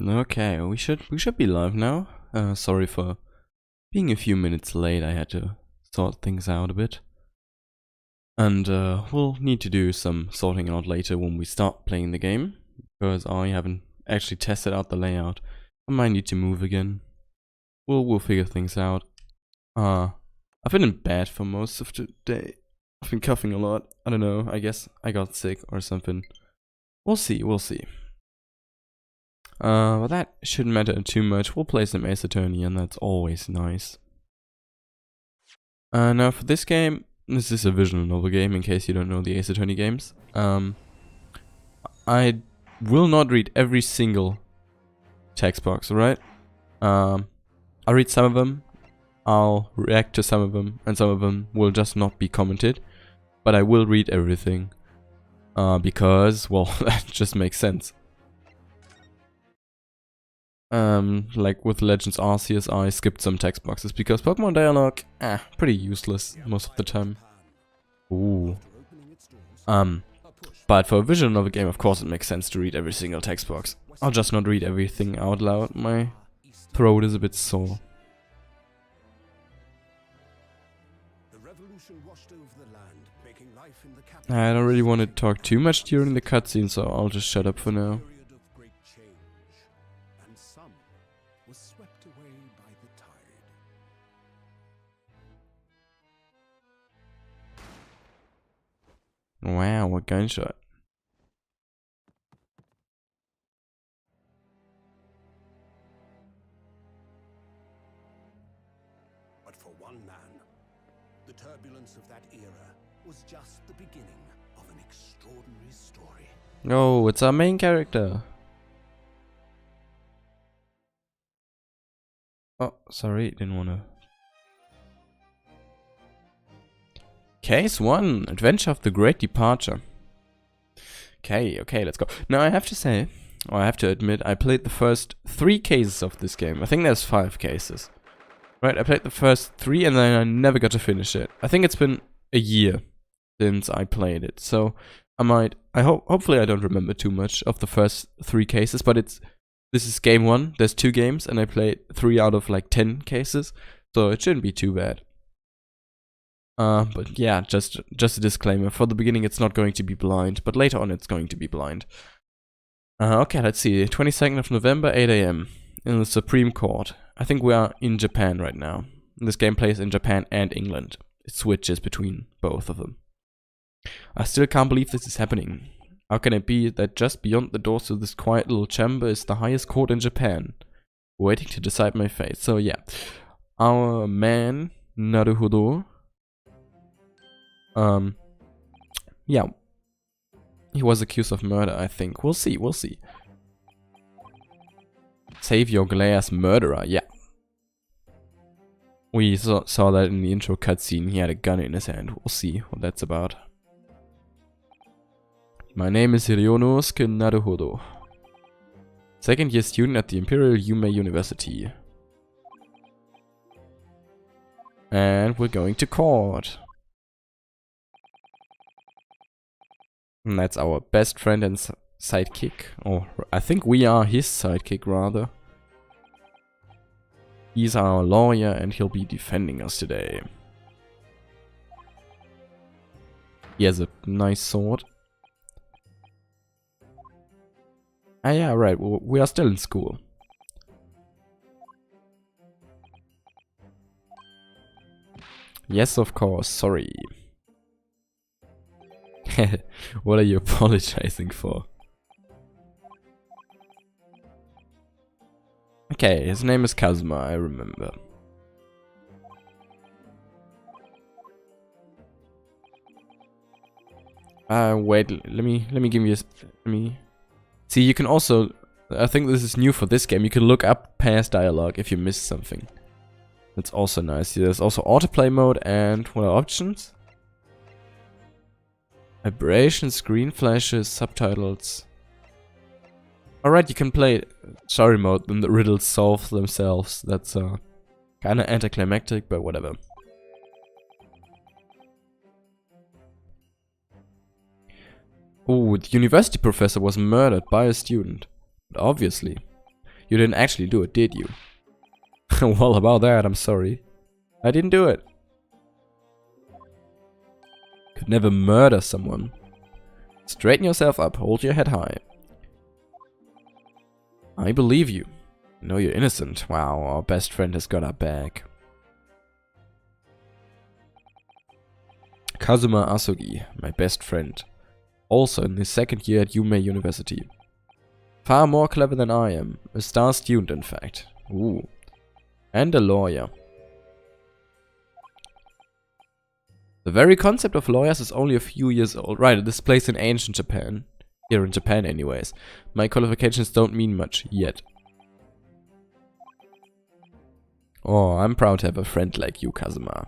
Okay, we should be live now. Sorry for being a few minutes late. I had to sort things out a bit. And we'll need to do some sorting out later when we start playing the game, because I haven't actually tested out the layout. I might need to move again. We'll figure things out. I've been in bed for most of the day. I've been coughing a lot. I don't know, I guess I got sick or something. We'll see. But that shouldn't matter too much. We'll play some Ace Attorney, and that's always nice. Now for this game, this is a visual novel game, in case you don't know the Ace Attorney games. I will not read every single text box, alright? I'll read some of them, I'll react to some of them, and some of them will just not be commented. But I will read everything. Because, well, that just makes sense. Like with Legends Arceus, I skipped some text boxes because Pokemon dialogue, pretty useless most of the time. Ooh. But for a visual novel game, of course it makes sense to read every single text box. I'll just not read everything out loud, my throat is a bit sore. I don't really want to talk too much during the cutscene, so I'll just shut up for now. Wow, a gunshot. But for one man, the turbulence of that era was just the beginning of an extraordinary story. Oh, it's our main character. Oh, sorry, didn't want to. Case 1, Adventure of the Great Departure. Okay, let's go. Now I have to say, or I have to admit, I played the first 3 cases of this game. I think there's 5 cases. Right, I played the first 3 and then I never got to finish it. I think it's been a year since I played it. So hopefully I don't remember too much of the first 3 cases, but this is game 1. There's 2 games and I played 3 out of like 10 cases. So it shouldn't be too bad. But yeah, just a disclaimer. For the beginning it's not going to be blind, but later on it's going to be blind. Okay, let's see. 22nd of November, 8 AM. In the Supreme Court. I think we are in Japan right now. This game plays in Japan and England. It switches between both of them. I still can't believe this is happening. How can it be that just beyond the doors to this quiet little chamber is the highest court in Japan? Waiting to decide my fate. So yeah. Our man, Naruhodo. Yeah. He was accused of murder, I think. We'll see. Save your glass murderer, yeah. We saw that in the intro cutscene. He had a gun in his hand. We'll see what that's about. My name is Ryonowski Naruhodo. Second year student at the Imperial Yume University. And we're going to court. And that's our best friend and sidekick. Or I think we are his sidekick rather. He's our lawyer and he'll be defending us today. He has a nice sword. Ah yeah, right, we are still in school. Yes, of course, sorry. What are you apologizing for? Okay, his name is Kazuma, I remember. Wait, let me give you see, you can also, I think this is new for this game, you can look up past dialogue if you missed something. That's also nice. There's also autoplay mode and what are options? Vibration, screen flashes, subtitles. Alright, you can play story mode and the riddles solve themselves. That's kinda anticlimactic, but whatever. Oh, the university professor was murdered by a student. But obviously. You didn't actually do it, did you? Well, about that, I'm sorry. I didn't do it. Could never murder someone. Straighten yourself up, hold your head high. I believe you. I know you're innocent. Wow, our best friend has got our back. Kazuma Asogi, my best friend. Also in his second year at Yume University. Far more clever than I am. A star student, in fact. Ooh. And a lawyer. The very concept of lawyers is only a few years old. Right, this place in ancient Japan. Here in Japan anyways. My qualifications don't mean much yet. Oh, I'm proud to have a friend like you, Kazuma.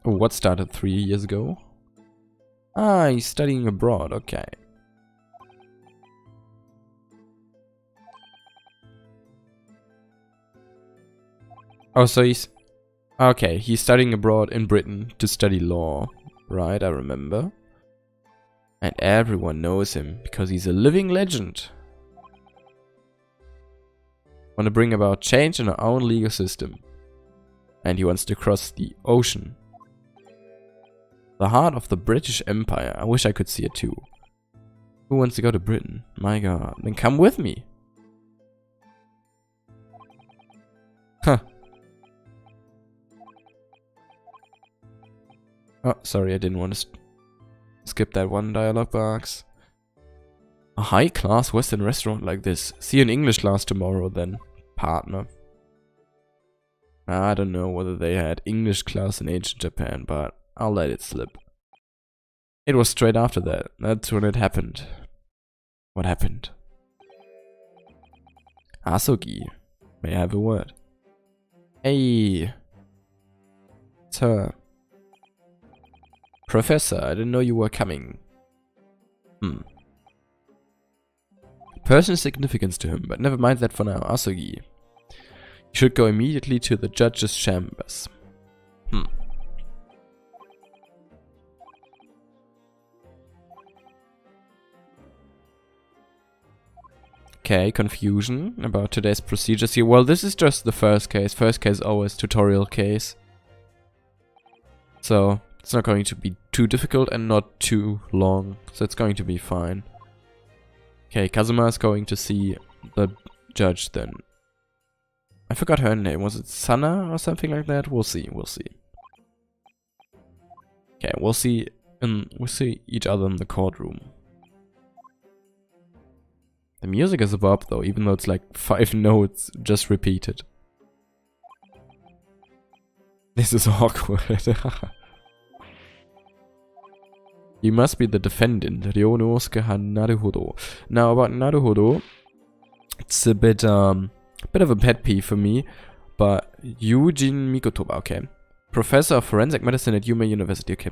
Oh, what started 3 years ago? Ah, he's studying abroad, okay. Oh, so he's... Okay, he's studying abroad in Britain to study law. Right, I remember. And everyone knows him because he's a living legend. Want to bring about change in our own legal system. And he wants to cross the ocean. The heart of the British Empire. I wish I could see it too. Who wants to go to Britain? My god. Then come with me. Huh. Oh, sorry, I didn't want to skip that one dialogue box. A high-class Western restaurant like this. See you in English class tomorrow then, partner. I don't know whether they had English class in ancient Japan, but I'll let it slip. It was straight after that. That's when it happened. What happened? Asogi, may I have a word? Hey. Sir. Professor, I didn't know you were coming. Personal significance to him, but never mind that for now. Asogi. You should go immediately to the judge's chambers. Okay, confusion about today's procedures here. Well, this is just the first case. First case always tutorial case. So, it's not going to be too difficult and not too long. So it's going to be fine. Okay, Kazuma is going to see the judge then. I forgot her name. Was it Sana or something like that? We'll see, we'll see. Okay, we'll see each other in the courtroom. The music is above though, even though it's like 5 notes just repeated. This is awkward. You must be the defendant, Ryonowski Naruhodo. Now about Naruhodo, it's a bit of a pet peeve for me, but Yujin Mikotoba, okay. Professor of Forensic Medicine at Yume University, okay.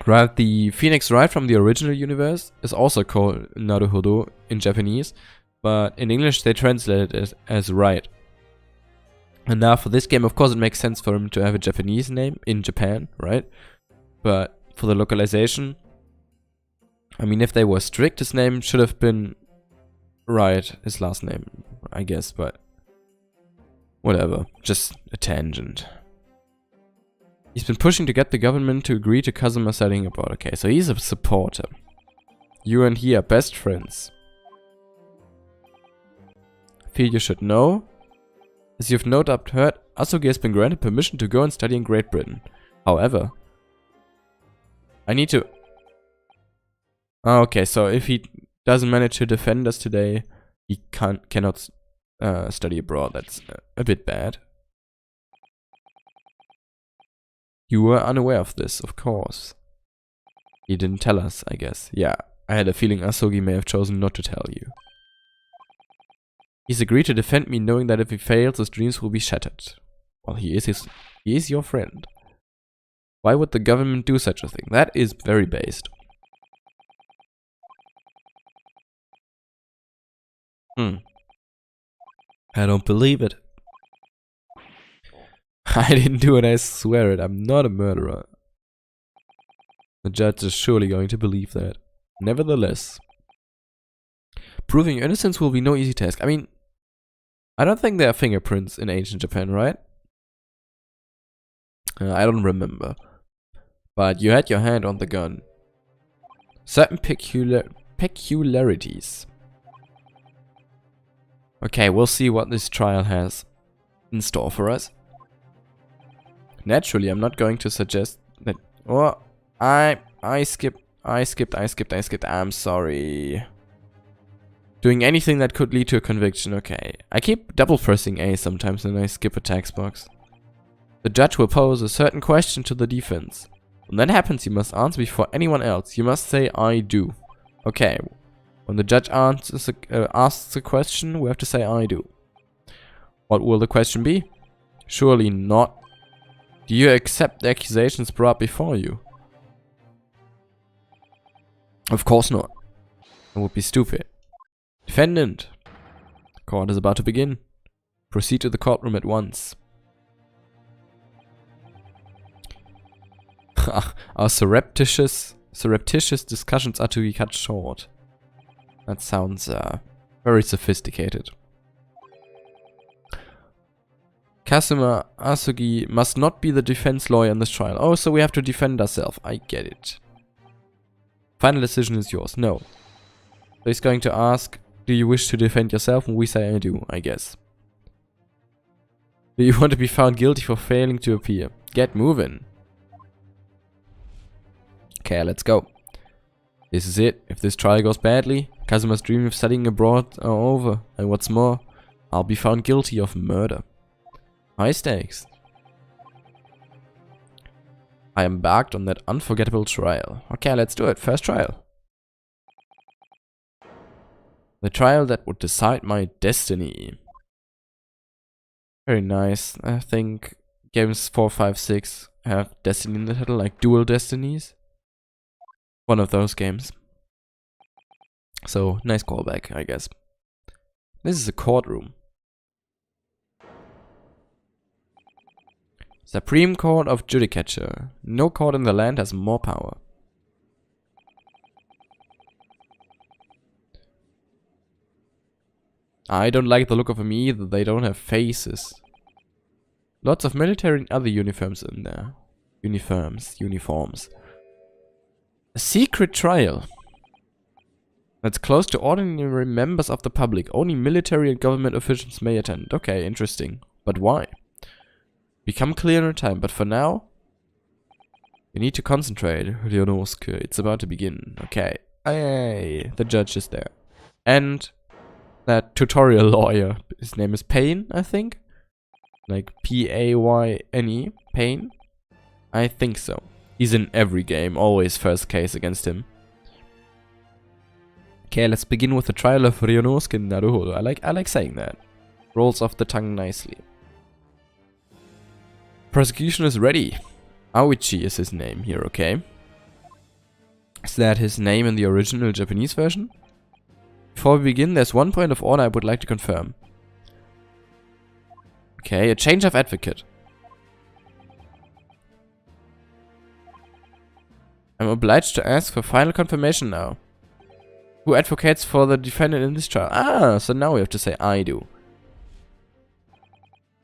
Right, the Phoenix Wright from the original universe is also called Naruhodo in Japanese, but in English they translate it as Wright. And now for this game, of course it makes sense for him to have a Japanese name in Japan, right? But for the localization, I mean, if they were strict, his name should have been Wright, his last name, I guess, but whatever, just a tangent. He's been pushing to get the government to agree to Kazuma setting abroad. Okay, so he's a supporter. You and he are best friends. Feel you should know. As you've no doubt heard, Asogi has been granted permission to go and study in Great Britain. However, I need to... Okay, so if he doesn't manage to defend us today, he cannot study abroad. That's a bit bad. You were unaware of this, of course. He didn't tell us, I guess. Yeah, I had a feeling Asogi may have chosen not to tell you. He's agreed to defend me, knowing that if he fails, his dreams will be shattered. Well, he is your friend. Why would the government do such a thing? That is very based. I don't believe it. I didn't do it, I swear it. I'm not a murderer. The judge is surely going to believe that. Nevertheless, proving your innocence will be no easy task. I mean, I don't think there are fingerprints in ancient Japan, right? I don't remember. But you had your hand on the gun. Certain peculiarities. Okay, we'll see what this trial has in store for us. Naturally, I'm not going to suggest that... Oh, I skipped. I'm sorry. Doing anything that could lead to a conviction, okay. I keep double pressing A sometimes and I skip a text box. The judge will pose a certain question to the defense. When that happens, you must answer before anyone else. You must say, I do. Okay. When the judge asks a question, we have to say, I do. What will the question be? Surely not. Do you accept the accusations brought before you? Of course not. That would be stupid. Defendant. Court is about to begin. Proceed to the courtroom at once. Our surreptitious discussions are to be cut short. That sounds very sophisticated. Kazuma Asugi must not be the defense lawyer in this trial. Oh, so we have to defend ourselves. I get it. Final decision is yours. No. So he's going to ask, do you wish to defend yourself? And we say, I do, I guess. Do you want to be found guilty for failing to appear? Get moving. Okay, let's go. This is it. If this trial goes badly, Kazuma's dream of studying abroad are over. And what's more, I'll be found guilty of murder. High stakes. I embarked on that unforgettable trial. Okay, let's do it. First trial. The trial that would decide my destiny. Very nice. I think games 4, 5, 6 have destiny in the title, like dual destinies. One of those games. So, nice callback, I guess. This is a courtroom. Supreme Court of Judicature. No court in the land has more power. I don't like the look of them either. They don't have faces. Lots of military and other uniforms in there. Uniforms. A secret trial. That's closed to ordinary members of the public. Only military and government officials may attend. Okay, interesting. But why? Become clear in time, but for now, you need to concentrate, Ryonowski. It's about to begin. Okay. Hey, the judge is there. And that tutorial lawyer, his name is Payne, I think? Like P-A-Y-N-E, Payne? I think so. He's in every game, always first case against him. Okay, let's begin with the trial of Ryonowski Naruhodo. I like saying that. Rolls off the tongue nicely. Prosecution is ready. Aoichi is his name here, okay? Is that his name in the original Japanese version? Before we begin, there's one point of order I would like to confirm. Okay, a change of advocate. I'm obliged to ask for final confirmation now. Who advocates for the defendant in this trial? Ah, so now we have to say I do.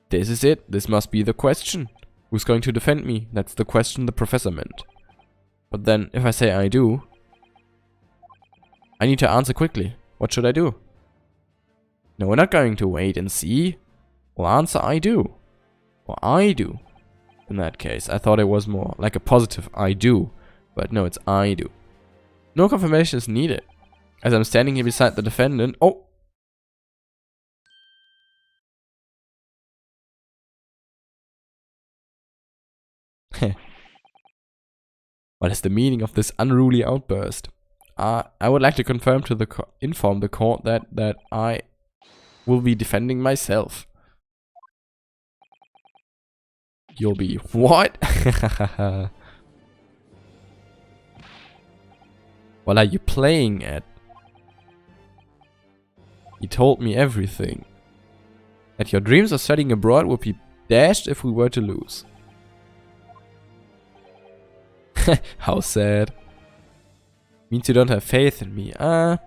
This is it. This must be the question. Who's going to defend me? That's the question the professor meant. But then, if I say I do, I need to answer quickly. What should I do? No, we're not going to wait and see. We'll answer I do. Or I do. In that case, I thought it was more like a positive I do. But no, it's I do. No confirmation is needed. As I'm standing here beside the defendant... Oh! What is the meaning of this unruly outburst? I would like to confirm to the inform the court that I will be defending myself. You'll be what? What are you playing at? He told me everything. That your dreams of studying abroad would be dashed if we were to lose. How sad. Means you don't have faith in me. On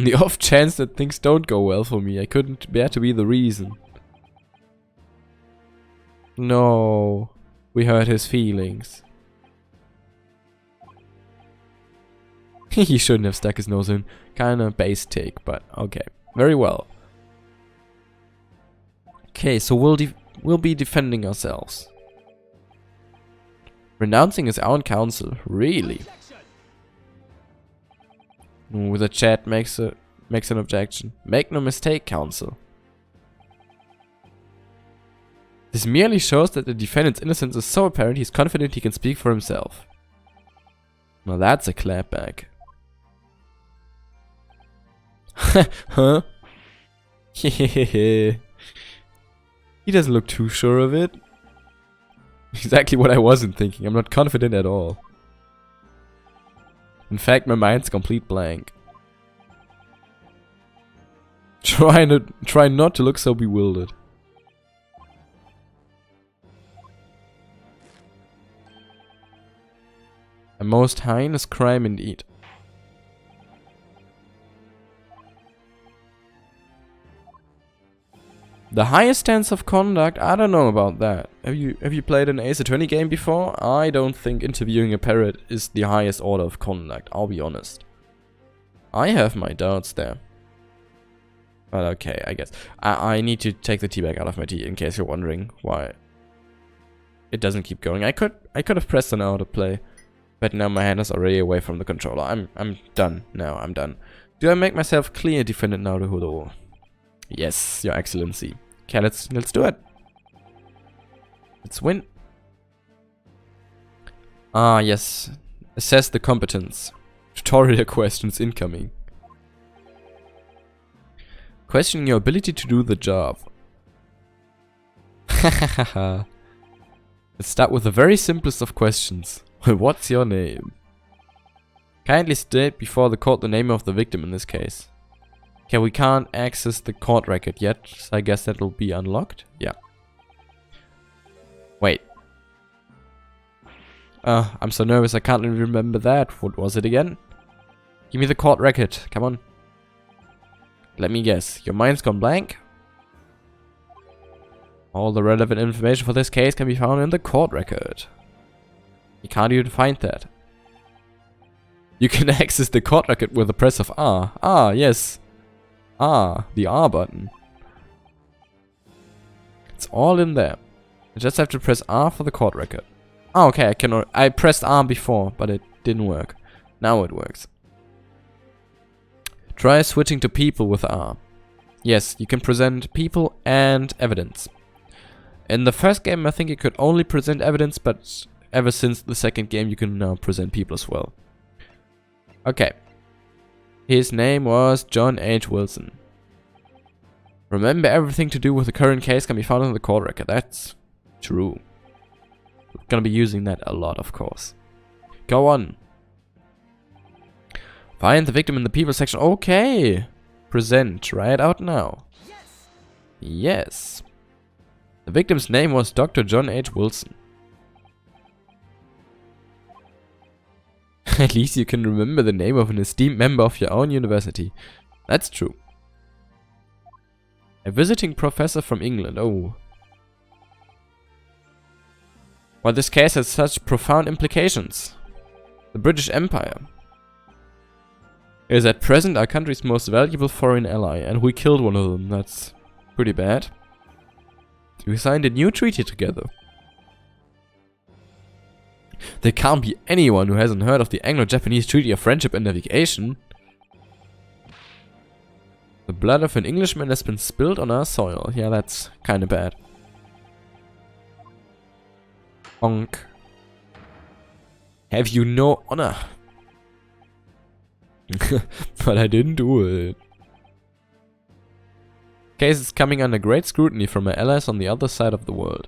the off chance that things don't go well for me, I couldn't bear to be the reason. No, we hurt his feelings. He shouldn't have stuck his nose in. Kinda base take, but okay. Very well. Okay, so we'll be defending ourselves. Renouncing his own counsel, really? Ooh, the chat makes an objection. Make no mistake, counsel. This merely shows that the defendant's innocence is so apparent he's confident he can speak for himself. Now that's a clapback. Huh? He doesn't look too sure of it. Exactly what I wasn't thinking. I'm not confident at all. In fact, my mind's complete blank. Try not to look so bewildered. A most heinous crime indeed. The highest stance of conduct? I don't know about that. Have you played an Ace Attorney game before? I don't think interviewing a parrot is the highest order of conduct, I'll be honest. I have my doubts there. But okay, I guess. I need to take the tea bag out of my tea in case you're wondering why it doesn't keep going. I could have pressed an auto play, but now my hand is already away from the controller. I'm done now. I'm done. Do I make myself clear, defendant Naruhodo? Yes, your excellency. Okay, let's do it. Let's win. Ah, yes. Assess the competence. Tutorial questions incoming. Questioning your ability to do the job. Hahaha. Let's start with the very simplest of questions. What's your name? Kindly state before the court the name of the victim in this case. Okay, we can't access the court record yet, so I guess that'll be unlocked. Yeah. Wait. I'm so nervous I can't even remember that. What was it again? Give me the court record. Come on. Let me guess. Your mind's gone blank? All the relevant information for this case can be found in the court record. You can't even find that. You can access the court record with the press of R. Ah, yes. Ah, the R button. It's all in there. I just have to press R for the court record. Oh, okay, I pressed R before, but it didn't work. Now it works. Try switching to people with R. Yes, you can present people and evidence. In the first game, I think you could only present evidence, but ever since the second game, you can now present people as well. Okay. His name was John H. Wilson. Remember, everything to do with the current case can be found in the court record. That's true. We're gonna be using that a lot, of course. Go on. Find the victim in the people section. Okay. Present. Try it out now. Yes. The victim's name was Dr. John H. Wilson. At least you can remember the name of an esteemed member of your own university. That's true. A visiting professor from England. Oh. Well, this case has such profound implications. The British Empire is at present our country's most valuable foreign ally, and we killed one of them. That's pretty bad. We signed a new treaty together. There can't be anyone who hasn't heard of the Anglo-Japanese Treaty of Friendship and Navigation. The blood of an Englishman has been spilled on our soil. Yeah, that's kinda bad. Bonk. Have you no honor? But I didn't do it. Case is coming under great scrutiny from my allies on the other side of the world.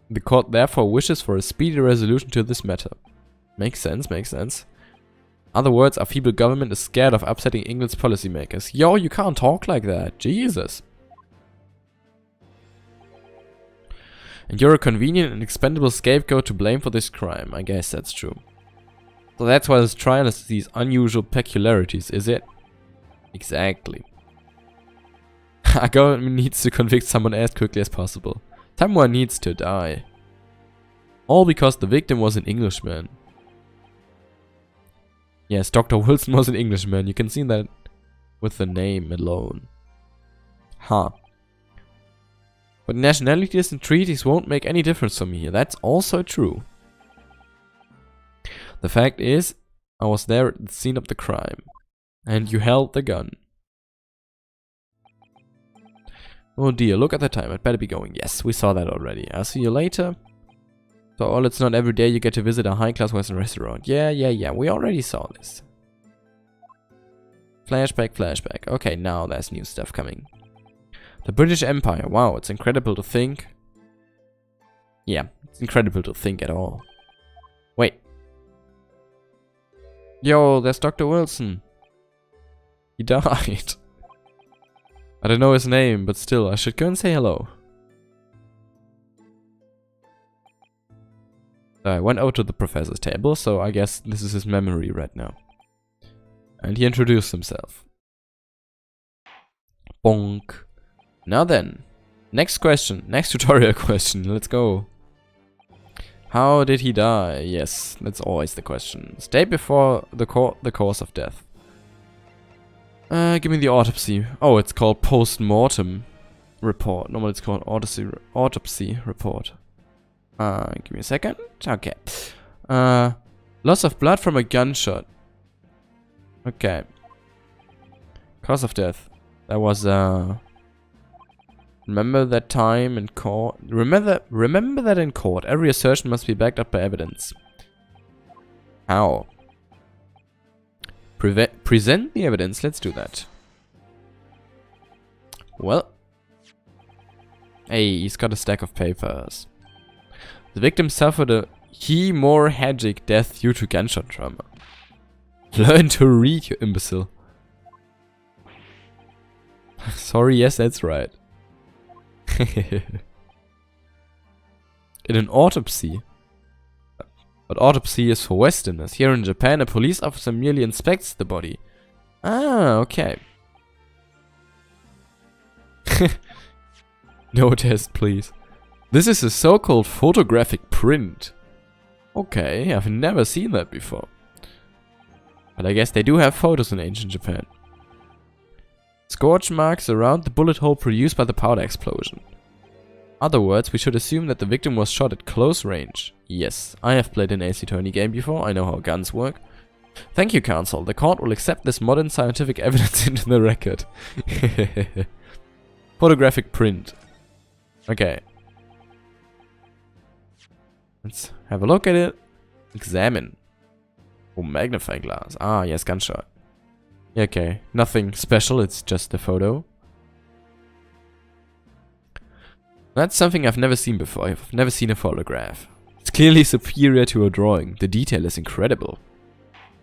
The court therefore wishes for a speedy resolution to this matter. Makes sense, makes sense. Other words, our feeble government is scared of upsetting England's policymakers. Yo, you can't talk like that. Jesus. And you're a convenient and expendable scapegoat to blame for this crime. I guess that's true. So that's why this trial has these unusual peculiarities, is it? Exactly. Our government needs to convict someone as quickly as possible. Someone needs to die. All because the victim was an Englishman. Yes, Dr. Wilson was an Englishman. You can see that with the name alone. Huh. But nationalities and treaties won't make any difference for me here. That's also true. The fact is, I was there at the scene of the crime. And you held the gun. Oh dear, look at the time. I'd better be going. Yes, we saw that already. I'll see you later. So, oh, it's not every day you get to visit a high-class Western restaurant. Yeah. We already saw this. Flashback. Okay, now there's new stuff coming. The British Empire. Wow, it's incredible to think. Yeah, it's incredible to think at all. Wait. Yo, there's Dr. Wilson. He died. I don't know his name, but still, I should go and say hello. I went over to the professor's table, so I guess this is his memory right now. And he introduced himself. Bonk. Now then, next question, next tutorial question, let's go. How did he die? Yes, that's always the question. State before the cause of death. Give me the autopsy. Oh, it's called post-mortem report. Normally it's called autopsy report. Give me a second. Okay. Loss of blood from a gunshot. Okay. Cause of death. That was, remember that time in court? Remember that in court, every assertion must be backed up by evidence. How? Present the evidence. Let's do that. Well. Hey, he's got a stack of papers. The victim suffered a hemorrhagic death due to gunshot trauma. Learn to read, you imbecile. Sorry, yes, that's right. In an autopsy. But autopsy is for Westerners. Here in Japan, a police officer merely inspects the body. Ah, okay. No test, please. This is a so-called photographic print. Okay, I've never seen that before. But I guess they do have photos in ancient Japan. Scorch marks around the bullet hole produced by the powder explosion. Other words, we should assume that the victim was shot at close range. Yes, I have played an Ace Attorney game before, I know how guns work. Thank you, counsel. The court will accept this modern scientific evidence into the record. Photographic print. Okay. Let's have a look at it. Examine. Oh, magnifying glass. Ah, yes, gunshot. Okay, nothing special, it's just a photo. That's something I've never seen before. I've never seen a photograph. It's clearly superior to a drawing. The detail is incredible.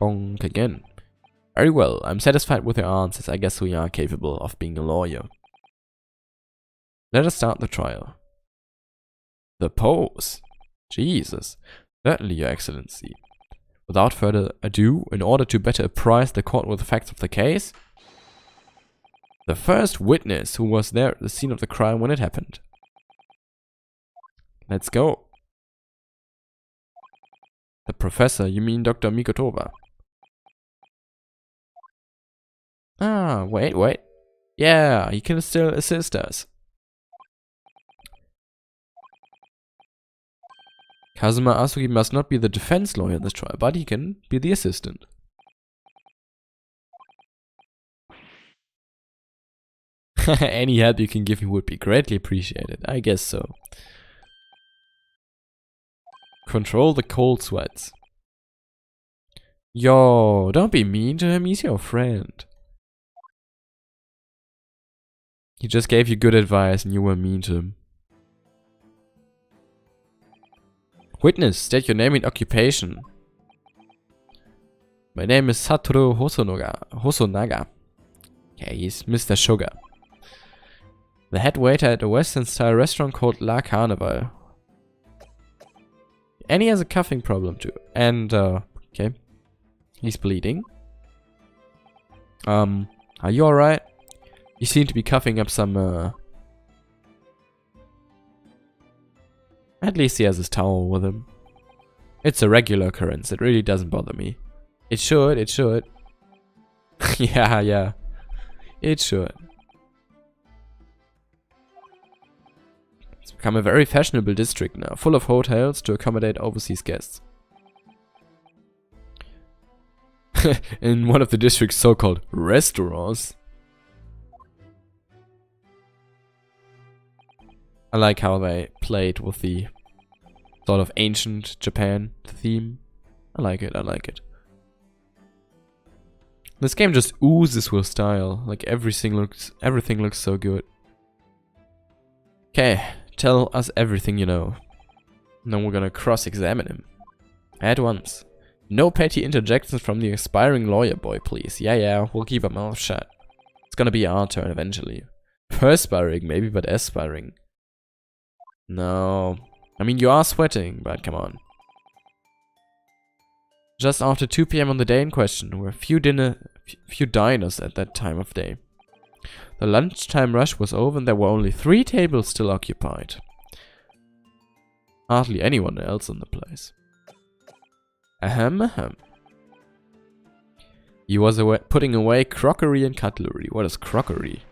Bonk again. Very well, I'm satisfied with your answers. I guess we are capable of being a lawyer. Let us start the trial. The pose. Jesus. Certainly, Your Excellency. Without further ado, in order to better apprise the court with the facts of the case, the first witness who was there at the scene of the crime when it happened. Let's go. The professor, you mean Dr. Mikotoba? Ah, wait. Yeah, he can still assist us. Kazuma Asugi must not be the defense lawyer in this trial, but he can be the assistant. Any help you can give me would be greatly appreciated. I guess so. Control the cold sweats. Yo, don't be mean to him, he's your friend. He just gave you good advice and you were mean to him. Witness, state your name and occupation. My name is Satoru Hosonaga. Okay, he's Mr. Sugar. The head waiter at a Western-style restaurant called La Carnival. And he has a coughing problem too. And, okay. He's bleeding. Are you alright? You seem to be coughing up some, At least he has his towel with him. It's a regular occurrence. It really doesn't bother me. It should, it should. yeah. It should. It's become a very fashionable district now, full of hotels to accommodate overseas guests. In one of the district's so-called restaurants. I like how they played with the sort of ancient Japan theme. I like it, I like it. This game just oozes with style. Like everything looks so good. Okay, tell us everything you know. And then we're gonna cross-examine him. At once. No petty interjections from the aspiring lawyer boy, please. Yeah, we'll keep our mouth shut. It's gonna be our turn eventually. Perspiring, maybe, but aspiring. No. I mean, you are sweating, but come on. Just after 2 PM on the day in question, there were few diners at that time of day. The lunchtime rush was over and there were only 3 tables still occupied. Hardly anyone else in the place. Ahem. He was putting away crockery and cutlery. What is crockery?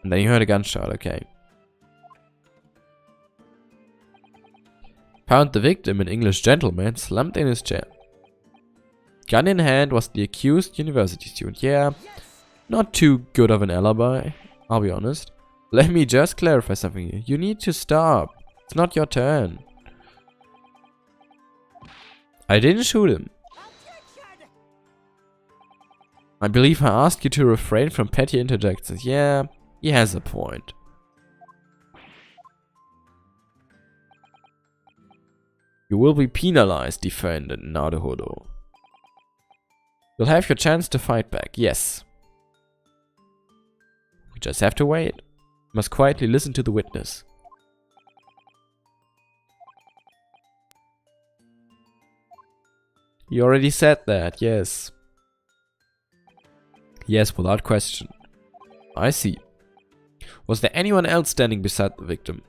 And then he heard a gunshot, okay. Found the victim, an English gentleman, slumped in his chair. Gun in hand was the accused university student. Yeah, not too good of an alibi, I'll be honest. Let me just clarify something here. You need to stop. It's not your turn. I didn't shoot him. I believe I asked you to refrain from petty interjections. Yeah, he has a point. You will be penalized, defendant Naruhodo. You'll have your chance to fight back, yes. We just have to wait. Must quietly listen to the witness. You already said that, yes. Yes, without question. I see. Was there anyone else standing beside the victim?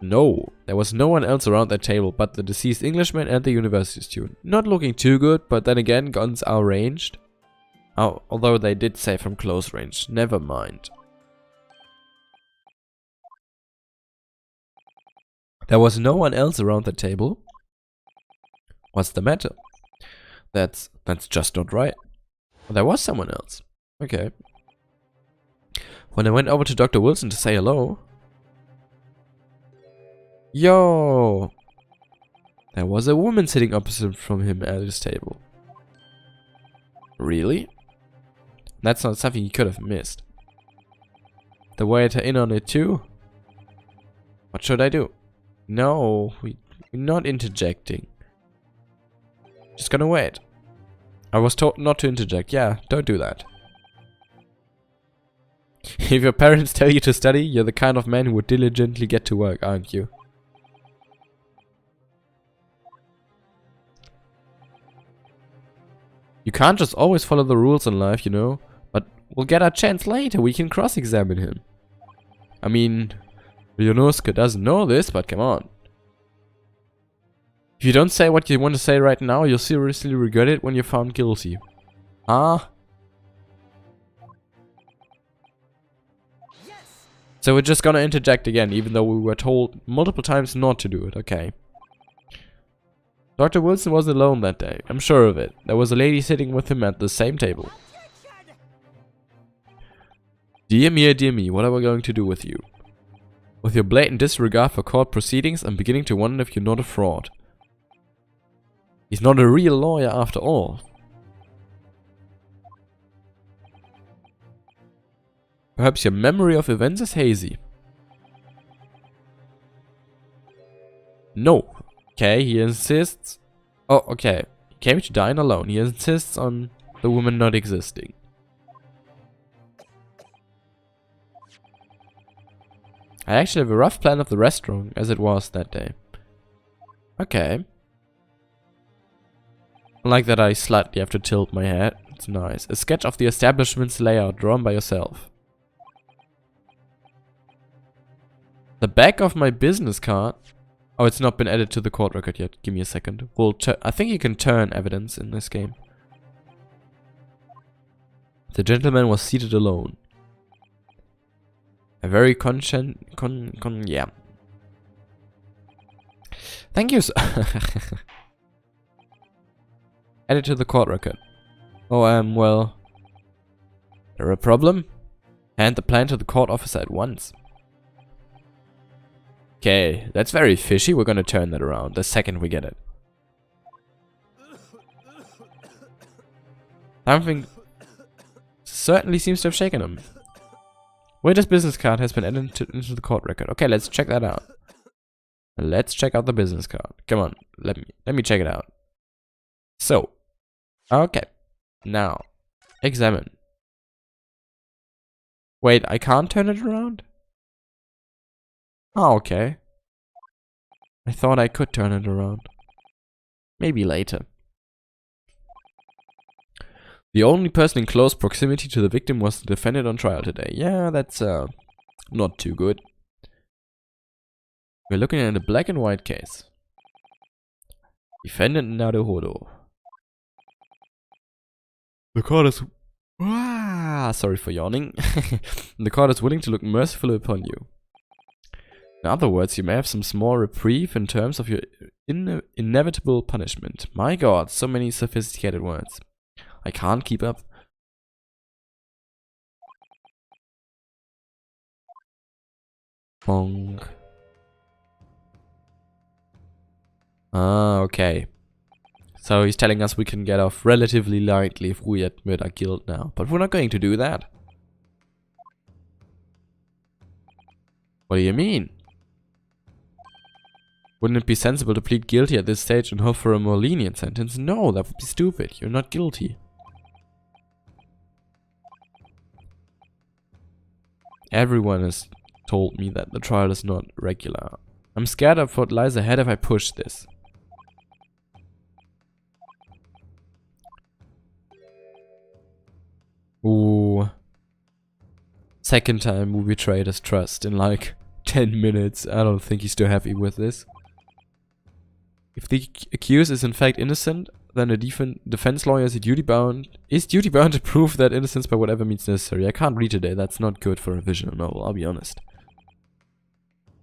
No, there was no one else around that table but the deceased Englishman and the university student. Not looking too good, but then again, guns are ranged. Although they did say from close range. Never mind. There was no one else around the table? What's the matter? That's just not right. There was someone else. Okay. When I went over to Dr. Wilson to say hello... Yo! There was a woman sitting opposite from him at his table. Really? That's not something you could have missed. The waiter in on it too? What should I do? No, we're not interjecting. Just gonna wait. I was told not to interject. Yeah, don't do that. If your parents tell you to study, you're the kind of man who would diligently get to work, aren't you? You can't just always follow the rules in life, you know. But we'll get our chance later. We can cross-examine him. I mean, Ryonowski doesn't know this, but come on. If you don't say what you want to say right now, you'll seriously regret it when you're found guilty. Ah. Yes. So we're just gonna interject again, even though we were told multiple times not to do it, okay. Dr. Wilson wasn't alone that day, I'm sure of it. There was a lady sitting with him at the same table. Dear me, what are we going to do with you? With your blatant disregard for court proceedings, I'm beginning to wonder if you're not a fraud. He's not a real lawyer after all. Perhaps your memory of events is hazy. No. Okay, he insists... Oh, okay. He came to dine alone. He insists on the woman not existing. I actually have a rough plan of the restaurant as it was that day. Okay. I like that I slightly have to tilt my head. It's nice. A sketch of the establishment's layout drawn by yourself. The back of my business card. Oh, it's not been added to the court record yet. Give me a second. I think you can turn evidence in this game. The gentleman was seated alone. A very yeah. Thank you, sir. Added to the court record. Oh, well. There a problem? Hand the plan to the court officer at once. Okay, that's very fishy. We're gonna turn that around the second we get it. Something certainly seems to have shaken him. Waiter's business card has been added into the court record. Okay, let's check that out. Let's check out the business card. Come on, let me check it out. So, okay. Now, examine. Wait, I can't turn it around? Oh, okay. I thought I could turn it around. Maybe later. The only person in close proximity to the victim was the defendant on trial today. Yeah, that's not too good. We're looking at a black and white case. Defendant Naruhodo. The court is... sorry for yawning. The court is willing to look mercifully upon you. In other words, you may have some small reprieve in terms of your inevitable punishment. My god, so many sophisticated words. I can't keep up. Bonk. Ah, okay. So he's telling us we can get off relatively lightly if we admit our guilt now. But we're not going to do that. What do you mean? Wouldn't it be sensible to plead guilty at this stage and hope for a more lenient sentence? No, that would be stupid. You're not guilty. Everyone has told me that the trial is not regular. I'm scared of what lies ahead if I push this. Ooh. Second time we betrayed his trust in like 10 minutes. I don't think he's too happy with this. If the accused is in fact innocent, then the defense lawyer is duty-bound to prove that innocence by whatever means necessary. I can't read today, that's not good for a visual novel, I'll be honest.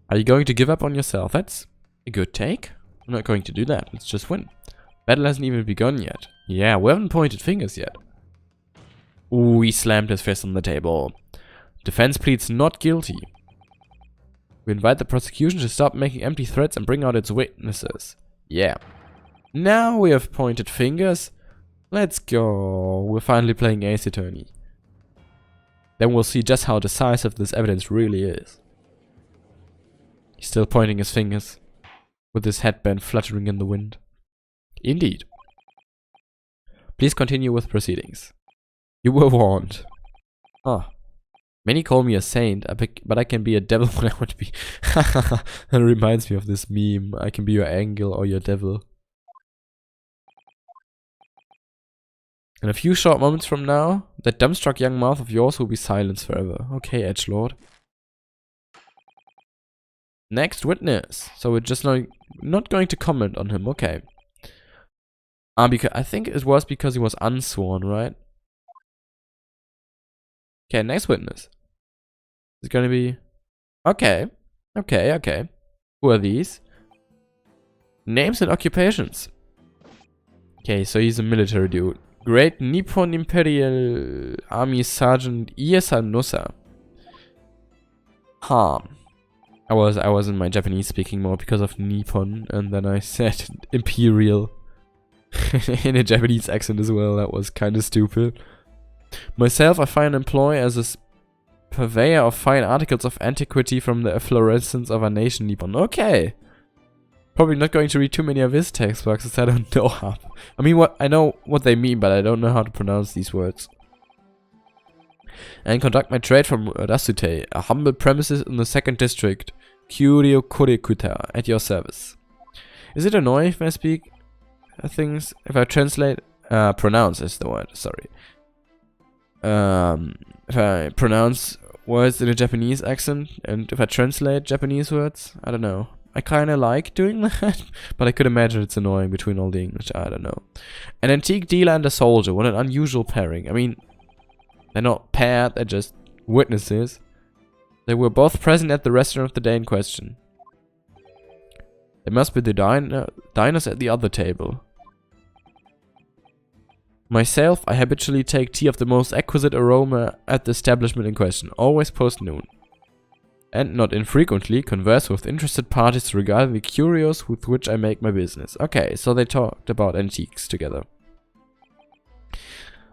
Are you going to give up on yourself? That's a good take. I'm not going to do that, let's just win. Battle hasn't even begun yet. Yeah, we haven't pointed fingers yet. Ooh, he slammed his fist on the table. Defense pleads not guilty. We invite the prosecution to stop making empty threats and bring out its witnesses. Yeah. Now we have pointed fingers. Let's go. We're finally playing Ace Attorney. Then we'll see just how decisive this evidence really is. He's still pointing his fingers, with his headband fluttering in the wind. Indeed. Please continue with proceedings. You were warned. Ah. Many call me a saint, but I can be a devil when I want to be. That reminds me of this meme. I can be your angel or your devil. In a few short moments from now, that dumbstruck young mouth of yours will be silenced forever. Okay, edgelord. Next witness. So we're just not going to comment on him. Okay. Because I think it was because he was unsworn, right? Okay, next witness. It's gonna be... Okay. Okay. Who are these? Names and occupations. Okay, so he's a military dude. Great Nippon Imperial Army Sergeant Iesa Nosa. Huh. I was in my Japanese speaking mode because of Nippon, and then I said Imperial. In a Japanese accent as well, that was kinda stupid. Myself, I find employ as a purveyor of fine articles of antiquity from the efflorescence of our nation, Nippon. Okay. Probably not going to read too many of his text boxes, I don't know how. I mean, I know what they mean, but I don't know how to pronounce these words. and conduct my trade from Rasute, a humble premises in the 2nd district. Curio Kurikuta, at your service. Is it annoying if I speak things, if I translate? Pronounce is the word, sorry. If I pronounce words in a Japanese accent, and if I translate Japanese words, I don't know. I kinda like doing that, but I could imagine it's annoying between all the English, I don't know. An antique dealer and a soldier, what an unusual pairing. I mean, they're not paired, they're just witnesses. They were both present at the restaurant of the day in question. They must be the diners at the other table. Myself, I habitually take tea of the most exquisite aroma at the establishment in question, always post noon. And not infrequently converse with interested parties regarding the curios with which I make my business. Okay, so they talked about antiques together.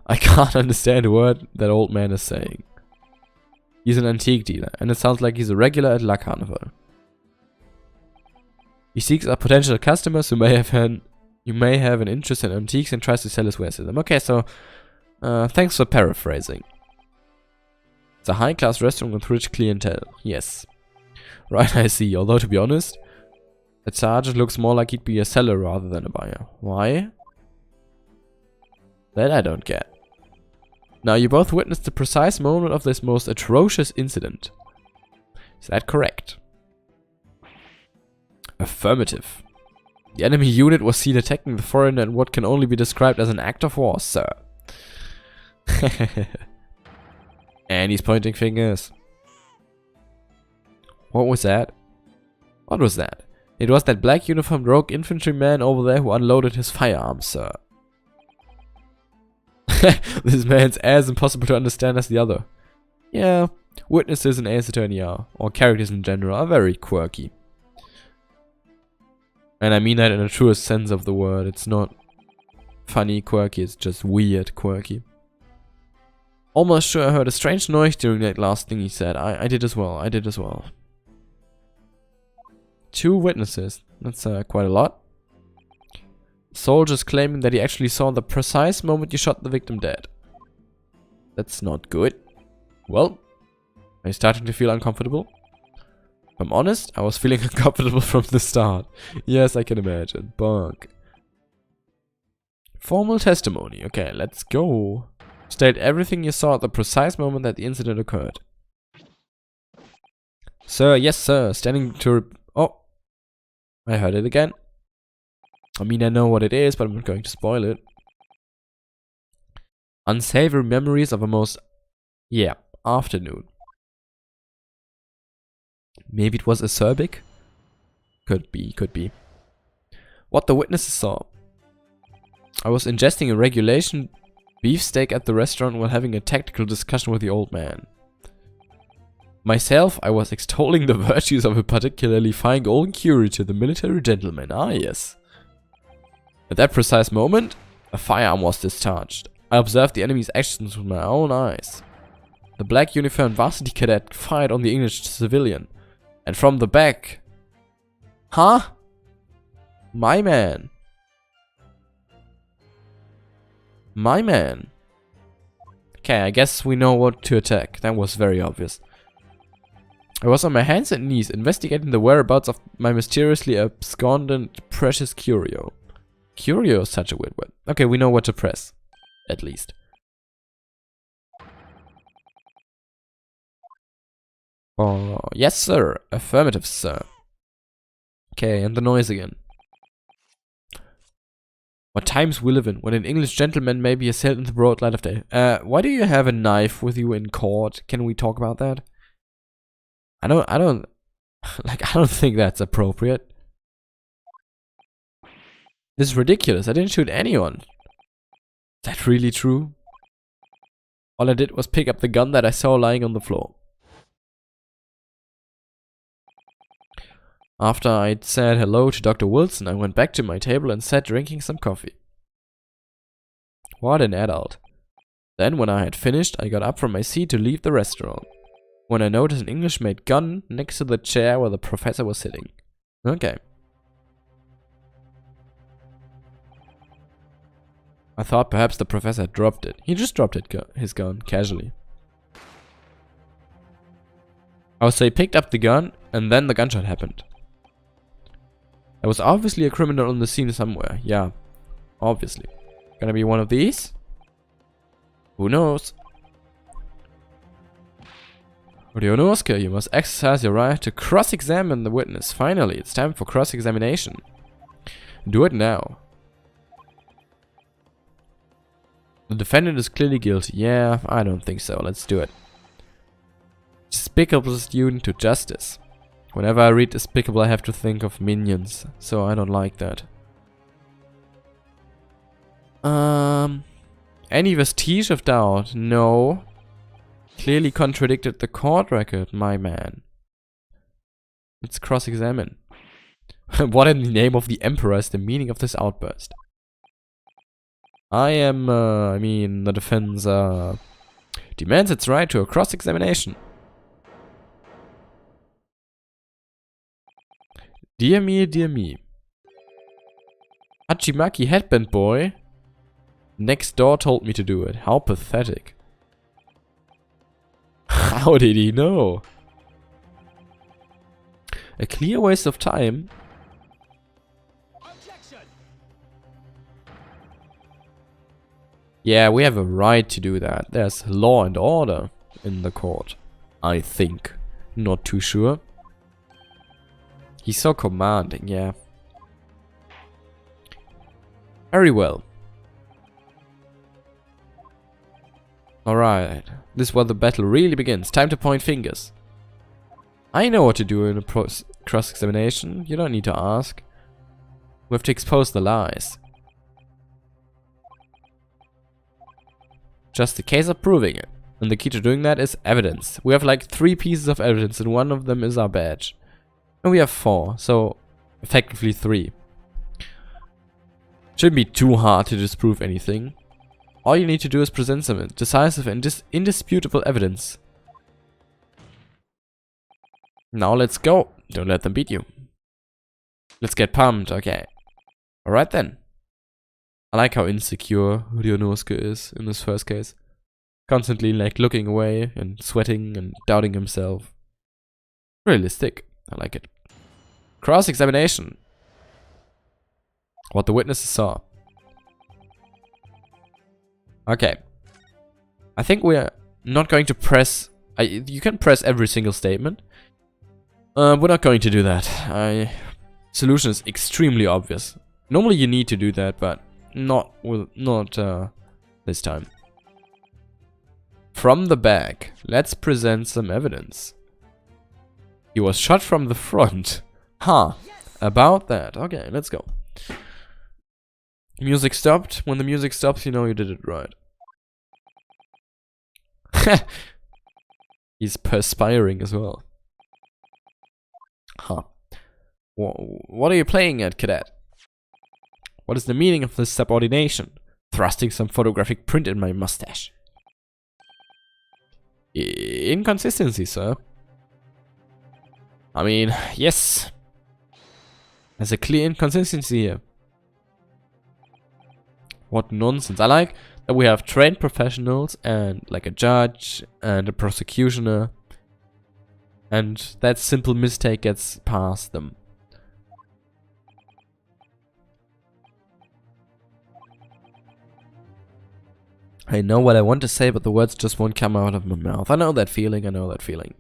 I can't understand a word that old man is saying. He's an antique dealer, and it sounds like he's a regular at La Carnival. He seeks out potential customers who may have an interest in antiques and tries to sell his wares to them. Okay, so thanks for paraphrasing. It's a high-class restaurant with rich clientele. Yes. Right, I see. Although, to be honest, the sergeant looks more like he'd be a seller rather than a buyer. Why? That I don't get. Now, you both witnessed the precise moment of this most atrocious incident. Is that correct? Affirmative. The enemy unit was seen attacking the foreigner in what can only be described as an act of war, sir. And he's pointing fingers. What was that? What was that? It was that black uniformed rogue infantryman over there who unloaded his firearms, sir. This man's as impossible to understand as the other. Yeah, witnesses in Ace Attorney are, or characters in general, are very quirky. And I mean that in the truest sense of the word. It's not funny quirky, it's just weird quirky. Almost sure I heard a strange noise during that last thing he said. I did as well, I did as well. 2 witnesses, that's quite a lot. Soldiers claiming that he actually saw the precise moment you shot the victim dead. That's not good. Well, are you starting to feel uncomfortable? If I'm honest, I was feeling uncomfortable from the start. Yes, I can imagine. Bug. Formal testimony. Okay, let's go. State everything you saw at the precise moment that the incident occurred. Sir, yes sir, standing to... Oh, I heard it again. I mean, I know what it is, but I'm not going to spoil it. Unsavory memories of a most... Yeah, afternoon. Maybe it was acerbic? Could be, could be. What the witnesses saw. I was ingesting a regulation beefsteak at the restaurant while having a tactical discussion with the old man. Myself, I was extolling the virtues of a particularly fine golden curie to the military gentleman. Ah, yes. At that precise moment, a firearm was discharged. I observed the enemy's actions with my own eyes. The black uniformed varsity cadet fired on the English civilian. And from the back... Huh? My man. My man. Okay, I guess we know what to attack. That was very obvious. I was on my hands and knees investigating the whereabouts of my mysteriously abscondent precious curio. Curio is such a weird word. Okay, we know what to press. At least. Oh, yes sir. Affirmative, sir. Okay, and the noise again. What times we live in, when an English gentleman may be assailed in the broad light of day. Why do you have a knife with you in court? Can we talk about that? I don't think that's appropriate. This is ridiculous. I didn't shoot anyone. Is that really true? All I did was pick up the gun that I saw lying on the floor. After I'd said hello to Dr. Wilson, I went back to my table and sat drinking some coffee. What an adult. Then, when I had finished, I got up from my seat to leave the restaurant, when I noticed an English-made gun next to the chair where the professor was sitting. Okay. I thought perhaps the professor had dropped it. He just dropped his gun, casually. Oh, so he picked up the gun, and then the gunshot happened. There was obviously a criminal on the scene somewhere. Yeah, obviously. Gonna be one of these? Who knows? Ryonowski, you must exercise your right to cross-examine the witness. Finally, it's time for cross-examination. Do it now. The defendant is clearly guilty. Yeah, I don't think so. Let's do it. Despicable student to justice. Whenever I read despicable, I have to think of minions. So I don't like that. Any vestige of doubt? No. Clearly contradicted the court record, my man. Let's cross-examine. What in the name of the Emperor is the meaning of this outburst? I mean, the defense, demands its right to a cross-examination. Dear me, dear me. Hachimaki headband boy. Next door told me to do it. How pathetic. How did he know? A clear waste of time. Objection. Yeah, we have a right to do that. There's law and order in the court. I think. Not too sure. He's so commanding, yeah. Very well. Alright. This is where the battle really begins. Time to point fingers. I know what to do in a cross-examination. You don't need to ask. We have to expose the lies. Just a case of proving it. And the key to doing that is evidence. We have like 3 pieces of evidence and one of them is our badge. And we have 4, so effectively 3. Shouldn't be too hard to disprove anything. All you need to do is present some decisive and indisputable evidence. Now let's go. Don't let them beat you. Let's get pumped, okay. Alright then. I like how insecure Ryonowski is in this first case. Constantly like looking away and sweating and doubting himself. Realistic. I like it. Cross-examination. What the witnesses saw. Okay. I think we're not going to press... you can press every single statement. We're not going to do that. Solution is extremely obvious. Normally you need to do that, but not this time. From the back, let's present some evidence. He was shot from the front. Huh. About that. Okay, let's go. Music stopped. When the music stops, you know you did it right. He's perspiring as well. Huh. What are you playing at, cadet? What is the meaning of this subordination? Thrusting some photographic print in my mustache. Inconsistency, sir. I mean, yes. There's a clear inconsistency here. What nonsense. I like that we have trained professionals and like a judge and a prosecutioner. And that simple mistake gets past them. I know what I want to say, but the words just won't come out of my mouth. I know that feeling, I know that feeling.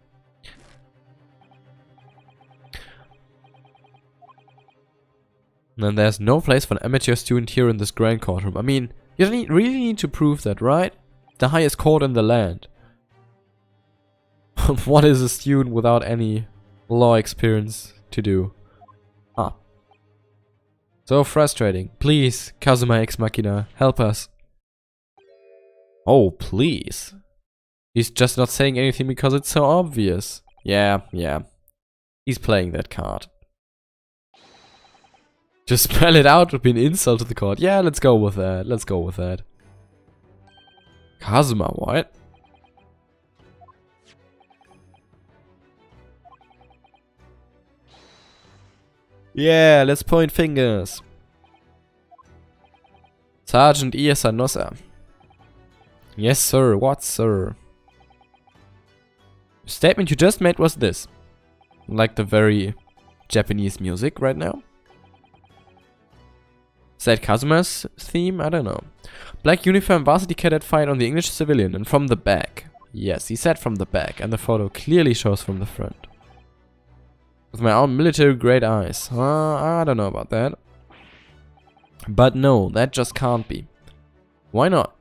And there's no place for an amateur student here in this grand courtroom. I mean, you don't really need to prove that, right? The highest court in the land. What is a student without any law experience to do? Ah. So frustrating. Please, Kazuma Ex Machina, help us. Oh, please. He's just not saying anything because it's so obvious. Yeah. He's playing that card. Just spell it out would be an insult to the court. Yeah, let's go with that. Kazuma, what? Yeah, let's point fingers. Sergeant Iesanosa. Yes, sir. What, sir? The statement you just made was this. Like the very Japanese music right now. Is that Kazuma's theme? I don't know. Black uniform varsity cadet fired on the English civilian and from the back. Yes, he said from the back, and the photo clearly shows from the front. With my own military grade eyes. I don't know about that. But no, that just can't be. Why not?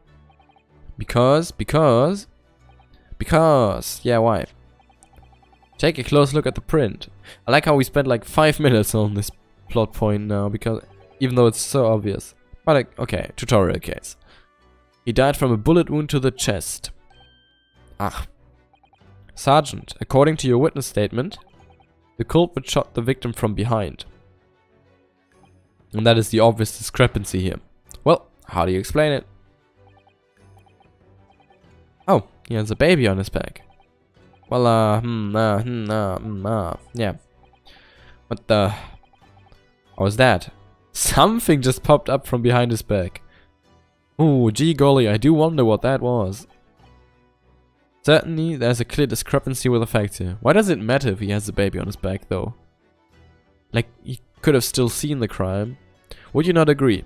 Because, yeah, why? Take a close look at the print. I like how we spent like 5 minutes on this plot point now, because even though it's so obvious. But like, okay, tutorial case. He died from a bullet wound to the chest. Ah. Sergeant, according to your witness statement, the culprit shot the victim from behind. And that is the obvious discrepancy here. Well, how do you explain it? Oh, he has a baby on his back. Well, yeah. What the... How was that? Something just popped up from behind his back. Ooh, gee golly, I do wonder what that was. Certainly, there's a clear discrepancy with the facts here. Why does it matter if he has a baby on his back, though? Like, he could have still seen the crime. Would you not agree?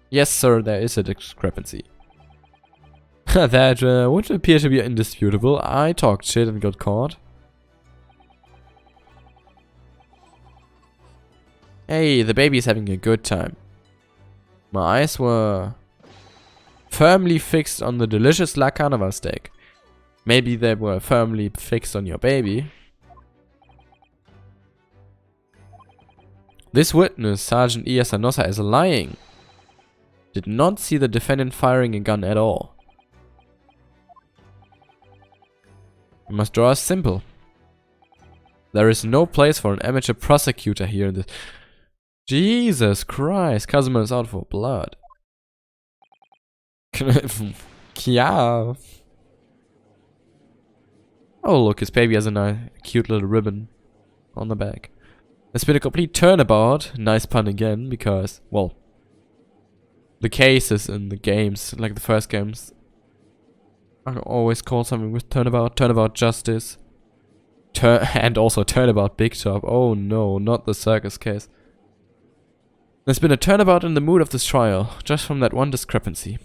Yes, sir, there is a discrepancy. That would appear to be indisputable. I talked shit and got caught. Hey, the baby's having a good time. My eyes were firmly fixed on the delicious La Carnival steak. Maybe they were firmly fixed on your baby. This witness, Sergeant Iyasanosa, is lying. Did not see the defendant firing a gun at all. You must draw a simple. There is no place for an amateur prosecutor here in this. Jesus Christ, Kazuma is out for blood. Yeah. Oh look, his baby has a nice, cute little ribbon on the back. It's been a complete turnabout. Nice pun again, because, well, the cases in the games, like the first games, I always call something with turnabout justice. And also turnabout big top. Oh no, not the circus case. There's been a turnabout in the mood of this trial, just from that one discrepancy.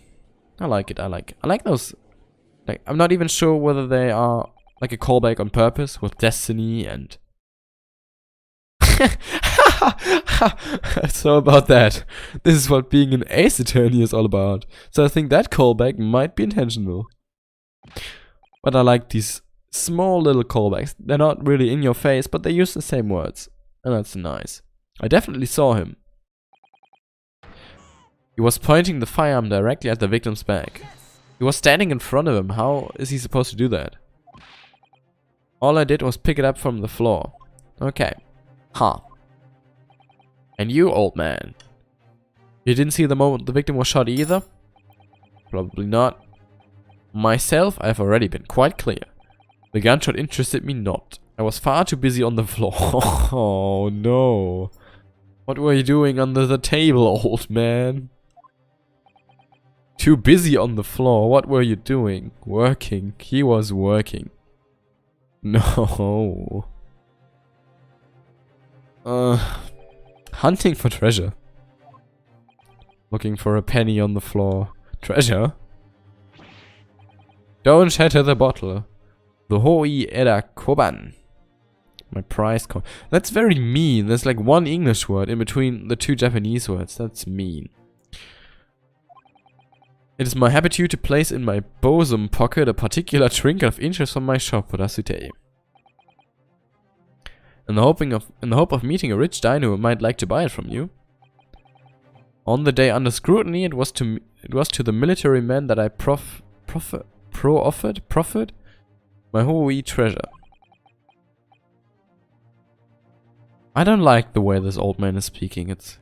I like it, I like those. Like, I'm not even sure whether they are like a callback on purpose with Destiny and... So about that. This is what being an ace attorney is all about. So I think that callback might be intentional. But I like these small little callbacks. They're not really in your face, but they use the same words. And that's nice. I definitely saw him. He was pointing the firearm directly at the victim's back. He was standing in front of him. How is he supposed to do that? All I did was pick it up from the floor. Okay. Huh. And you, old man? You didn't see the moment the victim was shot either? Probably not. Myself, I've already been quite clear. The gunshot interested me not. I was far too busy on the floor. Oh no. What were you doing under the table, old man? Too busy on the floor. What were you doing? Working. He was working. No. Hunting for treasure. Looking for a penny on the floor. Treasure? Don't shatter the bottle. The Hoi Era Koban. My prize coin. That's very mean. There's like one English word in between the two Japanese words. That's mean. It is my habit to place in my bosom pocket a particular trinket of interest from my shop, Porasute. In the hope of meeting a rich dino who might like to buy it from you. On the day under scrutiny, it was to the military man that I proffered my Hoi treasure. I don't like the way this old man is speaking. It's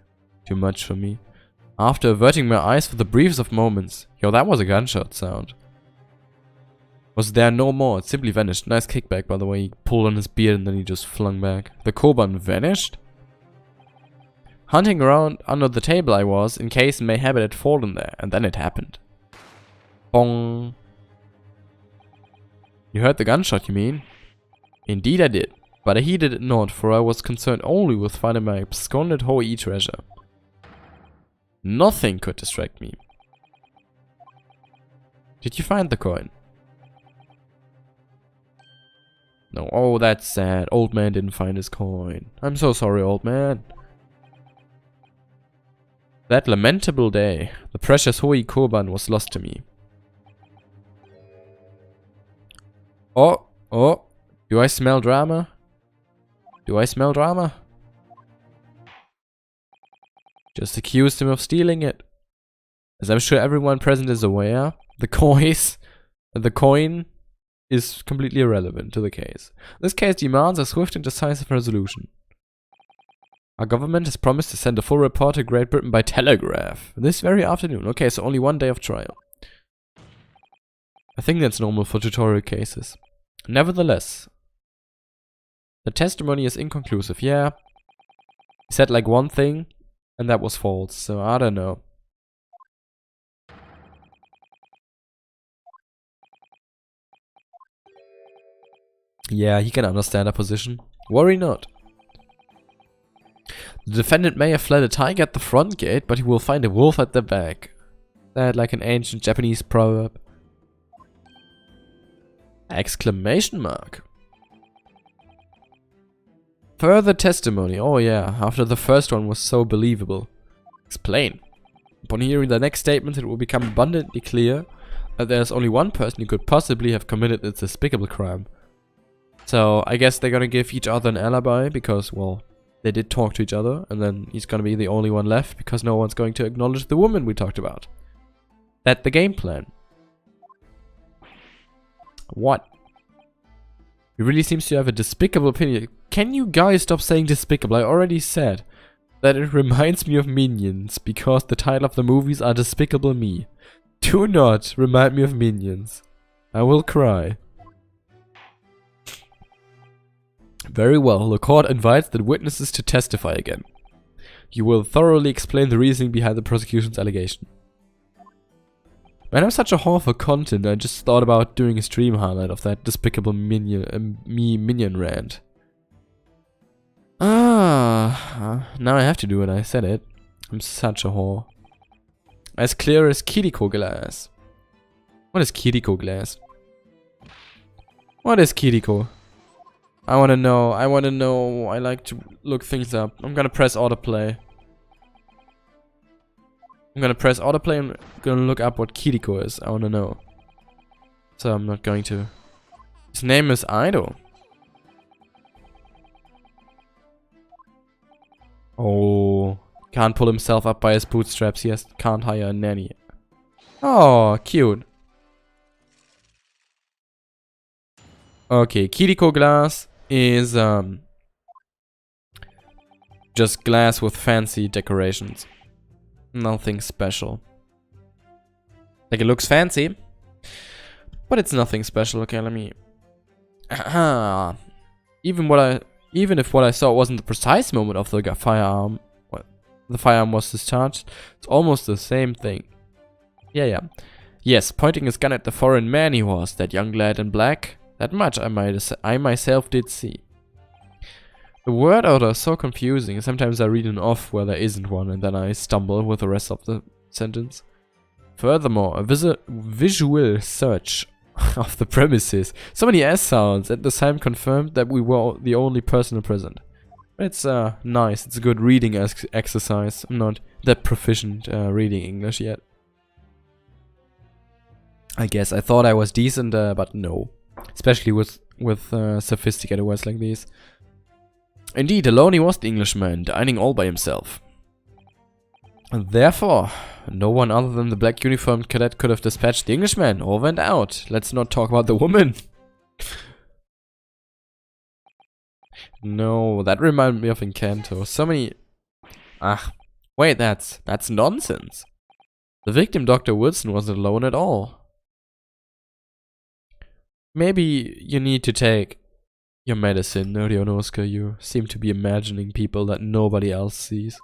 too much for me. After averting my eyes for the briefest of moments. Yo, that was a gunshot sound. Was there no more? It simply vanished. Nice kickback, by the way. He pulled on his beard and then he just flung back. The Koban vanished? Hunting around under the table I was, in case mayhap it had fallen there. And then it happened. Bong. You heard the gunshot, you mean? Indeed I did, but I heeded it not, for I was concerned only with finding my absconded Hoi treasure. Nothing could distract me. Did you find the coin? No. Oh, that's sad. Old man didn't find his coin. I'm so sorry, old man. That lamentable day, the precious Hoi Koban was lost to me. Oh, do I smell drama? Do I smell drama? Just accused him of stealing it. As I'm sure everyone present is aware, the coin is completely irrelevant to the case. This case demands a swift and decisive resolution. Our government has promised to send a full report to Great Britain by telegraph this very afternoon. Okay, so only one day of trial. I think that's normal for tutorial cases. Nevertheless, the testimony is inconclusive. Yeah, he said like one thing, and that was false, so I don't know. Yeah, he can understand our position. Worry not. The defendant may have fled a tiger at the front gate, but he will find a wolf at the back. That like an ancient Japanese proverb. Exclamation mark. Further testimony. Oh yeah, after the first one was so believable. Explain. Upon hearing the next statement, it will become abundantly clear that there's only one person who could possibly have committed this despicable crime. So I guess they're gonna give each other an alibi because, well, they did talk to each other, and then he's gonna be the only one left because no one's going to acknowledge the woman we talked about. That's the game plan. What? He really seems to have a despicable opinion. Can you guys stop saying despicable? I already said that it reminds me of Minions because the title of the movies are Despicable Me. Do not remind me of Minions. I will cry. Very well, the court invites the witnesses to testify again. You will thoroughly explain the reasoning behind the prosecution's allegation. Man, I'm such a whore for content, I just thought about doing a stream highlight of that despicable minion rant. Now I have to do it, I said it. I'm such a whore. As clear as Kiriko glass. What is Kiriko glass? What is Kiriko? I wanna know, I like to look things up. I'm gonna press autoplay. I'm gonna press autoplay and gonna look up what Kiriko is. I wanna know. So I'm not going to. His name is Aido. Oh, can't pull himself up by his bootstraps. He can't hire a nanny. Oh, cute. Okay, Kiriko glass is just glass with fancy decorations. Nothing special. Like, it looks fancy, but it's nothing special. Okay, let me. Even if what I saw wasn't the precise moment of the firearm, the firearm was discharged, it's almost the same thing. Yeah. Yes, pointing his gun at the foreign man he was, that young lad in black. That much I myself did see. The word order is so confusing. Sometimes I read an off where there isn't one, and then I stumble with the rest of the sentence. Furthermore, a visual search of the premises. So many S sounds. At the time confirmed that we were the only person present. It's nice. It's a good reading exercise. I'm not that proficient reading English yet. I guess I thought I was decent, but no. Especially with sophisticated words like these. Indeed, alone he was the Englishman, dining all by himself. And therefore, no one other than the black uniformed cadet could have dispatched the Englishman over and out. Let's not talk about the woman. No, that reminded me of Encanto. So many... wait, that's nonsense. The victim, Dr. Wilson, wasn't alone at all. Maybe you need to take your medicine, Ryonowski. You seem to be imagining people that nobody else sees.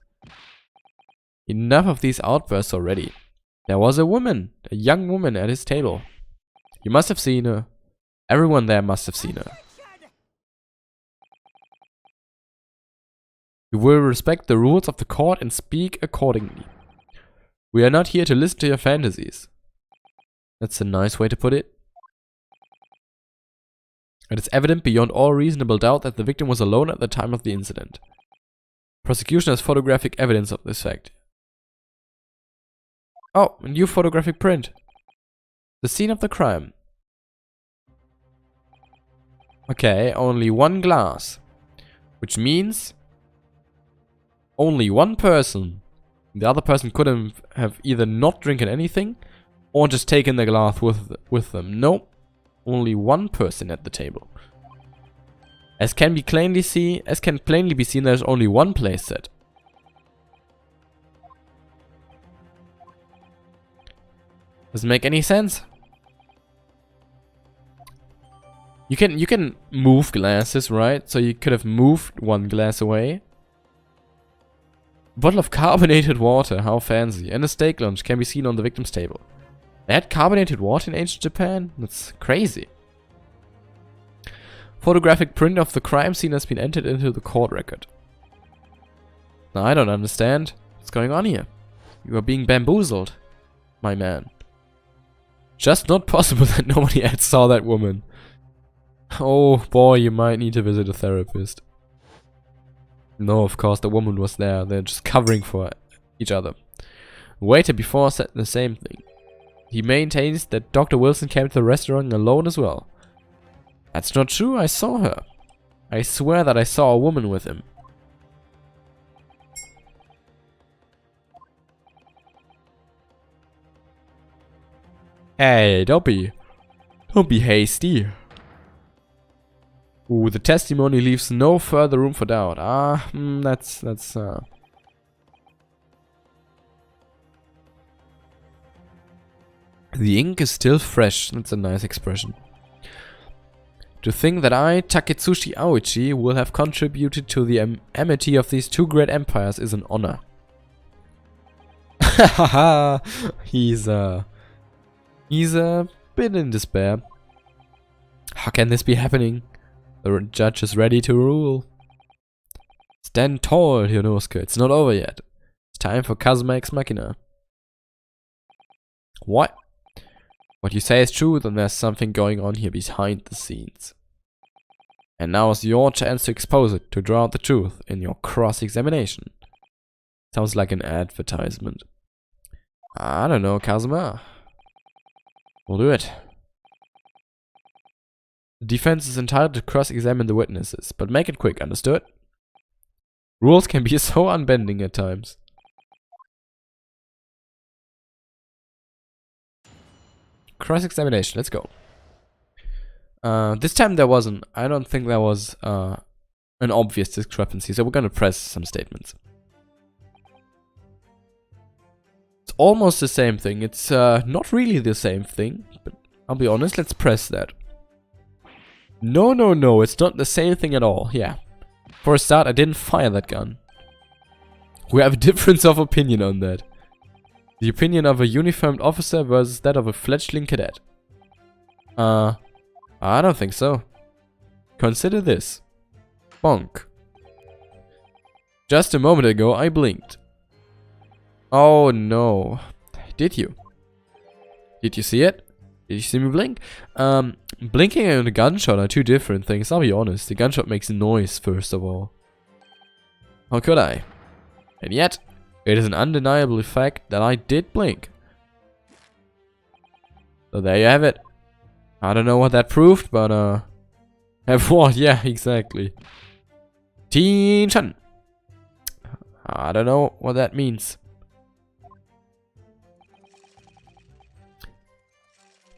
Enough of these outbursts already. There was a woman, a young woman at his table. You must have seen her. Everyone there must have seen her. You will respect the rules of the court and speak accordingly. We are not here to listen to your fantasies. That's a nice way to put it. It is evident beyond all reasonable doubt that the victim was alone at the time of the incident. Prosecution has photographic evidence of this fact. Oh, a new photographic print. The scene of the crime. Okay, only one glass. Which means only one person. The other person couldn't have either not drinking anything or just taken the glass with them. Nope. Only one person at the table. As can plainly be seen, there's only one place set. Doesn't make any sense. You can move glasses, right? So you could have moved one glass away. A bottle of carbonated water, how fancy. And a steak lunch can be seen on the victim's table. They had carbonated water in ancient Japan? That's crazy. Photographic print of the crime scene has been entered into the court record. Now I don't understand what's going on here. You are being bamboozled, my man. Just not possible that nobody else saw that woman. Oh boy, you might need to visit a therapist. No, of course, the woman was there. They're just covering for each other. The waiter before said the same thing. He maintains that Dr. Wilson came to the restaurant alone as well. That's not true, I saw her. I swear that I saw a woman with him. Hey, don't be hasty. Ooh, the testimony leaves no further room for doubt. The ink is still fresh. That's a nice expression. To think that I, Taketsushi Aoichi, will have contributed to the amity of these two great empires is an honor. Haha, he's a bit in despair. How can this be happening? The judge is ready to rule. Stand tall, Ryonowski. It's not over yet. It's time for Kazuma Ex Machina. What? What you say is true, then there's something going on here behind the scenes. And now is your chance to expose it, to draw out the truth in your cross-examination. Sounds like an advertisement. I don't know, Kazuma. We'll do it. The defense is entitled to cross-examine the witnesses, but make it quick, understood? Rules can be so unbending at times. Cross-examination, let's go. This time there wasn't. I don't think there was an obvious discrepancy, so we're gonna press some statements. It's almost the same thing. It's not really the same thing, but I'll be honest, let's press that. No, it's not the same thing at all. Yeah. For a start, I didn't fire that gun. We have a difference of opinion on that. The opinion of a uniformed officer versus that of a fledgling cadet. I don't think so. Consider this. Bonk. Just a moment ago, I blinked. Oh no. Did you? Did you see it? Did you see me blink? Blinking and a gunshot are two different things, I'll be honest. The gunshot makes noise, first of all. How could I? And yet, it is an undeniable fact that I did blink. So there you have it. I don't know what that proved, but have what? Yeah, exactly. Teen-chan. I don't know what that means.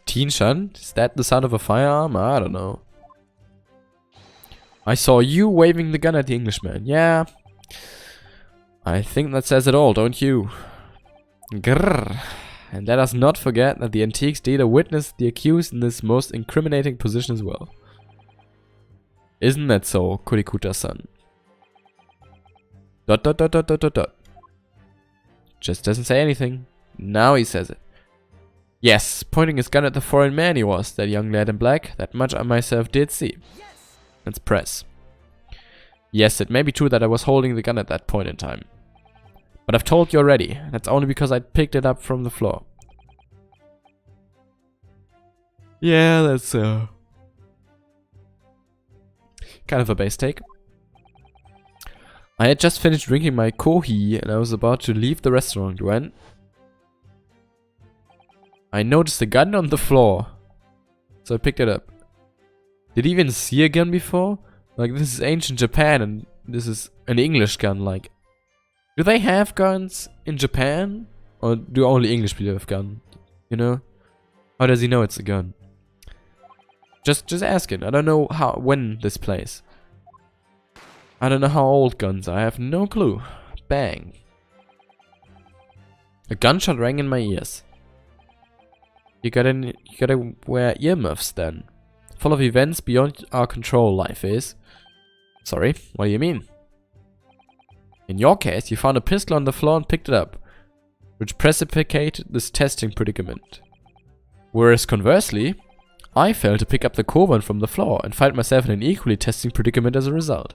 Teen-chan? Is that the sound of a firearm? I don't know. I saw you waving the gun at the Englishman. Yeah. I think that says it all, don't you? Grrr. And let us not forget that the antiques dealer witnessed the accused in this most incriminating position as well. Isn't that so, Kurikuta-san? ... Just doesn't say anything. Now he says it. Yes, pointing his gun at the foreign man he was, that young lad in black. That much I myself did see. Let's press. Yes, it may be true that I was holding the gun at that point in time. But I've told you already. That's only because I picked it up from the floor. Yeah, that's kind of a base take. I had just finished drinking my kohi and I was about to leave the restaurant when I noticed a gun on the floor. So I picked it up. Did you even see a gun before? Like, this is ancient Japan and this is an English gun. Like, do they have guns in Japan? Or do only English people have guns? You know? How does he know it's a gun? Just asking. I don't know when this plays. I don't know how old guns are. I have no clue. Bang. A gunshot rang in my ears. You gotta wear earmuffs then. Full of events beyond our control, life is. Sorry, what do you mean? In your case, you found a pistol on the floor and picked it up, which precipitated this testing predicament. Whereas conversely, I failed to pick up the Koban from the floor and find myself in an equally testing predicament as a result.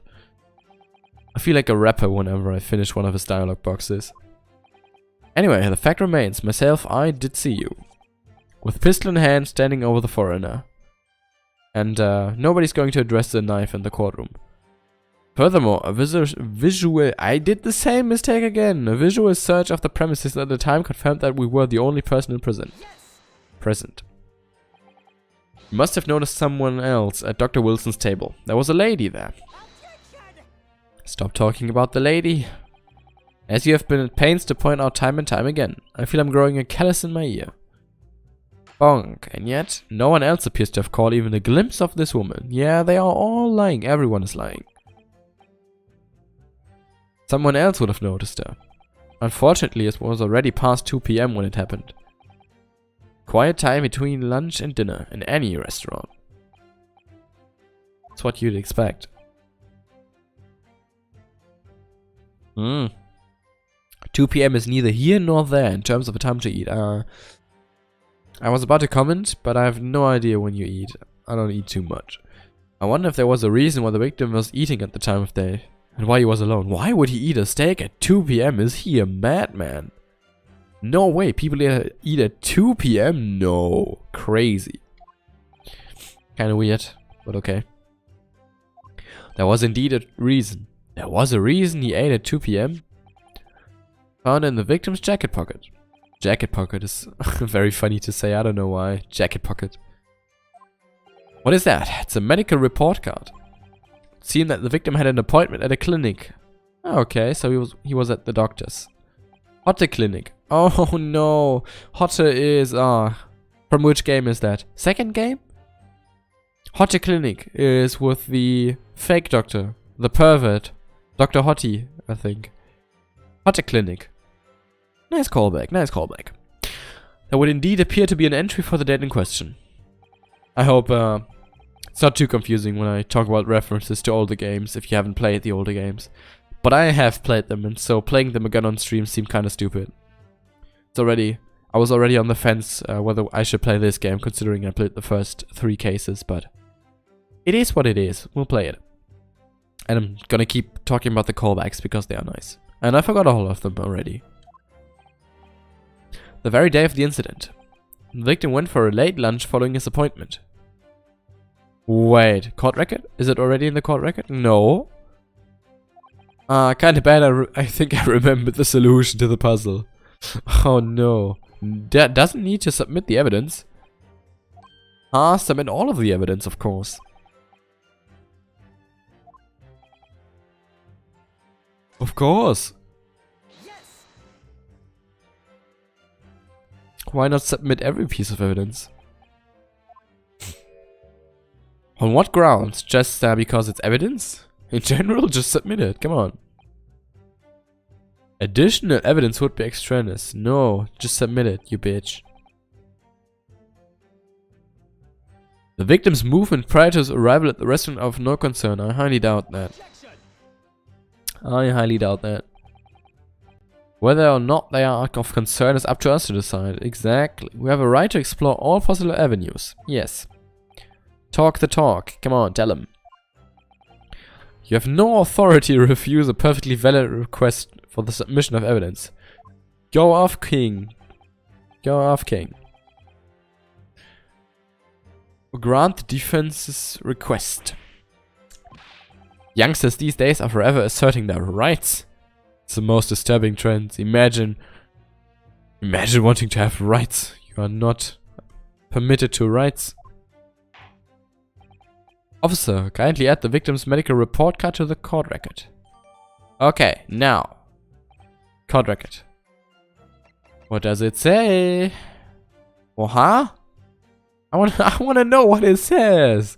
I feel like a rapper whenever I finish one of his dialogue boxes. Anyway, the fact remains, myself, I did see you. With pistol in hand, standing over the foreigner. And nobody's going to address the knife in the courtroom. Furthermore, a visual... I did the same mistake again! A visual search of the premises at the time confirmed that we were the only person in prison. Present. You must have noticed someone else at Dr. Wilson's table. There was a lady there. Stop talking about the lady. As you have been at pains to point out time and time again, I feel I'm growing a callus in my ear. Bonk. And yet, no one else appears to have caught even a glimpse of this woman. Yeah, they are all lying. Everyone is lying. Someone else would have noticed her. Unfortunately, it was already past 2 PM when it happened. Quiet time between lunch and dinner in any restaurant. That's what you'd expect. 2 PM is neither here nor there in terms of a time to eat. I was about to comment, but I have no idea when you eat. I don't eat too much. I wonder if there was a reason why the victim was eating at the time of day. And why he was alone. Why would he eat a steak at 2 PM? Is he a madman? No way, people eat at 2 PM? No. Crazy. Kinda weird, but okay. There was indeed a reason. There was a reason he ate at 2 PM. Found in the victim's jacket pocket. Jacket pocket is very funny to say, I don't know why. Jacket pocket. What is that? It's a medical report card. It seemed that the victim had an appointment at a clinic. Okay, so he was at the doctor's. Hotte clinic. Oh no. Hotte is, from which game is that? Second game? Hotte clinic is with the fake doctor. The pervert. Dr. Hotte, I think. Hotte clinic. Nice callback, nice callback. There would indeed appear to be an entry for the date in question. I hope it's not too confusing when I talk about references to older games if you haven't played the older games. But I have played them, and so playing them again on stream seemed kind of stupid. I was already on the fence whether I should play this game, considering I played the first 3 cases, but it is what it is. We'll play it. And I'm gonna keep talking about the callbacks because they are nice. And I forgot all of them already. The very day of the incident, the victim went for a late lunch following his appointment. Wait, court record? Is it already in the court record? No. Kinda bad. I think I remembered the solution to the puzzle. Oh no. That doesn't need to submit the evidence. Submit all of the evidence, of course. Of course. Why not submit every piece of evidence? On what grounds? Just because it's evidence? In general, just submit it. Come on. Additional evidence would be extraneous. No, just submit it, you bitch. The victim's movement prior to his arrival at the restaurant are of no concern. I highly doubt that. I highly doubt that. Whether or not they are of concern is up to us to decide. Exactly. We have a right to explore all possible avenues. Yes. Talk the talk. Come on, tell him. You have no authority to refuse a perfectly valid request for the submission of evidence. Go off, King. Go off, King. Grant the defense's request. Youngsters these days are forever asserting their rights. It's the most disturbing trend. Imagine wanting to have rights. You are not permitted to rights. Officer, kindly add the victim's medical report card to the court record. Okay, now. Court record. What does it say? Oh, huh? I wanna know what it says.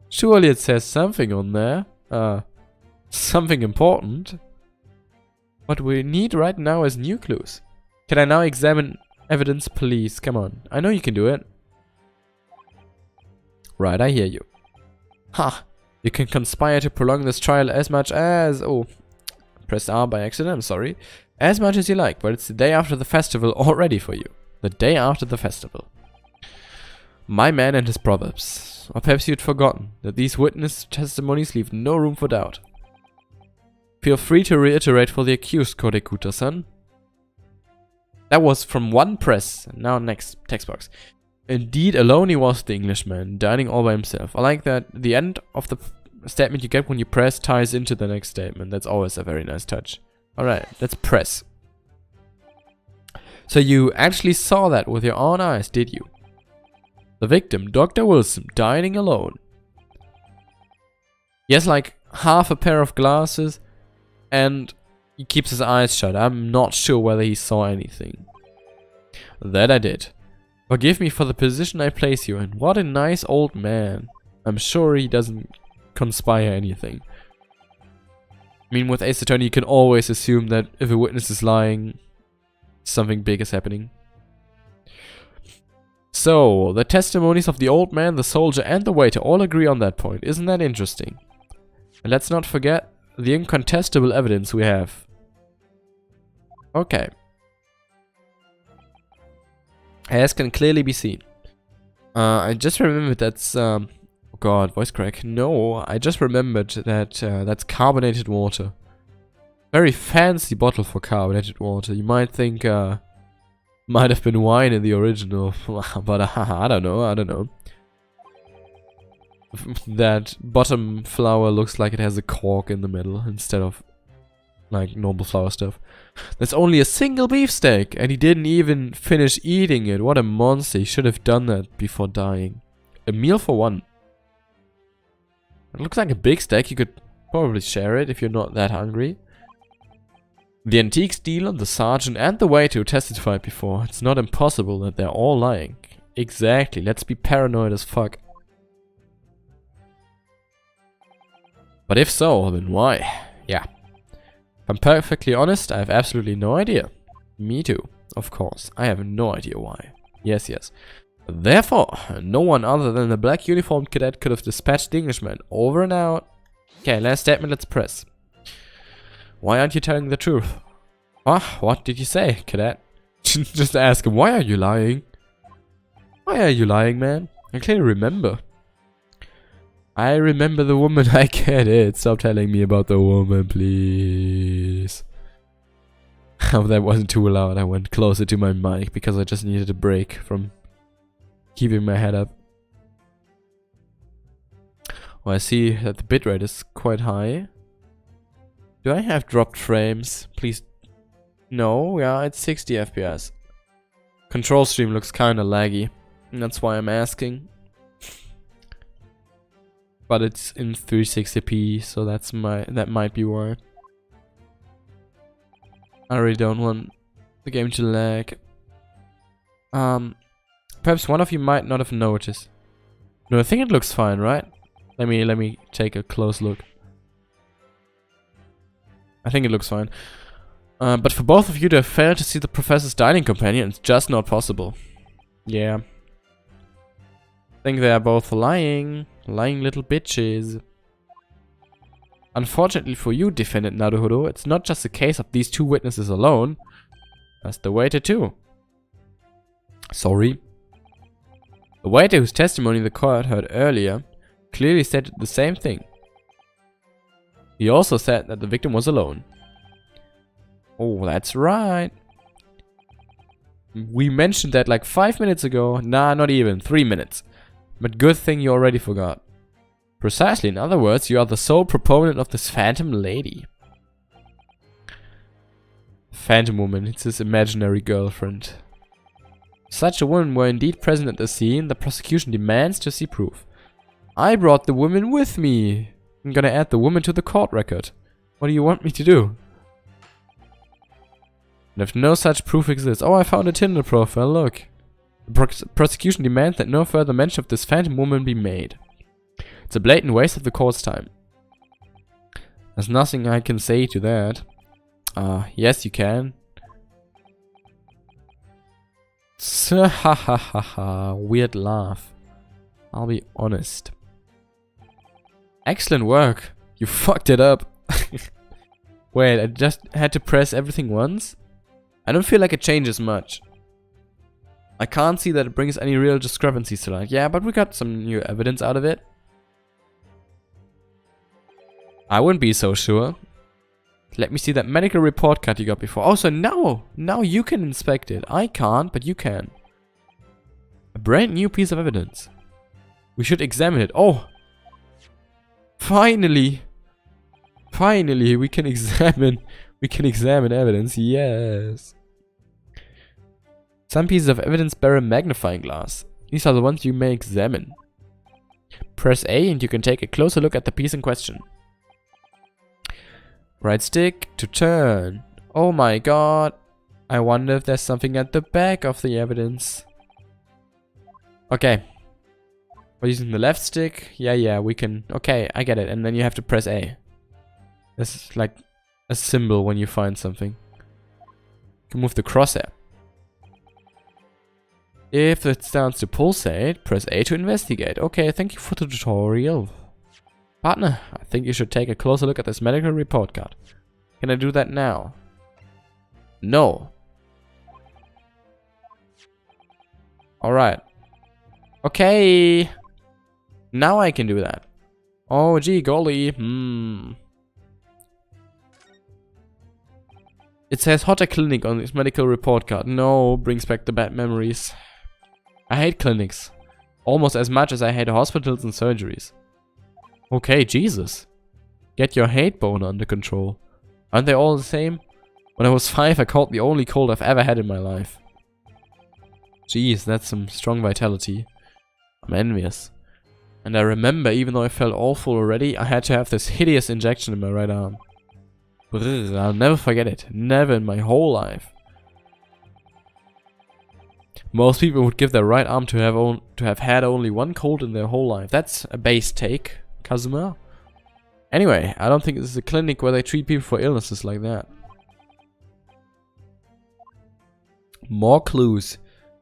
Surely it says something on there. Something important. What we need right now is new clues. Can I now examine evidence, please? Come on. I know you can do it. Right, I hear you. Ha! You can conspire to prolong this trial as much as... Oh, pressed R by accident, I'm sorry. As much as you like, but it's the day after the festival already for you. The day after the festival. My man and his proverbs. Or perhaps you'd forgotten that these witness testimonies leave no room for doubt. Feel free to reiterate for the accused, Kodekuta-san. That was from one press. Now next text box. Indeed, alone he was the Englishman, dining all by himself. I like that the end of the statement you get when you press ties into the next statement. That's always a very nice touch. Alright, let's press. So you actually saw that with your own eyes, did you? The victim, Dr. Wilson, dining alone. He has like half a pair of glasses and he keeps his eyes shut. I'm not sure whether he saw anything. That I did. Forgive me for the position I place you in. What a nice old man. I'm sure he doesn't conspire anything. I mean, with Ace Attorney, you can always assume that if a witness is lying, something big is happening. So, the testimonies of the old man, the soldier, and the waiter all agree on that point. Isn't that interesting? And let's not forget the incontestable evidence we have. Okay. As can clearly be seen. I just remembered that's... oh god, voice crack. No, I just remembered that that's carbonated water. Very fancy bottle for carbonated water. You might think might have been wine in the original, but I don't know. That bottom flower looks like it has a cork in the middle instead of like normal flour stuff. There's only a single beefsteak and he didn't even finish eating it. What a monster. He should have done that before dying. A meal for one. It looks like a big steak. You could probably share it if you're not that hungry. The antiques dealer, the sergeant and the waiter who testified before. It's not impossible that they're all lying. Exactly. Let's be paranoid as fuck. But if so, then why? Yeah. If I'm perfectly honest, I have absolutely no idea. Me too, of course. I have no idea why. Yes, yes. Therefore, no one other than the black uniformed cadet could have dispatched the Englishman. Over and out. Okay, last statement, let's press. Why aren't you telling the truth? What did you say, cadet? Just ask him, why are you lying? Why are you lying, man? I clearly remember. I remember the woman, I get it. Stop telling me about the woman, please. Oh, that wasn't too loud. I went closer to my mic because I just needed a break from keeping my head up. Well, I see that the bitrate is quite high. Do I have dropped frames? Please. No, yeah, it's 60 FPS. Control stream looks kinda laggy. And that's why I'm asking. But it's in 360p, so that might be why. I really don't want the game to lag. Perhaps one of you might not have noticed. No, I think it looks fine, right? Let me take a close look. I think it looks fine. But for both of you to have failed to see the professor's dining companion, it's just not possible. Yeah. I think they are both lying. Lying little bitches. Unfortunately for you, defendant Naruhodo, it's not just a case of these two witnesses alone. That's the waiter too. Sorry. The waiter whose testimony the court heard earlier clearly said the same thing. He also said that the victim was alone. Oh, that's right. We mentioned that like 5 minutes ago. Nah, not even. 3 minutes. But good thing you already forgot. Precisely, in other words, you are the sole proponent of this phantom lady. Phantom woman, it's his imaginary girlfriend. Such a woman were indeed present at the scene. The prosecution demands to see proof. I brought the woman with me. I'm gonna add the woman to the court record. What do you want me to do? And if no such proof exists... Oh, I found a Tinder profile, look. The prosecution demands that no further mention of this phantom woman be made. It's a blatant waste of the court's time. There's nothing I can say to that. Yes you can. Ha ha ha ha. Weird laugh. I'll be honest. Excellent work. You fucked it up. Wait, I just had to press everything once? I don't feel like it changes much. I can't see that it brings any real discrepancies to light. Yeah, but we got some new evidence out of it. I wouldn't be so sure. Let me see that medical report card you got before. Oh, so now you can inspect it. I can't, but you can. A brand new piece of evidence. We should examine it. Oh! Finally! Finally, we can examine evidence. Yes. Some pieces of evidence bear a magnifying glass. These are the ones you may examine. Press A and you can take a closer look at the piece in question. Right stick to turn. Oh my god. I wonder if there's something at the back of the evidence. Okay. We're using the left stick. Yeah, we can... Okay, I get it. And then you have to press A. This is like a symbol when you find something. You can move the crosshair. If it starts to pulsate, press A to investigate. Okay, thank you for the tutorial. Partner, I think you should take a closer look at this medical report card. Can I do that now? No. Alright. Okay. Now I can do that. Oh, gee, golly. It says Hotter Clinic on this medical report card. No, brings back the bad memories. I hate clinics. Almost as much as I hate hospitals and surgeries. Okay, Jesus. Get your hate bone under control. Aren't they all the same? When I was 5, I caught the only cold I've ever had in my life. Jeez, that's some strong vitality. I'm envious. And I remember, even though I felt awful already, I had to have this hideous injection in my right arm. Brrr, I'll never forget it. Never in my whole life. Most people would give their right arm to have had only one cold in their whole life. That's a base take, Kazuma. Anyway, I don't think this is a clinic where they treat people for illnesses like that. More clues.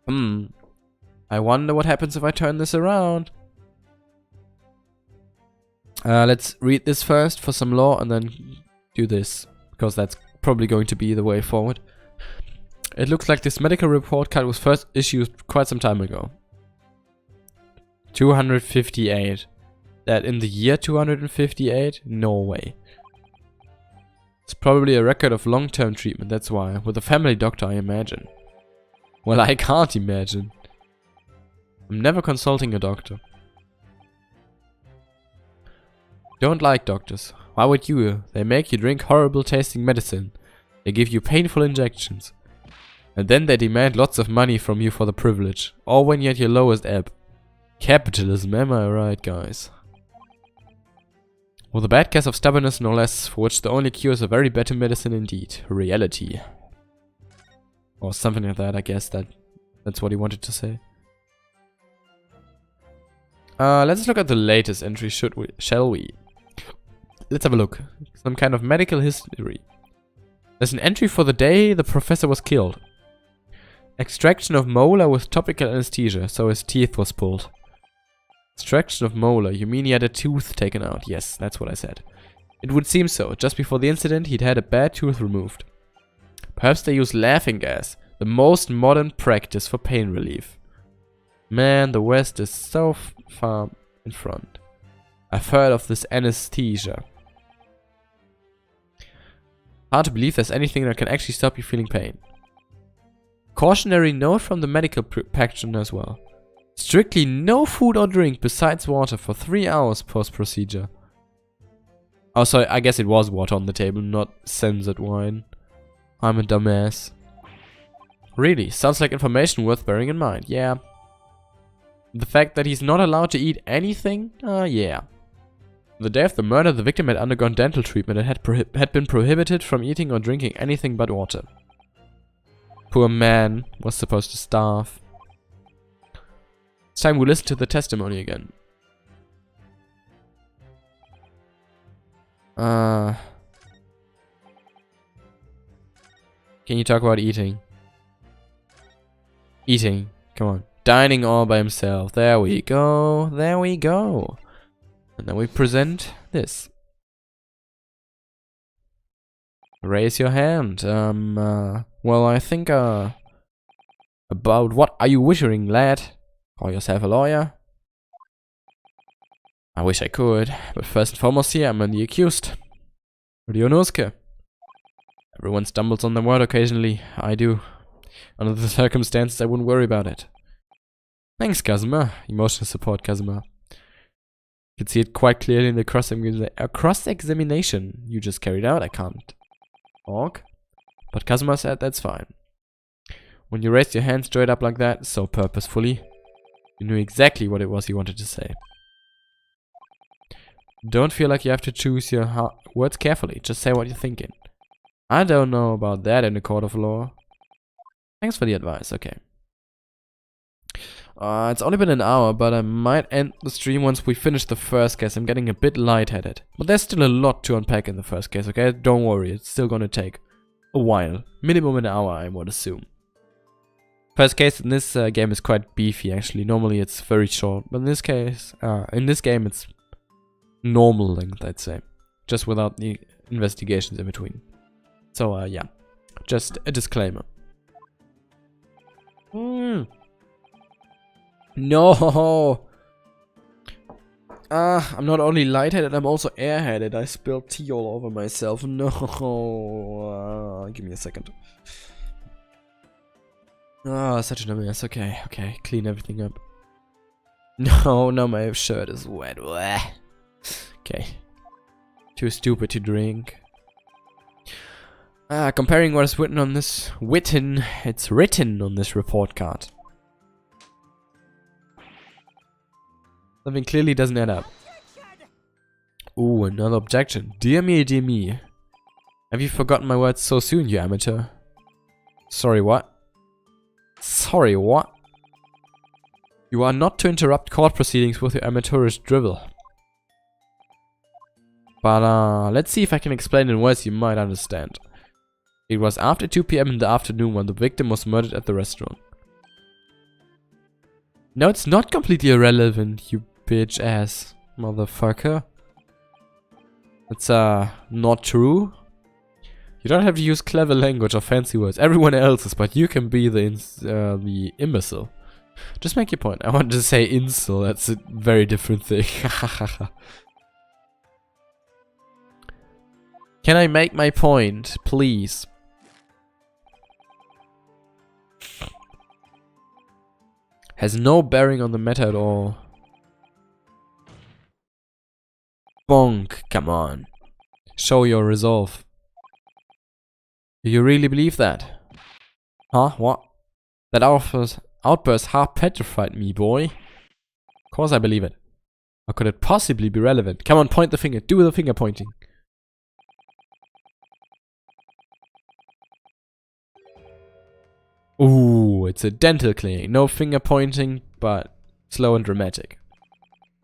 I wonder what happens if I turn this around. Let's read this first for some lore and then do this, because that's probably going to be the way forward. It looks like this medical report card was first issued quite some time ago. 258. That in the year 258? No way. It's probably a record of long-term treatment, that's why. With a family doctor, I imagine. Well, I can't imagine. I'm never consulting a doctor. Don't like doctors. Why would you? They make you drink horrible tasting medicine. They give you painful injections. And then they demand lots of money from you for the privilege. All when you're at your lowest ebb. Capitalism, am I right, guys? With a bad case of stubbornness, no less, for which the only cure is a very better medicine indeed. Reality. Or something like that, I guess that's what he wanted to say. Let's look at the latest entry, shall we? Let's have a look. Some kind of medical history. There's an entry for the day the professor was killed. Extraction of molar with topical anesthesia, so his teeth was pulled. Extraction of molar, you mean he had a tooth taken out? Yes, that's what I said. It would seem so. Just before the incident, he'd had a bad tooth removed. Perhaps they use laughing gas, the most modern practice for pain relief. Man, the West is so far in front. I've heard of this anesthesia. Hard to believe there's anything that can actually stop you feeling pain. Cautionary note from the medical practitioner as well. Strictly no food or drink besides water for 3 hours post-procedure. Oh, sorry, I guess it was water on the table, not censored wine. I'm a dumbass. Really, sounds like information worth bearing in mind, yeah. The fact that he's not allowed to eat anything? Yeah. The day of the murder, the victim had undergone dental treatment and had been prohibited from eating or drinking anything but water. Poor man was supposed to starve. It's time we listen to the testimony again. Can you talk about eating? Eating, come on. Dining all by himself. There we go. There we go. And then we present this. Raise your hand. Well, I think, about what are you wishing, lad? Call yourself a lawyer? I wish I could, but first and foremost here, I'm the accused. Ryonowski. Everyone stumbles on the word occasionally. I do. Under the circumstances, I wouldn't worry about it. Thanks, Kazuma. Emotional support, Kazuma. You can see it quite clearly in the cross-examination you just carried out. I can't talk. But Kazuma said that's fine. When you raised your hand straight up like that, so purposefully, you knew exactly what it was you wanted to say. Don't feel like you have to choose your words carefully. Just say what you're thinking. I don't know about that in a court of law. Thanks for the advice. Okay. It's only been an hour, but I might end the stream once we finish the first case. I'm getting a bit lightheaded. But there's still a lot to unpack in the first case, okay? Don't worry, it's still gonna take a while. Minimum an hour, I would assume. First case in this game is quite beefy, actually. Normally it's very short, but in this case, in this game it's normal length, I'd say. Just without the investigations in between. So, yeah. Just a disclaimer. No! I'm not only lightheaded, I'm also airheaded. I spilled tea all over myself. No! Give me a second. Such a mess. Okay, okay. Clean everything up. No, my shirt is wet. Okay. Too stupid to drink. Comparing what is written on this... It's written on this report card. Something clearly doesn't add up. Ooh, another objection. Dear me, dear me. Have you forgotten my words so soon, you amateur? Sorry, what? Sorry, what? You are not to interrupt court proceedings with your amateurish drivel. But, let's see if I can explain in words you might understand. It was after 2 PM in the afternoon when the victim was murdered at the restaurant. No, it's not completely irrelevant, you bitch ass motherfucker. It's not true. You don't have to use clever language or fancy words. Everyone else is, but you can be the imbecile. Just make your point. I wanted to say incel. That's a very different thing. Can I make my point, please? Has no bearing on the matter at all. Bonk, come on. Show your resolve. Do you really believe that? Huh? What? That outburst half petrified me, boy. Of course I believe it. How could it possibly be relevant? Come on, point the finger. Do the finger pointing. Ooh, it's a dental clinic. No finger pointing, but slow and dramatic.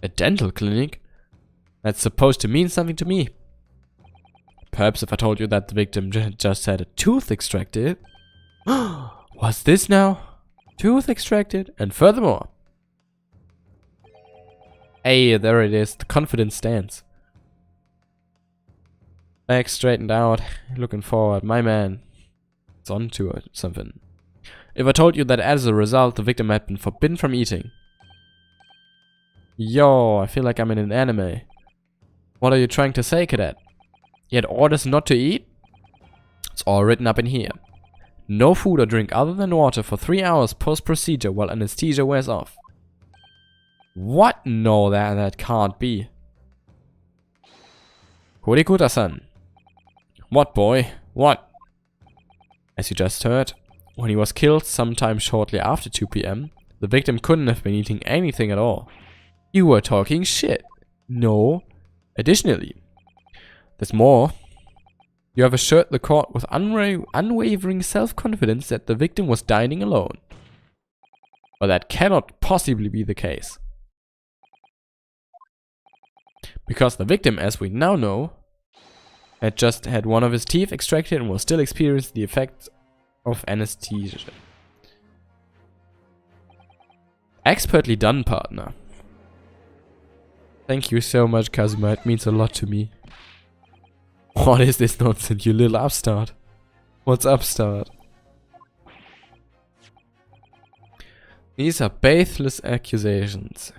A dental clinic? That's supposed to mean something to me. Perhaps if I told you that the victim just had a tooth extracted. What's this now? Tooth extracted? And furthermore. Hey, there it is. The confident stance. Back straightened out. Looking forward. My man. It's on to something. If I told you that as a result, the victim had been forbidden from eating. Yo, I feel like I'm in an anime. What are you trying to say, cadet? You had orders not to eat? It's all written up in here. No food or drink other than water for 3 hours post-procedure while anesthesia wears off. What? No, that can't be. Horikuta-san. What, boy? What? As you just heard, when he was killed sometime shortly after 2 PM, the victim couldn't have been eating anything at all. You were talking shit. No. Additionally, there's more. You have assured the court with unwavering self-confidence that the victim was dining alone. But that cannot possibly be the case. Because the victim, as we now know, had just had one of his teeth extracted and will still experience the effects of anesthesia. Expertly done, partner. Thank you so much, Kazuma. It means a lot to me. What is this nonsense, you little upstart? What's upstart? These are baseless accusations.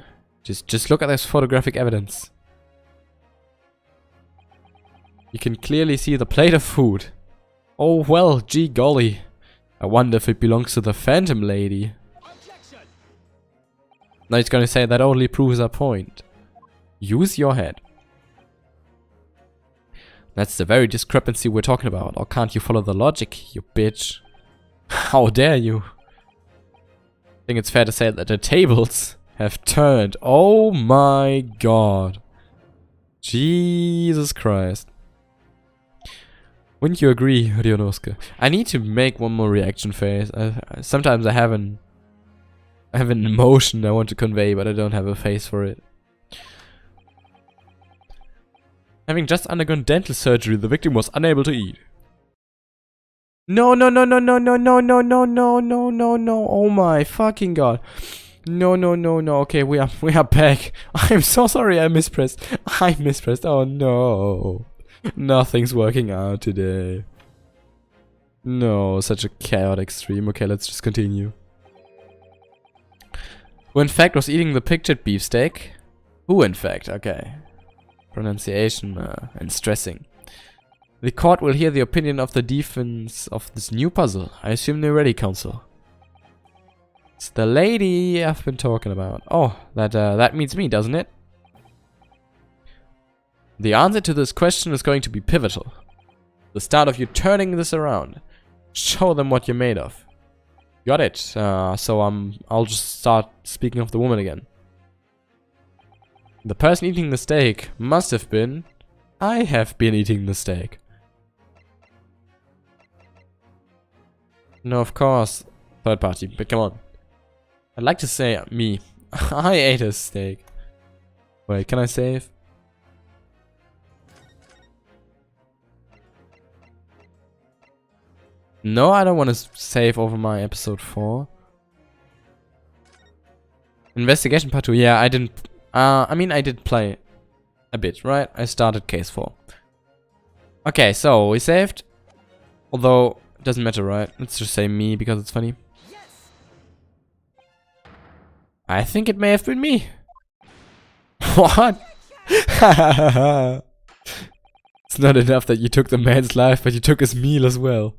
Just look at this photographic evidence. You can clearly see the plate of food. Oh well, gee golly. I wonder if it belongs to the Phantom Lady. Objection. Now he's gonna say that only proves our point. Use your head. That's the very discrepancy we're talking about. Or can't you follow the logic, you bitch? How dare you? I think it's fair to say that the tables have turned. Oh my god. Jesus Christ. Wouldn't you agree, Ryonowski? I need to make one more reaction phase. Sometimes I have an emotion I want to convey, but I don't have a face for it. Having just undergone dental surgery, the victim was unable to eat. No, no, no, no, no, no, no, no, no, no, no, no, no. Oh my fucking god. No, no, no, no. Okay, we are back. I'm so sorry I mispressed. Oh no. Nothing's working out today. No, such a chaotic stream. Okay, let's just continue. Who in fact was eating the pictured beefsteak? Who in fact? Okay. Pronunciation and stressing. The court will hear the opinion of the defense of this new puzzle. I assume they're ready, counsel. It's the lady I've been talking about. Oh, that means me, doesn't it? The answer to this question is going to be pivotal. The start of you turning this around. Show them what you're made of. Got it. So I'll just start speaking of the woman again. The person eating the steak must have been... I have been eating the steak. No, of course. Third party, but come on. I'd like to say me. I ate a steak. Wait, can I save? No, I don't want to save over my episode 4. Investigation part 2. Yeah, I didn't... I mean, I did play a bit, right? I started case 4. Okay, so we saved. Although, it doesn't matter, right? Let's just say me because it's funny. Yes. I think it may have been me. What? It's not enough that you took the man's life, but you took his meal as well.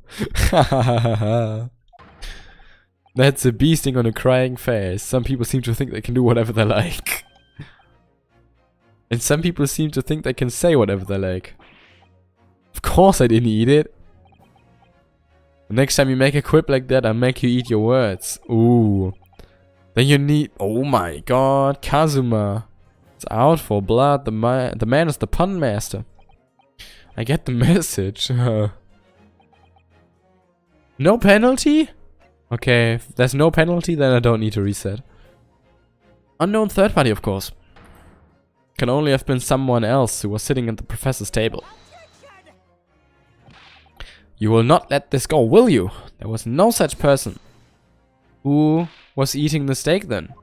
That's a bee sting on a crying face. Some people seem to think they can do whatever they like. And some people seem to think they can say whatever they like. Of course I didn't eat it. The next time you make a quip like that, I'll make you eat your words. Ooh. Then you need... Oh my god, Kazuma. It's out for blood. The man is the pun master. I get the message. No penalty? Okay, if there's no penalty, then I don't need to reset. Unknown third party, of course. Can only have been someone else who was sitting at the professor's table. You will not let this go, will you? There was no such person. Who was eating the steak then?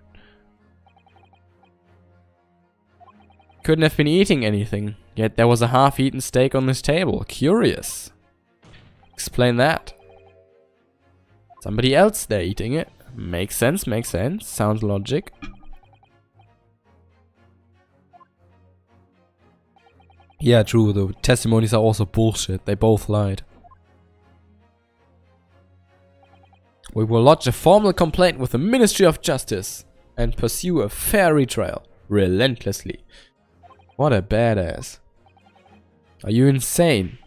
Couldn't have been eating anything, yet there was a half-eaten steak on this table. Curious. Explain that. Somebody else there eating it. Makes sense, makes sense. Sounds logic. Yeah, true, the testimonies are also bullshit. They both lied. We will lodge a formal complaint with the Ministry of Justice and pursue a fair retrial relentlessly. What a badass. Are you insane?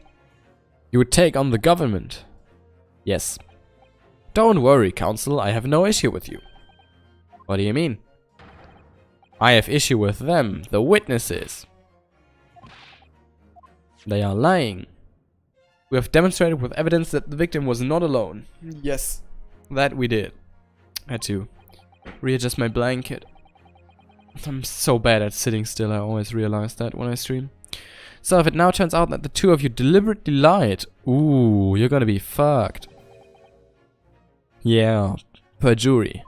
You would take on the government? Yes. Don't worry, Counsel, I have no issue with you. What do you mean? I have issue with them, the witnesses. They are lying. We have demonstrated with evidence that the victim was not alone. Yes, that we did. I had to readjust my blanket. I'm so bad at sitting still, I always realize that when I stream. So if it now turns out that the two of you deliberately lied, ooh, you're gonna be fucked. Yeah, perjury.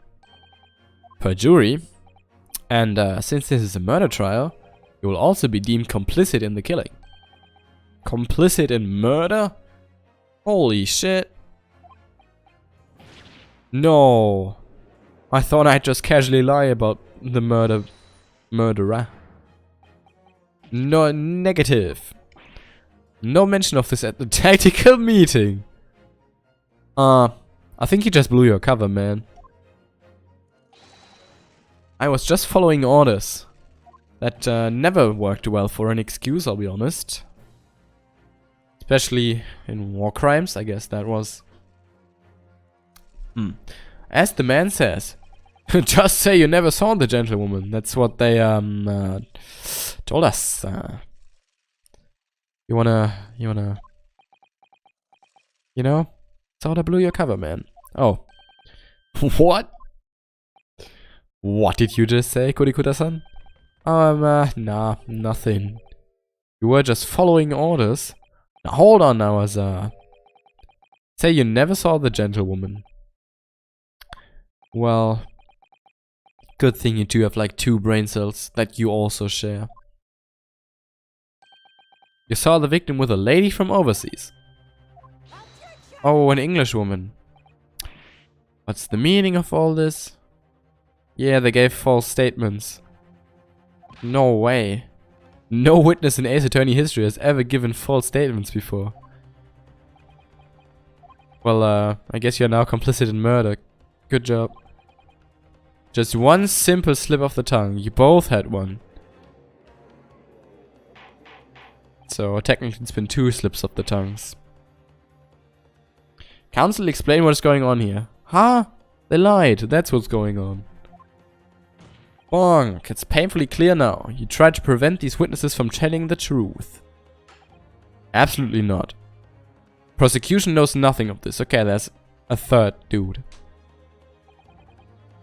Perjury? And since this is a murder trial, you will also be deemed complicit in the killing. Complicit in murder? Holy shit. No. I thought I'd just casually lie about the murderer. No, negative. No mention of this at the tactical meeting. I think you just blew your cover, man. I was just following orders. That never worked well for an excuse, I'll be honest. Especially in war crimes, I guess that was. As the man says, just say you never saw the gentlewoman. That's what they told us. You know, thought I blew your cover, man. Oh, what? What did you just say, Kurikuta-san? Nah, nothing. You were just following orders. Now hold on now, Azar. Say you never saw the gentlewoman. Well, good thing you two have like 2 brain cells that you also share. You saw the victim with a lady from overseas. Oh, an English woman. What's the meaning of all this? Yeah, they gave false statements. No way. No witness in Ace Attorney history has ever given false statements before. Well, I guess you're now complicit in murder. Good job. Just one simple slip of the tongue. You both had one. So technically it's been 2 slips of the tongues. Counsel, explain what is going on here. Huh? They lied. That's what's going on. Bonk. It's painfully clear now. You tried to prevent these witnesses from telling the truth. Absolutely not. Prosecution knows nothing of this. Okay, there's a 3rd dude.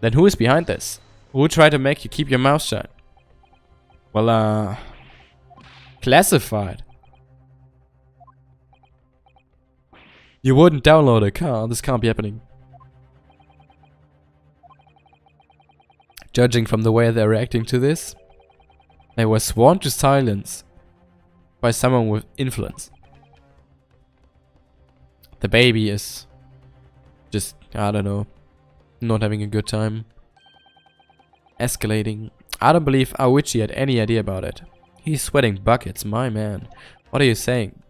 Then who is behind this? Who tried to make you keep your mouth shut? Well, classified. You wouldn't download a car. This can't be happening. Judging from the way they're reacting to this, they were sworn to silence by someone with influence. The baby is just, I don't know, not having a good time. Escalating. I don't believe Aoichi had any idea about it. He's sweating buckets, my man. What are you saying?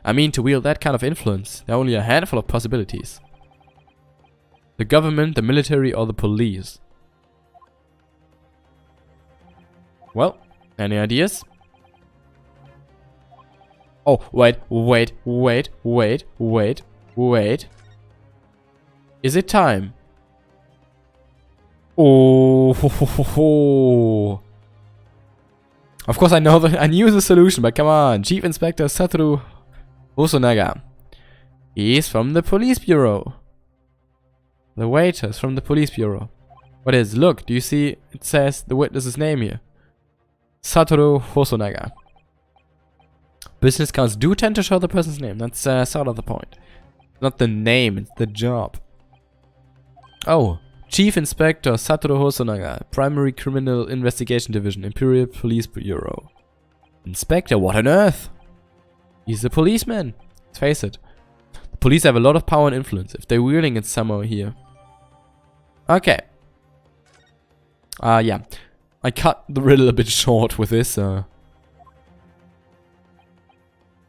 I mean, to wield that kind of influence, there are only a handful of possibilities. The government, the military, or the police. Well, any ideas? Oh, wait. Is it time? Oh, of course I knew the solution, but come on. Chief Inspector Satoru Hosonaga. He's from the police bureau. The waiter's from the police bureau. What is? Look, do you see? It says the witness's name here. Satoru Hosonaga. Business cards do tend to show the person's name. That's sort of the point. Not the name, it's the job. Oh, Chief Inspector Satoru Hosonaga, Primary Criminal Investigation Division, Imperial Police Bureau. Inspector, what on earth? He's a policeman. Let's face it. Police have a lot of power and influence. If they're wielding it somehow here. Okay. Yeah. I cut the riddle a bit short with this.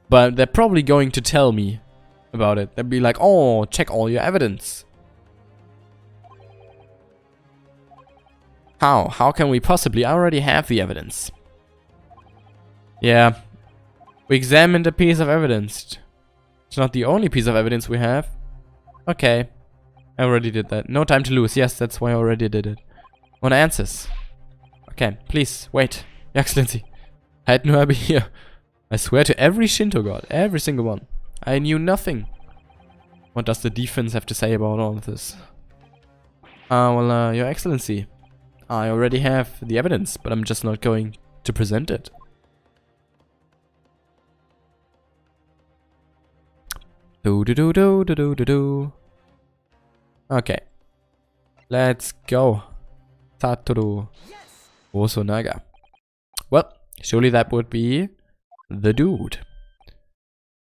But they're probably going to tell me about it. They'll be like, oh, check all your evidence. How? How can we possibly? I already have the evidence. Yeah. We examined a piece of evidence. It's not the only piece of evidence we have. Okay. I already did that. No time to lose. Yes, that's why I already did it. Want answers? Okay, please, wait. Your Excellency. I had no idea. I swear to every Shinto god. Every single one. I knew nothing. What does the defense have to say about all of this? Well, Your Excellency. I already have the evidence, but I'm just not going to present it. Do. Okay. Let's go. Satoru Osonaga. Well, surely that would be the dude.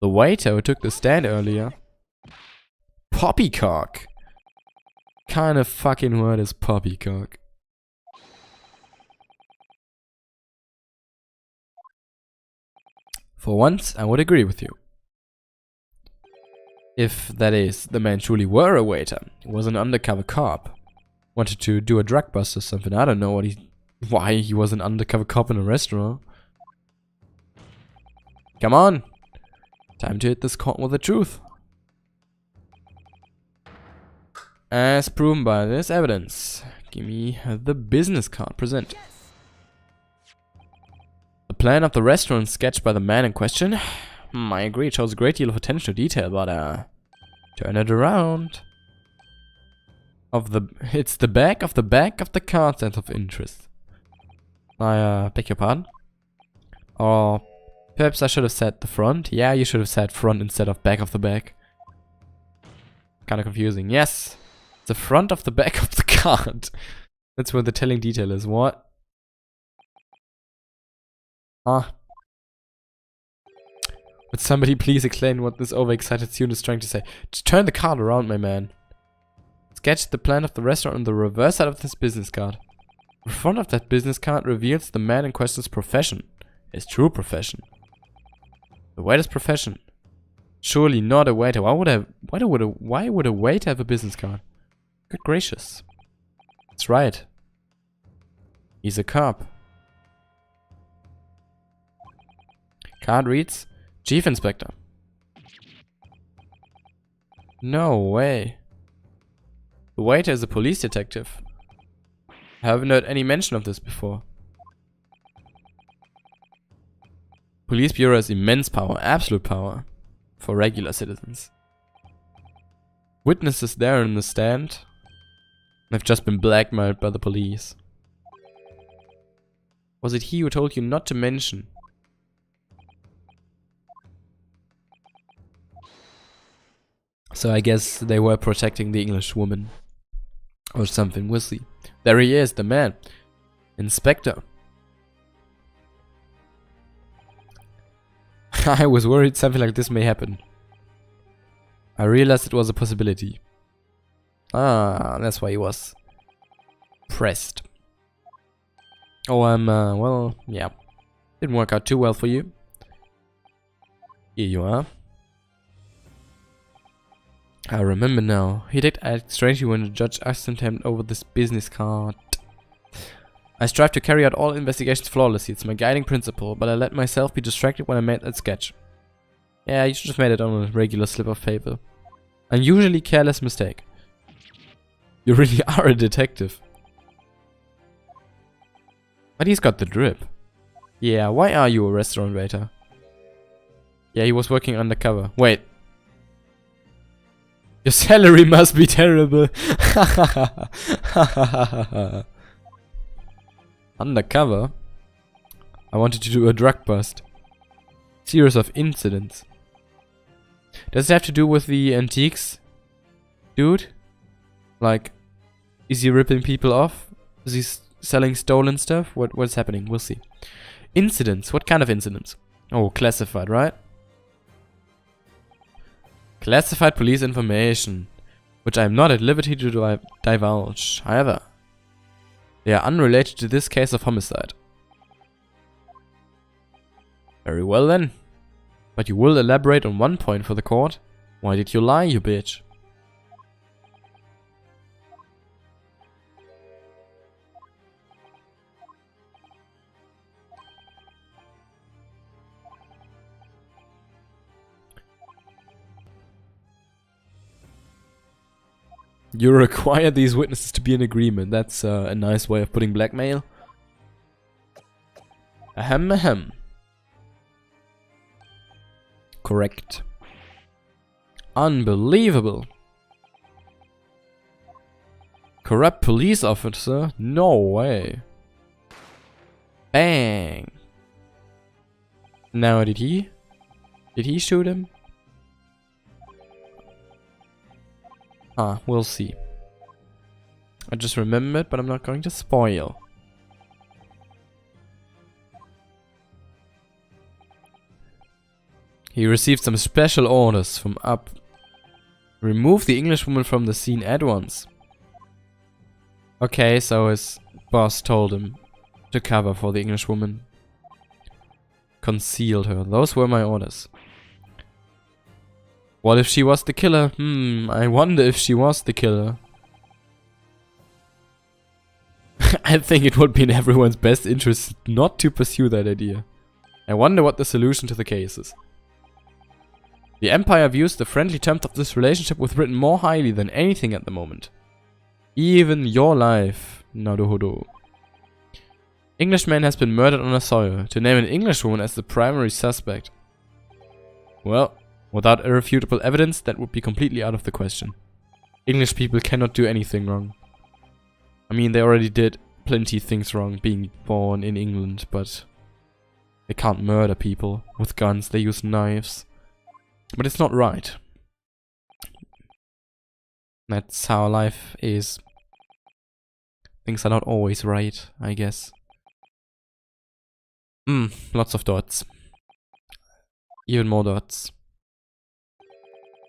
The waiter who took the stand earlier. Poppycock. Kind of fucking word is poppycock. For once, I would agree with you. If, that is, the man truly were a waiter, was an undercover cop, wanted to do a drug bust or something, I don't know why he was an undercover cop in a restaurant. Come on! Time to hit this court with the truth. As proven by this evidence. Give me the business card, present. The plan of the restaurant sketched by the man in question. I agree, it shows a great deal of attention to detail, but turn it around. It's the back of the card that's of interest. I beg your pardon? Or perhaps I should have said the front. Yeah, you should have said front instead of back of the back. Kinda confusing. Yes, the front of the back of the card. That's where the telling detail is. What? Would somebody please explain what this overexcited student is trying to say? Just turn the card around, my man. Sketch the plan of the restaurant on the reverse side of this business card. The front of that business card reveals the man in question's profession. His true profession. The waiter's profession. Surely not a waiter. Why would a waiter have a business card? Good gracious. That's right. He's a cop. Card reads, Chief Inspector. No way. The waiter is a police detective. I haven't heard any mention of this before. Police bureau has immense power, absolute power, for regular citizens. Witnesses there in the stand have just been blackmailed by the police. Was it he who told you not to mention? So I guess they were protecting the English woman. Or something, we'll see. There he is, the man. Inspector. I was worried something like this may happen. I realized it was a possibility. Ah, that's why he was pressed. Oh, well, yeah. Didn't work out too well for you. Here you are. I remember now. He did act strangely when the judge asked him to hand over this business card. I strive to carry out all investigations flawlessly. It's my guiding principle, but I let myself be distracted when I made that sketch. Yeah, you should have made it on a regular slip of paper. Unusually careless mistake. You really are a detective. But he's got the drip. Yeah, why are you a restaurant waiter? Yeah, he was working undercover. Wait. Your salary must be terrible. Undercover? I wanted to do a drug bust. Series of incidents. Does it have to do with the antiques? Dude? Like, is he ripping people off? Is he selling stolen stuff? What's happening? We'll see. Incidents. What kind of incidents? Oh, classified, right? Classified police information, which I am not at liberty to divulge. However, they are unrelated to this case of homicide. Very well then. But you will elaborate on one point for the court. Why did you lie, you bitch? You require these witnesses to be in agreement. That's a nice way of putting blackmail. Ahem, ahem. Correct. Unbelievable. Corrupt police officer? No way. Bang. Now did he shoot him? Ah, we'll see. I just remembered, but I'm not going to spoil. He received some special orders from up. Remove the Englishwoman from the scene at once. Okay, so his boss told him to cover for the Englishwoman. Concealed her. Those were my orders. What if she was the killer? I wonder if she was the killer. I think it would be in everyone's best interest not to pursue that idea. I wonder what the solution to the case is. The Empire views the friendly terms of this relationship with Britain more highly than anything at the moment. Even your life, Naruhodo. Englishman has been murdered on our soil. To name an Englishwoman as the primary suspect. Well, without irrefutable evidence, that would be completely out of the question. English people cannot do anything wrong. I mean, they already did plenty things wrong being born in England, but they can't murder people with guns, they use knives. But it's not right. That's how life is. Things are not always right, I guess. Lots of dots. Even more dots.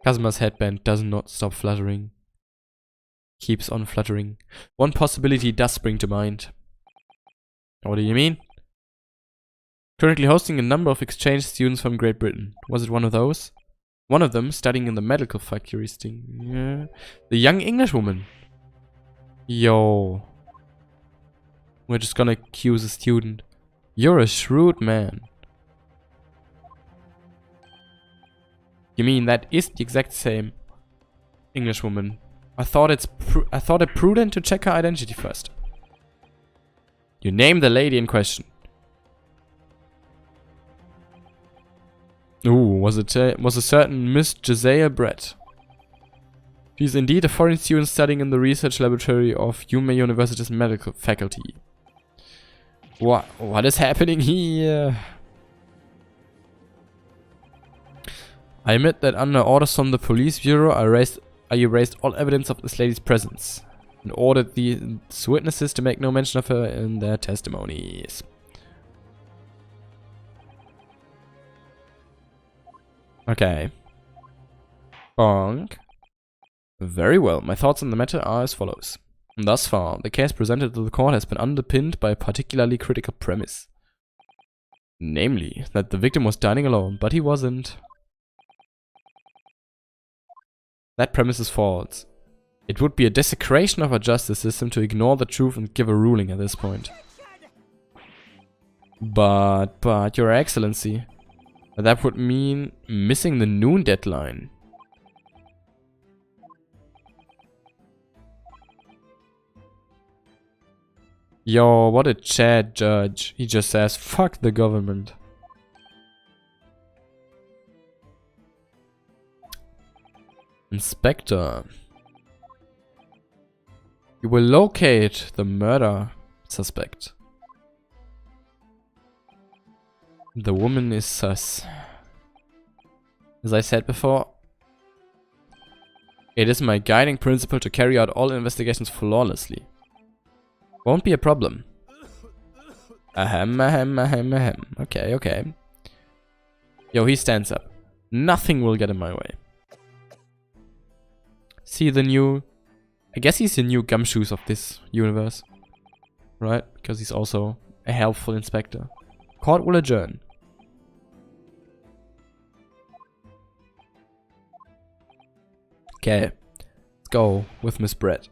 Kazuma's headband does not stop fluttering. Keeps on fluttering. One possibility does spring to mind. What do you mean? Currently hosting a number of exchange students from Great Britain. Was it one of those? One of them studying in the medical faculty. Yeah. The young Englishwoman. Yo. We're just gonna accuse a student. You're a shrewd man. You mean that is the exact same Englishwoman? I thought it prudent to check her identity first. You name the lady in question. Ooh, was a certain Miss Josiah Brett. She's indeed a foreign student studying in the research laboratory of Yume University's medical faculty. What is happening here? I admit that under orders from the police bureau, I erased all evidence of this lady's presence and ordered these witnesses to make no mention of her in their testimonies. Okay. Bonk. Very well. My thoughts on the matter are as follows. Thus far, the case presented to the court has been underpinned by a particularly critical premise. Namely, that the victim was dining alone, but he wasn't. That premise is false. It would be a desecration of our justice system to ignore the truth and give a ruling at this point. But, Your Excellency, that would mean missing the noon deadline. Yo, what a Chad judge. He just says, fuck the government. Inspector. You will locate the murder suspect. The woman is sus. As I said before, it is my guiding principle to carry out all investigations flawlessly. Won't be a problem. Ahem, ahem, ahem, ahem. Okay, okay. Yo, he stands up. Nothing will get in my way. Is he the new... I guess he's the new Gumshoes of this universe. Right? Because he's also a helpful inspector. Court will adjourn. Okay. Let's go with Miss Brett.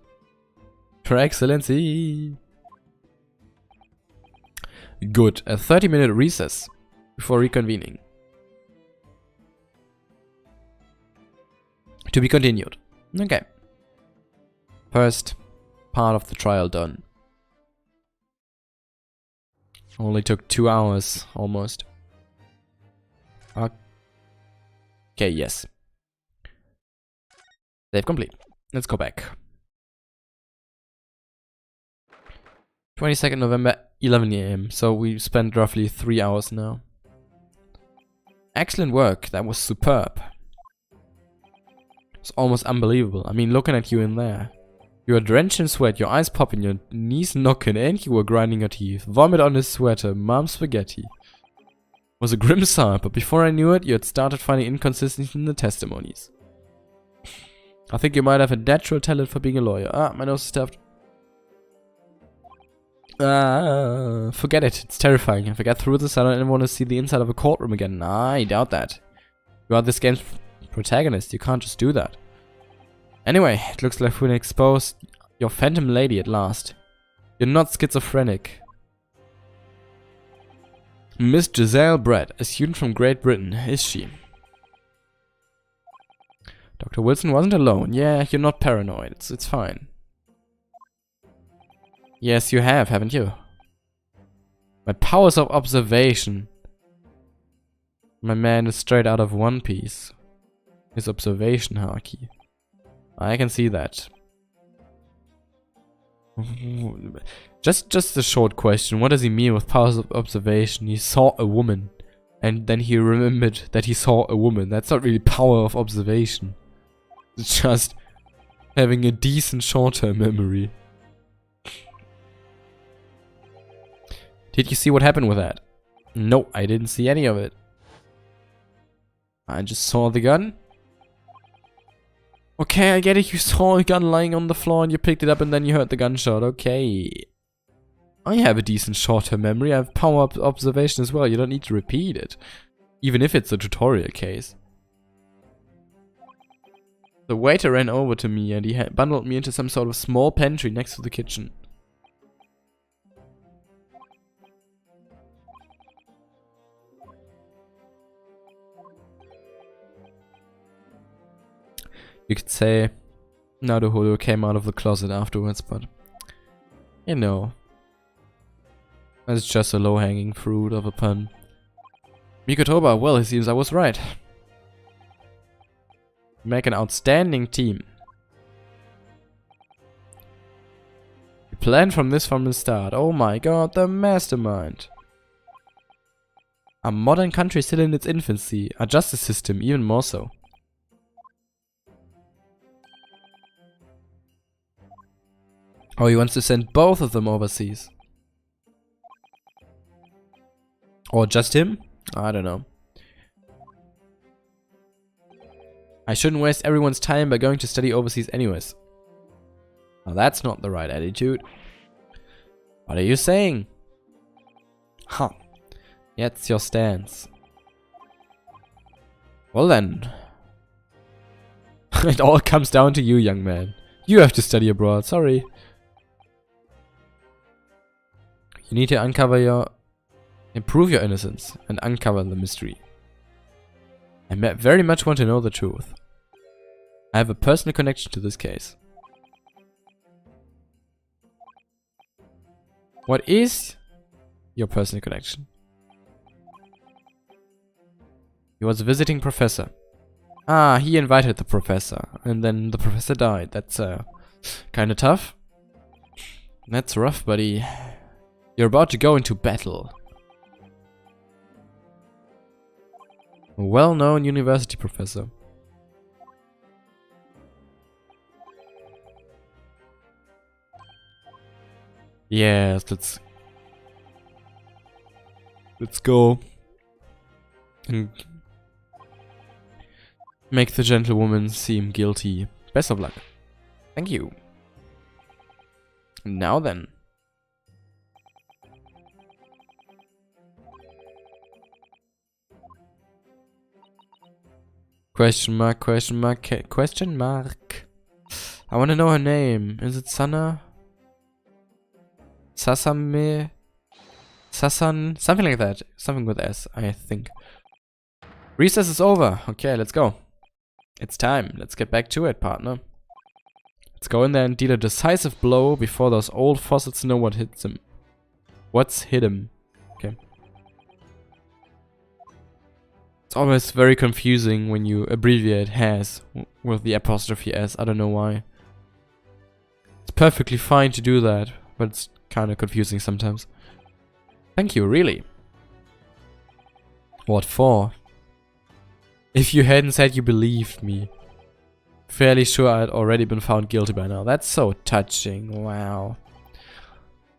Her Excellency! Good. A 30-minute recess before reconvening. To be continued. Okay. First part of the trial done. Only took 2 hours, almost. Okay, yes. Save complete. Let's go back. 22nd November, 11 AM. So we spent roughly 3 hours now. Excellent work. That was superb. It's almost unbelievable. I mean, looking at you in there. You are drenched in sweat, your eyes popping, your knees knocking, and you were grinding your teeth. Vomit on his sweater, mom's spaghetti. It was a grim sight, but before I knew it, you had started finding inconsistencies in the testimonies. I think you might have a natural talent for being a lawyer. Ah, my nose is stuffed. Forget it. It's terrifying. If I get through this, I don't ever want to see the inside of a courtroom again. Nah, I doubt that. You are this game's protagonist. You can't just do that. Anyway, it looks like we've exposed your phantom lady at last. You're not schizophrenic. Miss Giselle Brett, a student from Great Britain, is she? Dr. Wilson wasn't alone. Yeah, you're not paranoid. It's fine. Yes, you have, haven't you? My powers of observation. My man is straight out of One Piece. His observation haki. I can see that. Just a short question. What does he mean with powers of observation? He saw a woman. And then he remembered that he saw a woman. That's not really power of observation. It's just having a decent short-term memory. Did you see what happened with that? No, I didn't see any of it. I just saw the gun. Okay, I get it. You saw a gun lying on the floor and you picked it up and then you heard the gunshot. Okay. I have a decent short-term memory. I have power observation as well. You don't need to repeat it. Even if it's a tutorial case. The waiter ran over to me and he bundled me into some sort of small pantry next to the kitchen. You could say Naruhodo came out of the closet afterwards, but you know, that's just a low-hanging fruit of a pun. Mikotoba, well, it seems I was right. You make an outstanding team. You planned from the start. Oh my god, the mastermind. A modern country still in its infancy, a justice system even more so. Oh, he wants to send both of them overseas. Or just him? I don't know. I shouldn't waste everyone's time by going to study overseas anyways. Now that's not the right attitude. What are you saying? Huh. Yeah, it's your stance. Well then. It all comes down to you, young man. You have to study abroad, sorry. You need to improve your innocence and uncover the mystery. I very much want to know the truth. I have a personal connection to this case. What is your personal connection? He was a visiting professor. Ah, he invited the professor, and then the professor died. That's kinda tough. That's rough, buddy. You're about to go into battle. A well-known university professor. Yes, let's go and make the gentlewoman seem guilty. Best of luck. Thank you. Now then. Question mark, question mark, question mark. I want to know her name. Is it Sana? Sasame? Sasan? Something like that. Something with S, I think. Recess is over. Okay, let's go. It's time. Let's get back to it, partner. Let's go in there and deal a decisive blow before those old fossils know what hits them. What's hit him? Okay. It's always very confusing when you abbreviate has with the apostrophe S. I don't know why. It's perfectly fine to do that, but it's kind of confusing sometimes. Thank you, really. What for? If you hadn't said you believed me. Fairly sure I'd already been found guilty by now. That's so touching. Wow.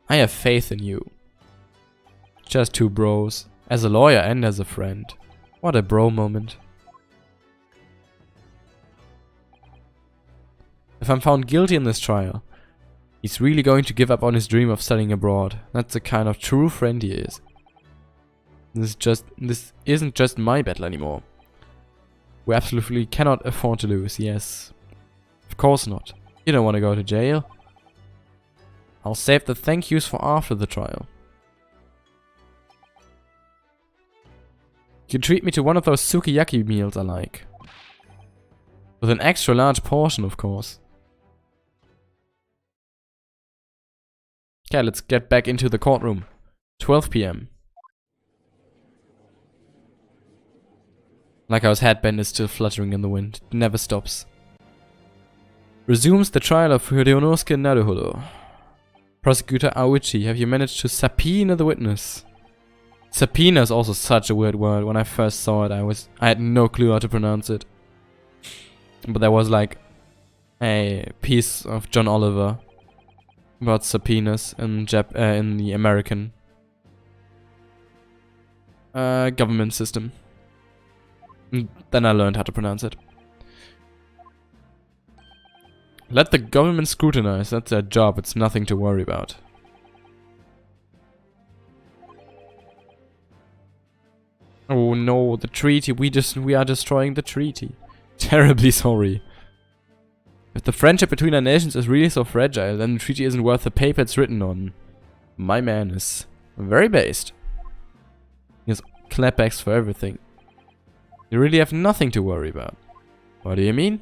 I have faith in you. Just two bros. As a lawyer and as a friend. What a bro moment. If I'm found guilty in this trial, he's really going to give up on his dream of studying abroad. That's the kind of true friend he is. This isn't just my battle anymore. We absolutely cannot afford to lose, yes. Of course not. You don't want to go to jail. I'll save the thank yous for after the trial. You can treat me to one of those sukiyaki meals I like. With an extra large portion, of course. Okay, let's get back into the courtroom. 12 PM. Lakao's headband is still fluttering in the wind. It never stops. Resumes the trial of Ryonowski Naruhodo. Prosecutor Aoichi, have you managed to subpoena the witness? Subpoena is also such a weird word. When I first saw it, I had no clue how to pronounce it. But there was like a piece of John Oliver about subpoenas in the American government system. And then I learned how to pronounce it. Let the government scrutinize. That's their job. It's nothing to worry about. Oh no, the treaty. We are destroying the treaty. Terribly sorry. If the friendship between our nations is really so fragile, then the treaty isn't worth the paper it's written on. My man is very based. He has clapbacks for everything. You really have nothing to worry about. What do you mean?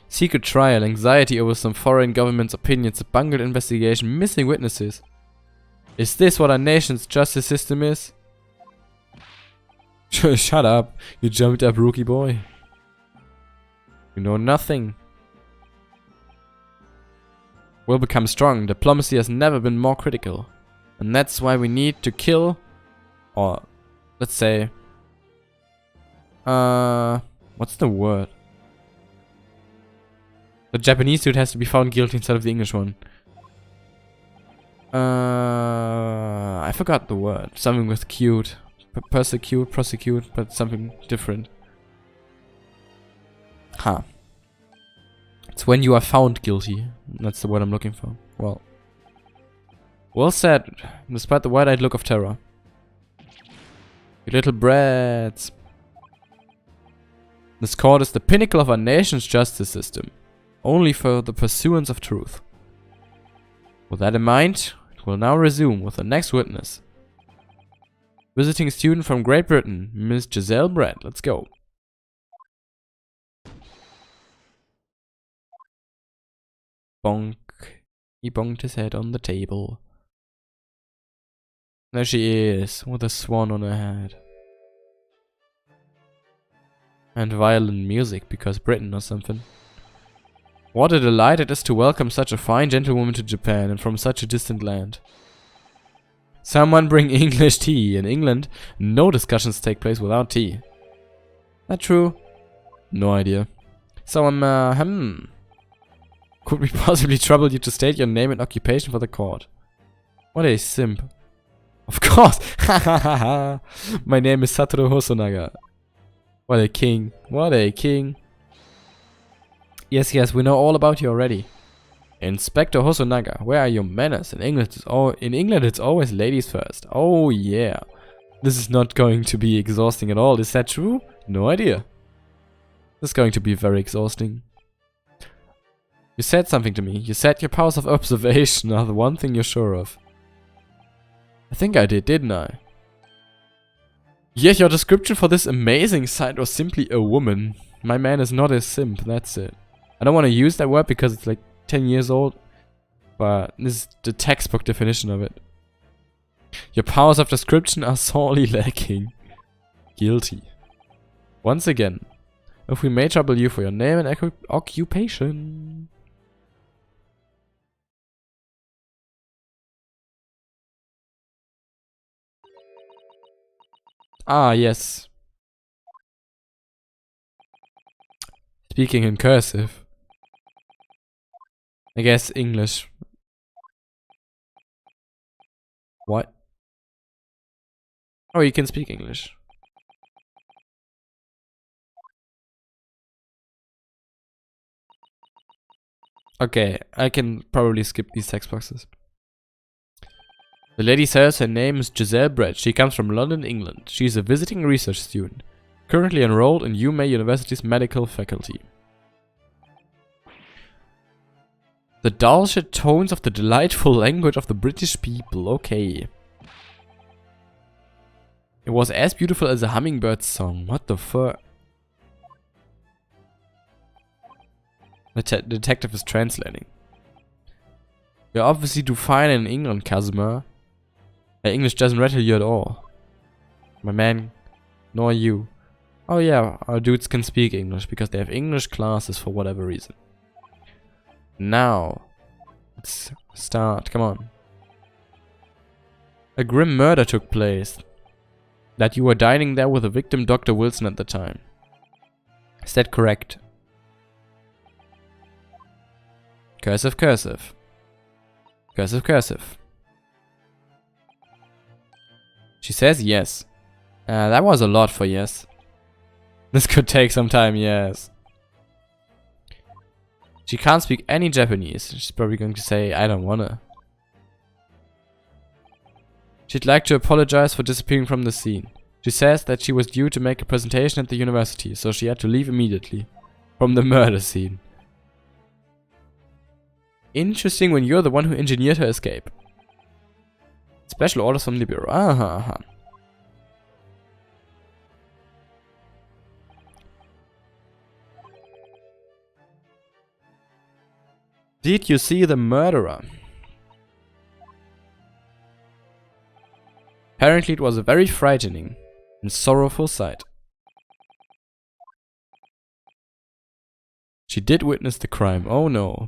Secret trial, anxiety over some foreign government's opinions, a bungled investigation, missing witnesses. Is this what our nation's justice system is? Shut up, you jumped up rookie boy. You know nothing. We'll become strong. Diplomacy has never been more critical. And that's why we need to kill, or let's say, what's the word? The Japanese dude has to be found guilty instead of the English one. I forgot the word. Something with cute. Persecute, prosecute, but something different. Huh. It's when you are found guilty. That's the word I'm looking for. Well said, despite the wide-eyed look of terror. You little brats. This court is the pinnacle of our nation's justice system. Only for the pursuance of truth. With that in mind, it will now resume with the next witness. Visiting student from Great Britain, Miss Giselle Brett. Let's go. Bonk. He bonked his head on the table. There she is, with a swan on her head. And violin music, because Britain or something. What a delight it is to welcome such a fine gentlewoman to Japan, and from such a distant land. Someone bring English tea. In England, no discussions take place without tea. That true? No idea. So, could we possibly trouble you to state your name and occupation for the court? What a simp. Of course! My name is Satoru Hosonaga. What a king. What a king. Yes, yes, we know all about you already. Inspector Hosonaga, where are your manners? In England it's always ladies first. Oh yeah. This is not going to be exhausting at all. Is that true? No idea. This is going to be very exhausting. You said something to me. You said your powers of observation are the one thing you're sure of. I think I did, didn't I? Yeah, your description for this amazing sight was simply a woman. My man is not a simp, that's it. I don't want to use that word because it's like 10 years old, but this is the textbook definition of it. Your powers of description are sorely lacking. Guilty. Once again, if we may trouble you for your name and occupation. Ah, yes. Speaking in cursive. I guess English. What? Oh, you can speak English. Okay, I can probably skip these text boxes. The lady says her name is Giselle Brett. She comes from London, England. She is a visiting research student, currently enrolled in UMay University's medical faculty. The dulcet tones of the delightful language of the British people. Okay. It was as beautiful as a hummingbird's song. What the fuck? The detective is translating. You're obviously too fine in England, Casimir. English doesn't rattle you at all. My man, nor you. Oh yeah, our dudes can speak English because they have English classes for whatever reason. Now, let's start. Come on. A grim murder took place. That you were dining there with the victim, Dr. Wilson, at the time. Is that correct? Cursive, cursive. Cursive, cursive. She says yes. That was a lot for yes. This could take some time, yes. She can't speak any Japanese. She's probably going to say, I don't wanna. She'd like to apologize for disappearing from the scene. She says that she was due to make a presentation at the university, so she had to leave immediately. From the murder scene. Interesting when you're the one who engineered her escape. Special orders from the bureau. Aha. Did you see the murderer? Apparently it was a very frightening and sorrowful sight. She did witness the crime. Oh no.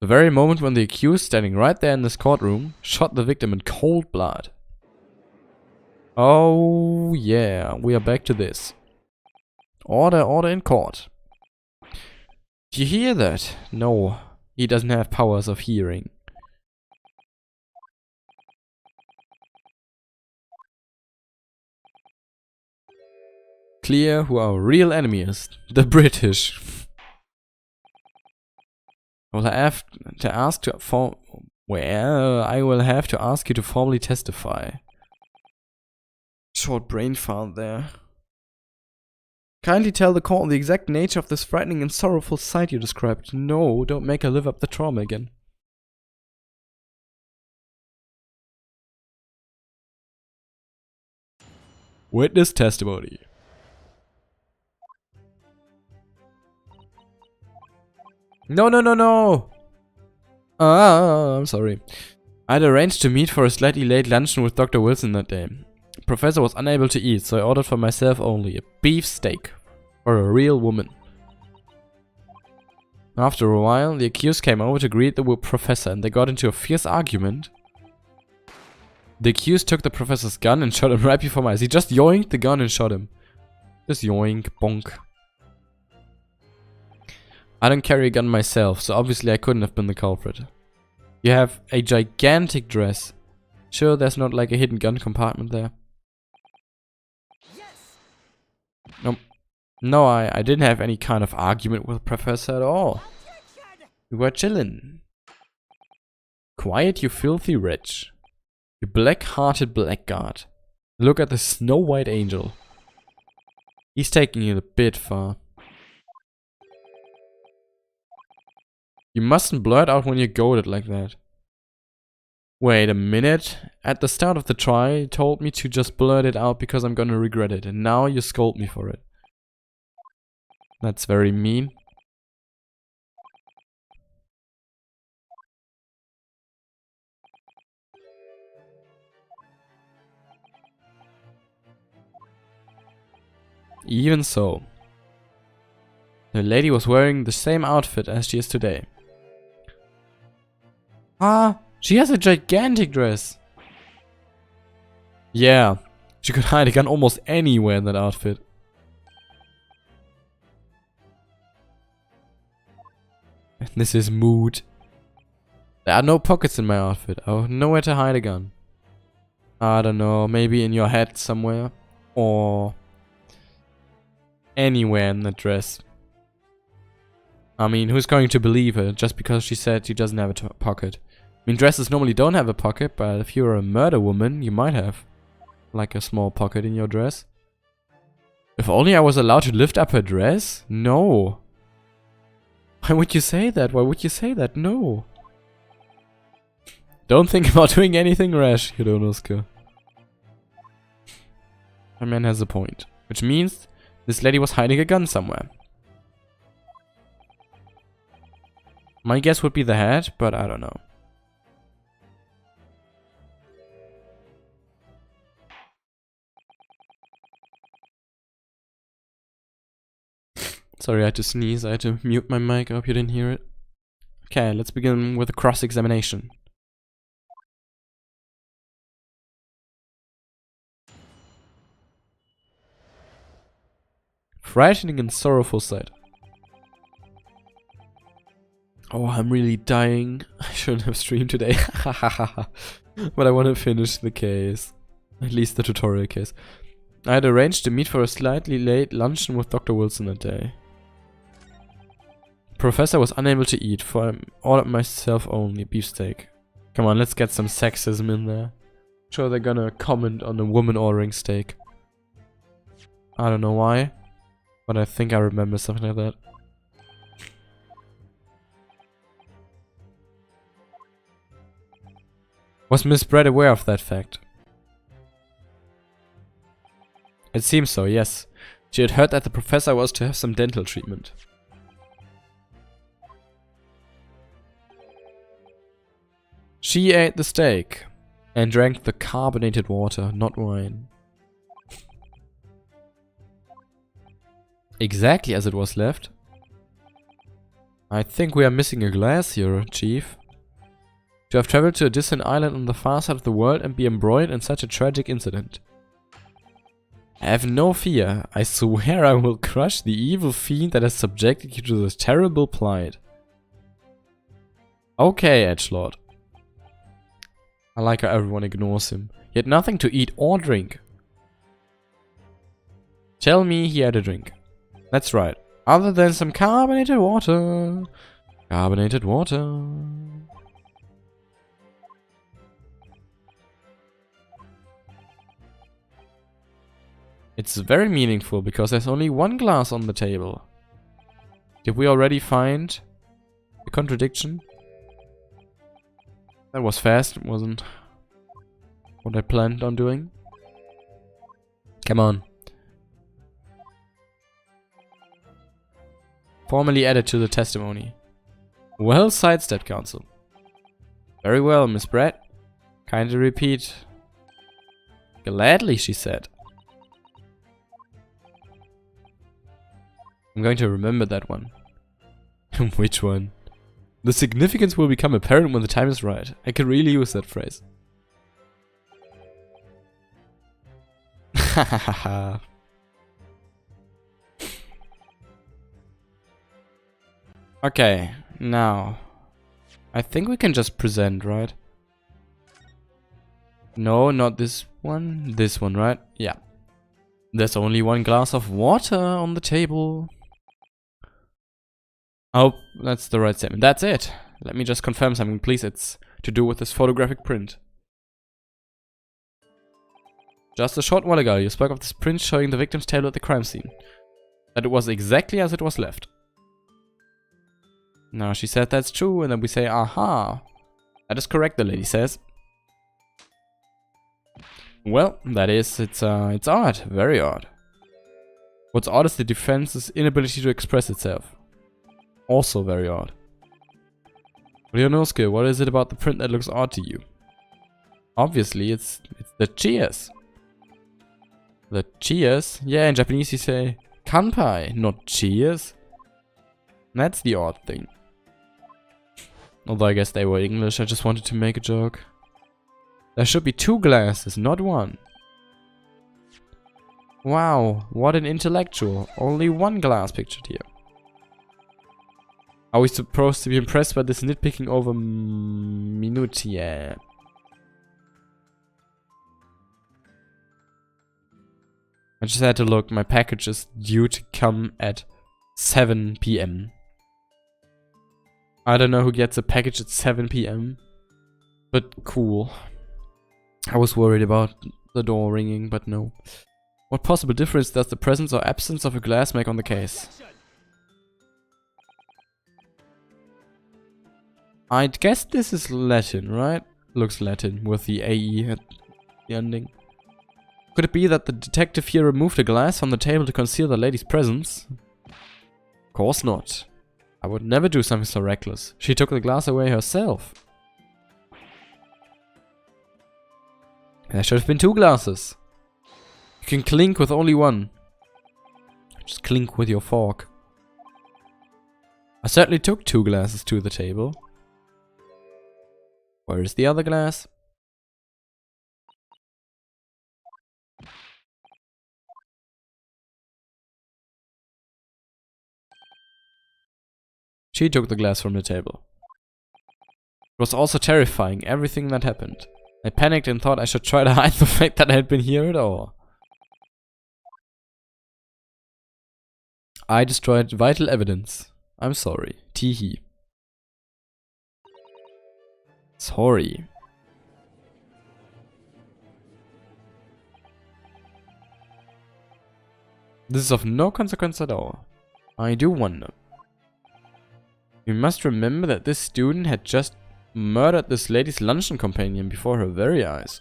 The very moment when the accused, standing right there in this courtroom, shot the victim in cold blood. Oh yeah, we are back to this. Order, order in court. Do you hear that? No, he doesn't have powers of hearing. Clear who our real enemy is. The British. I will have to ask I will have to ask you to formally testify. Short brain fart there. Kindly tell the court the exact nature of this frightening and sorrowful sight you described. No, don't make her live up the trauma again. Witness testimony. No, no, no, no! I'm sorry. I'd arranged to meet for a slightly late luncheon with Dr. Wilson that day. The professor was unable to eat, so I ordered for myself only a beef steak for a real woman. After a while, the accused came over to greet the professor and they got into a fierce argument. The accused took the professor's gun and shot him right before my eyes. He just yoinked the gun and shot him. Just yoink, bonk. I don't carry a gun myself, so obviously I couldn't have been the culprit. You have a gigantic dress. Sure, there's not like a hidden gun compartment there. Yes. Nope. No, I didn't have any kind of argument with the professor at all. We were chillin'. Quiet, you filthy wretch. You black-hearted blackguard. Look at the Snow White Angel. He's taking it a bit far. You mustn't blurt out when you're goaded like that. Wait a minute. At the start of the trial, you told me to just blurt it out because I'm gonna regret it, and now you scold me for it. That's very mean. Even so, the lady was wearing the same outfit as she is today. Ah, she has a gigantic dress. Yeah, she could hide a gun almost anywhere in that outfit. This is mood. There are no pockets in my outfit. I have nowhere to hide a gun. I don't know, maybe in your head somewhere. Or anywhere in the dress. I mean, who's going to believe her just because she said she doesn't have a pocket? I mean, dresses normally don't have a pocket, but if you're a murder woman, you might have like a small pocket in your dress. If only I was allowed to lift up her dress? No. Why would you say that? Why would you say that? No. Don't think about doing anything rash, Ryonowski. My man has a point. Which means this lady was hiding a gun somewhere. My guess would be the head, but I don't know. Sorry, I had to sneeze. I had to mute my mic. I hope you didn't hear it. Okay, let's begin with a cross-examination. Frightening and sorrowful sight. Oh, I'm really dying. I shouldn't have streamed today. But I want to finish the case. At least the tutorial case. I had arranged to meet for a slightly late luncheon with Dr. Wilson that day. Professor was unable to eat, for I ordered myself only beefsteak. Come on, let's get some sexism in there. Sure, they're gonna comment on a woman ordering steak. I don't know why, but I think I remember something like that. Was Miss Brett aware of that fact? It seems so, yes. She had heard that the professor was to have some dental treatment. She ate the steak and drank the carbonated water, not wine. Exactly as it was left. I think we are missing a glass here, Chief. To have traveled to a distant island on the far side of the world and be embroiled in such a tragic incident. Have no fear. I swear I will crush the evil fiend that has subjected you to this terrible plight. Okay, Edgelord. I like how everyone ignores him. He had nothing to eat or drink. Tell me he had a drink. That's right. Other than some carbonated water. Carbonated water. It's very meaningful because there's only one glass on the table. Did we already find a contradiction? That was fast, it wasn't what I planned on doing. Come on. Formally added to the testimony. Well sidestepped, Counsel. Very well, Miss Brett. Kindly repeat. Gladly, she said. I'm going to remember that one. Which one? The significance will become apparent when the time is right. I can really use that phrase. Hahaha. Okay, now. I think we can just present, right? No, not this one. This one, right? Yeah. There's only one glass of water on the table. Oh, that's the right statement. That's it. Let me just confirm something, please. It's to do with this photographic print. Just a short while ago, you spoke of this print showing the victim's table at the crime scene. That it was exactly as it was left. Now she said that's true, and then we say, aha. That is correct, the lady says. Well, that is, it's odd. Very odd. What's odd is the defense's inability to express itself. Also very odd. Ryonowski, what is it about the print that looks odd to you? Obviously, it's the cheers. The cheers? Yeah, in Japanese you say kanpai, not cheers. That's the odd thing. Although I guess they were English, I just wanted to make a joke. There should be 2 glasses, not 1. Wow, what an intellectual. Only 1 glass pictured here. Are we supposed to be impressed by this nitpicking over minutia? I just had to look, my package is due to come at 7 PM. I don't know who gets a package at 7 PM, but cool. I was worried about the door ringing, but no. What possible difference does the presence or absence of a glass make on the case? I'd guess this is Latin, right? Looks Latin, with the AE at the ending. Could it be that the detective here removed a glass from the table to conceal the lady's presence? Of course not. I would never do something so reckless. She took the glass away herself. There should have been 2 glasses. You can clink with only 1. Just clink with your fork. I certainly took 2 glasses to the table. Where is the other glass? She took the glass from the table. It was also terrifying, everything that happened. I panicked and thought I should try to hide the fact that I had been here at all. I destroyed vital evidence. I'm sorry. Teehee. Sorry. This is of no consequence at all. I do wonder. You must remember that this student had just murdered this lady's luncheon companion before her very eyes.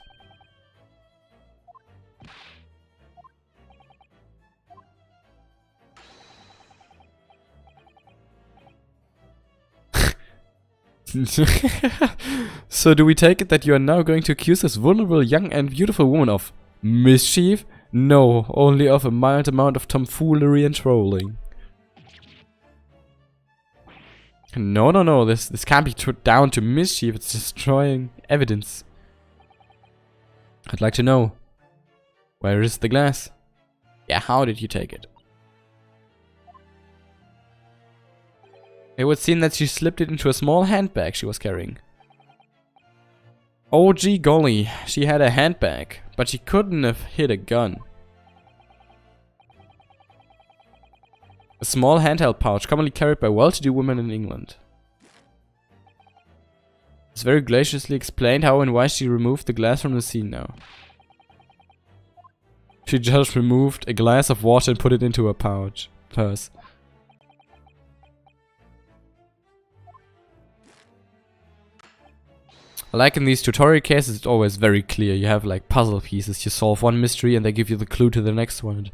So do we take it that you are now going to accuse this vulnerable young and beautiful woman of mischief? No, only of a mild amount of tomfoolery and trolling. No, this can't be down to mischief, it's destroying evidence. I'd like to know. Where is the glass? Yeah, how did you take it? It would seem that she slipped it into a small handbag she was carrying. Oh gee golly, she had a handbag, but she couldn't have hid a gun. A small handheld pouch commonly carried by well-to-do women in England. It's very graciously explained how and why she removed the glass from the scene now. She just removed a glass of water and put it into her purse. Like in these tutorial cases, it's always very clear. You have like puzzle pieces. You solve one mystery and they give you the clue to the next one. It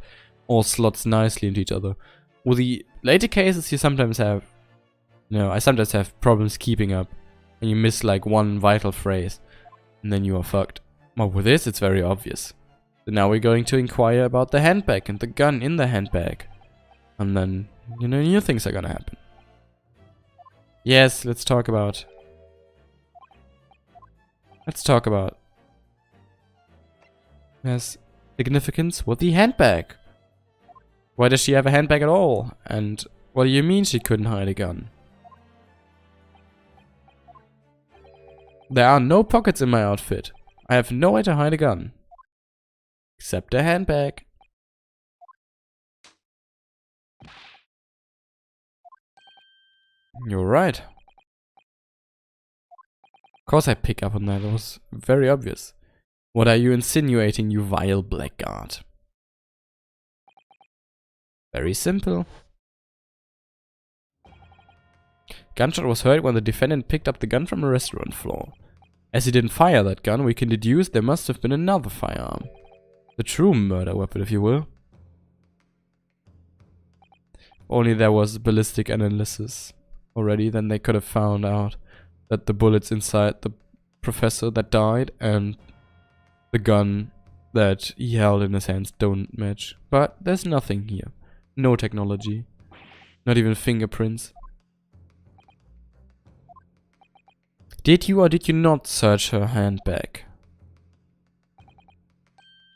all slots nicely into each other. With the later cases, you sometimes have... I sometimes have problems keeping up. And you miss like one vital phrase. And then you are fucked. Well, with this, it's very obvious. So now we're going to inquire about the handbag and the gun in the handbag. And then, new things are gonna happen. Yes, let's talk about... Yes, significance with the handbag. Why does she have a handbag at all? And what do you mean she couldn't hide a gun? There are no pockets in my outfit. I have nowhere to hide a gun. Except a handbag. You're right. Of course I pick up on that. It was very obvious. What are you insinuating, you vile blackguard? Very simple. Gunshot was heard when the defendant picked up the gun from a restaurant floor. As he didn't fire that gun, we can deduce there must have been another firearm. The true murder weapon, if you will. Only there was ballistic analysis already, then they could have found out that the bullets inside the professor that died and the gun that he held in his hands don't match. But there's nothing here. No technology. Not even fingerprints. Did you or did you not search her handbag?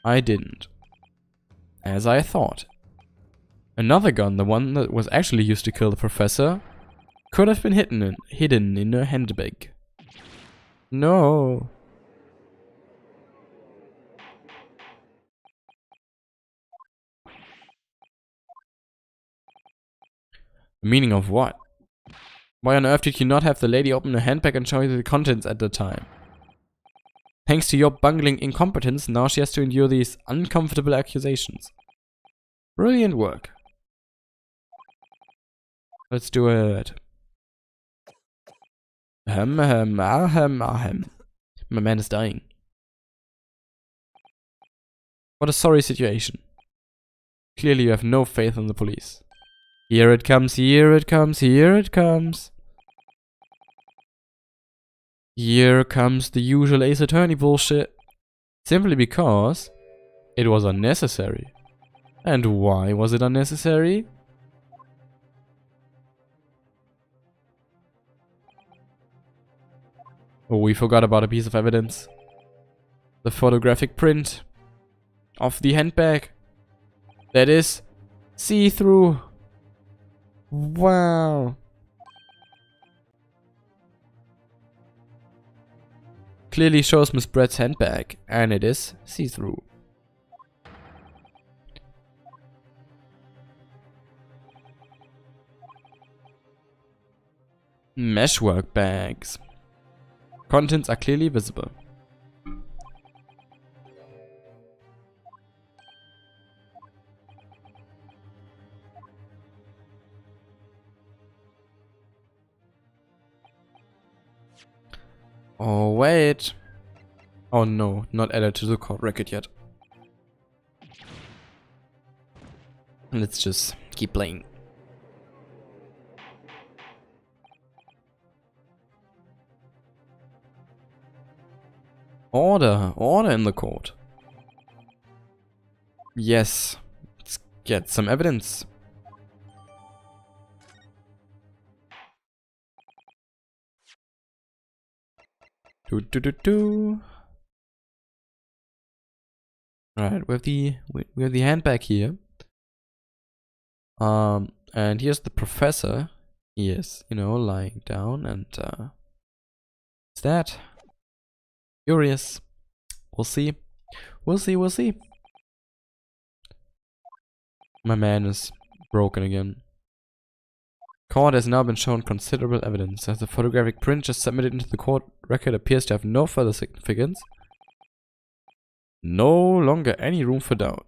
I didn't. As I thought. Another gun, the one that was actually used to kill the professor, could have been hidden in her handbag. No. The meaning of what? Why on earth did you not have the lady open her handbag and show you the contents at the time? Thanks to your bungling incompetence, now she has to endure these uncomfortable accusations. Brilliant work. Let's do it. Ahem, ahem, ahem, ahem. My man is dying. What a sorry situation. Clearly you have no faith in the police. Here it comes, here it comes, here it comes. Here comes the usual Ace Attorney bullshit. Simply because it was unnecessary. And why was it unnecessary? Oh, we forgot about a piece of evidence. The photographic print of the handbag. That is see-through. Wow. Clearly shows Miss Brett's handbag, and it is see-through. Meshwork bags. Contents are clearly visible. Oh wait. Oh no, not added to the court record yet. Let's just keep playing. Order in the court. Yes, let's get some evidence. Right, we have the handbag here. And here's the professor. He is, lying down, and what's that? Curious. We'll see. We'll see. My man is broken again. Court has now been shown considerable evidence, as the photographic print just submitted into the court record appears to have no further significance. No longer any room for doubt.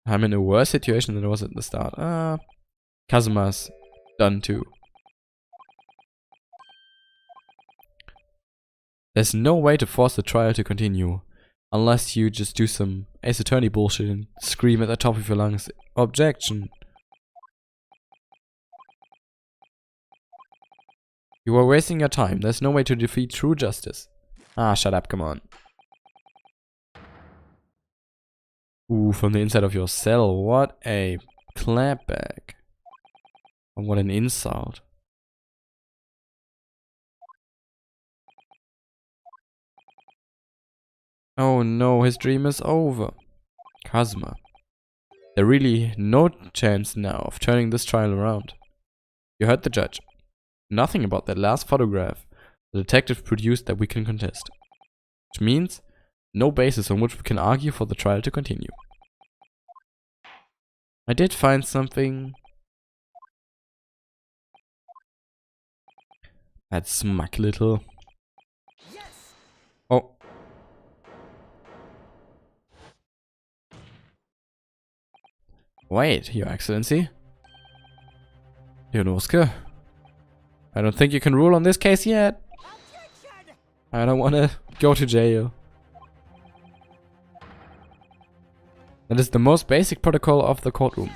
I'm in a worse situation than I was at the start. Kazuma's done too. There's no way to force the trial to continue, unless you just do some Ace Attorney bullshit and scream at the top of your lungs, objection. You are wasting your time. There's no way to defeat true justice. Ah, shut up, come on. Ooh, from the inside of your cell. What a clapback. And what an insult. Oh no, his dream is over. Kazuma. There's really no chance now of turning this trial around. You heard the judge. Nothing about that last photograph the detective produced that we can contest. Which means no basis on which we can argue for the trial to continue. I did find something. That smug little. Oh. Wait, Your Excellency. Ryonowski. I don't think you can rule on this case yet. I don't want to go to jail. That is the most basic protocol of the courtroom.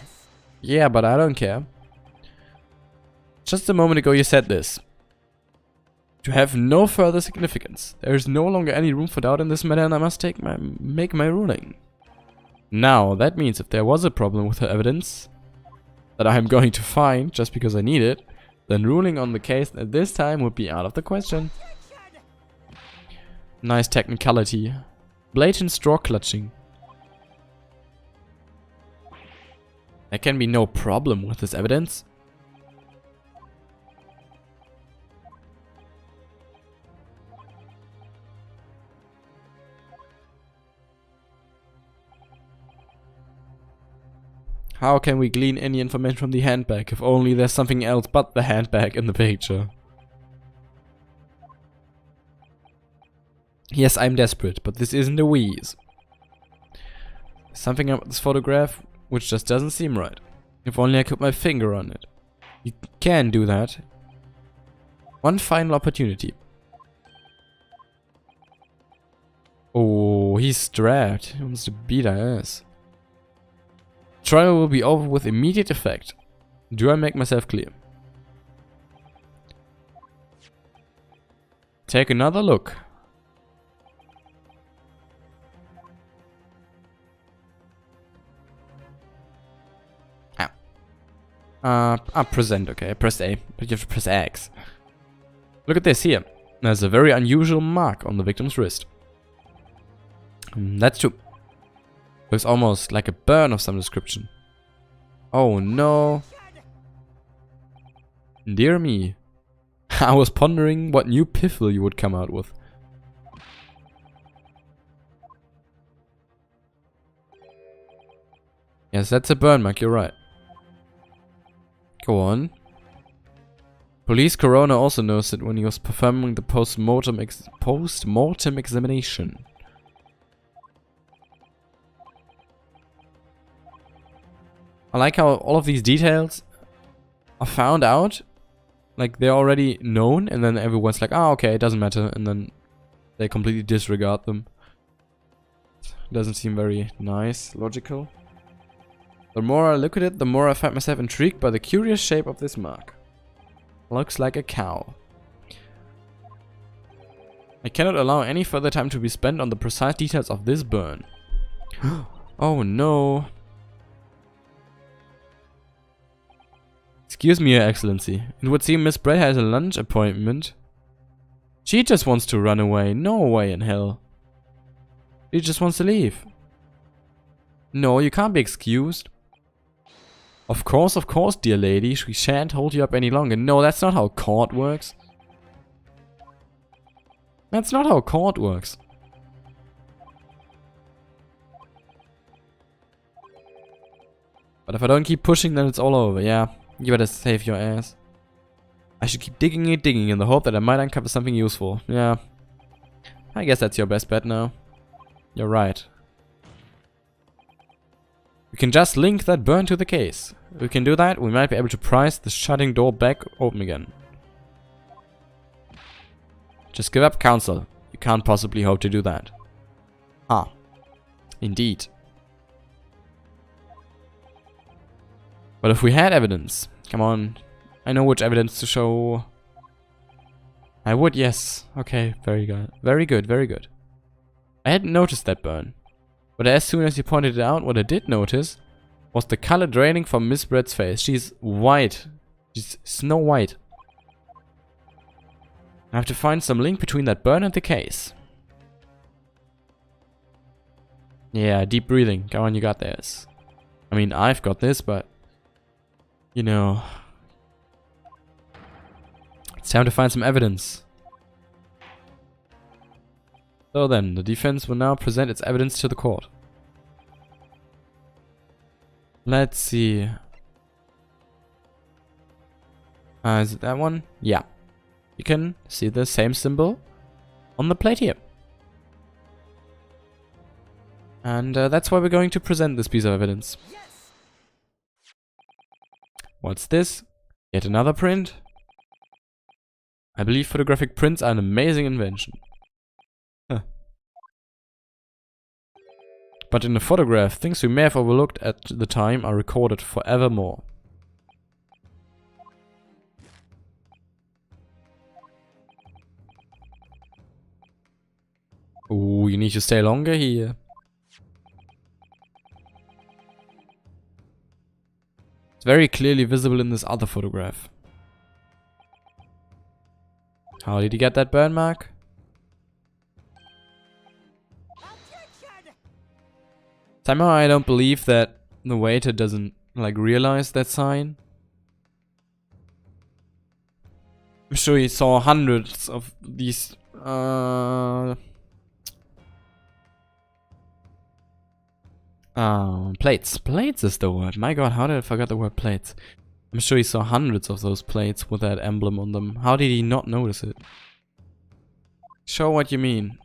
Yeah, but I don't care. Just a moment ago you said this. To have no further significance. There is no longer any room for doubt in this matter and I must make my ruling. Now, that means if there was a problem with the evidence that I am going to find just because I need it, then ruling on the case at this time would be out of the question. Nice technicality. Blatant straw clutching. There can be no problem with this evidence. How can we glean any information from the handbag if only there's something else but the handbag in the picture? Yes, I'm desperate, but this isn't a wheeze. Something about this photograph which just doesn't seem right. If only I could put my finger on it. You can do that. One final opportunity. Oh, he's strapped. He wants to beat our ass. Trial will be over with immediate effect. Do I make myself clear? Take another look. Present, okay. Press A, but you have to press X. Look at this here. There's a very unusual mark on the victim's wrist. That's true. Looks almost like a burn of some description. Oh no. Dear me. I was pondering what new piffle you would come out with. Yes, that's a burn mark, you're right. Go on. Police coroner also noticed it when he was performing the post-mortem examination. I like how all of these details are found out. Like, they're already known, and then everyone's like, ah, okay, it doesn't matter, and then they completely disregard them. Doesn't seem very nice, logical. The more I look at it, the more I find myself intrigued by the curious shape of this mark. Looks like a cow. I cannot allow any further time to be spent on the precise details of this burn. Oh no. Excuse me, Your Excellency. It would seem Miss Brett has a lunch appointment. She just wants to run away. No way in hell. She just wants to leave. No, you can't be excused. Of course, dear lady. She shan't hold you up any longer. No, that's not how court works. That's not how court works. But if I don't keep pushing, then it's all over, yeah. You better save your ass. I should keep digging in the hope that I might uncover something useful. Yeah. I guess that's your best bet now. You're right. We can just link that burn to the case. If we can do that, we might be able to prise the shutting door back open again. Just give up, counsel. You can't possibly hope to do that. Ah. Indeed. But if we had evidence, come on, I know which evidence to show. I would, yes. Okay, very good. Very good, very good. I hadn't noticed that burn. But as soon as you pointed it out, what I did notice was the color draining from Miss Brett's face. She's white. She's snow white. I have to find some link between that burn and the case. Yeah, deep breathing. Come on, you got this. I mean, I've got this, but you know, it's time to find some evidence. So then, the defense will now present its evidence to the court. Let's see. Is it that one? Yeah. You can see the same symbol on the plate here. And that's why we're going to present this piece of evidence. Yes. What's this? Yet another print? I believe photographic prints are an amazing invention. Huh. But in a photograph, things we may have overlooked at the time are recorded forevermore. Ooh, you need to stay longer here. It's very clearly visible in this other photograph. How did he get that burn mark? Somehow I don't believe that the waiter doesn't, like, realize that sign. I'm sure he saw hundreds of these, plates. Plates is the word. My god, how did I forget the word plates? I'm sure he saw hundreds of those plates with that emblem on them. How did he not notice it? Show what you mean.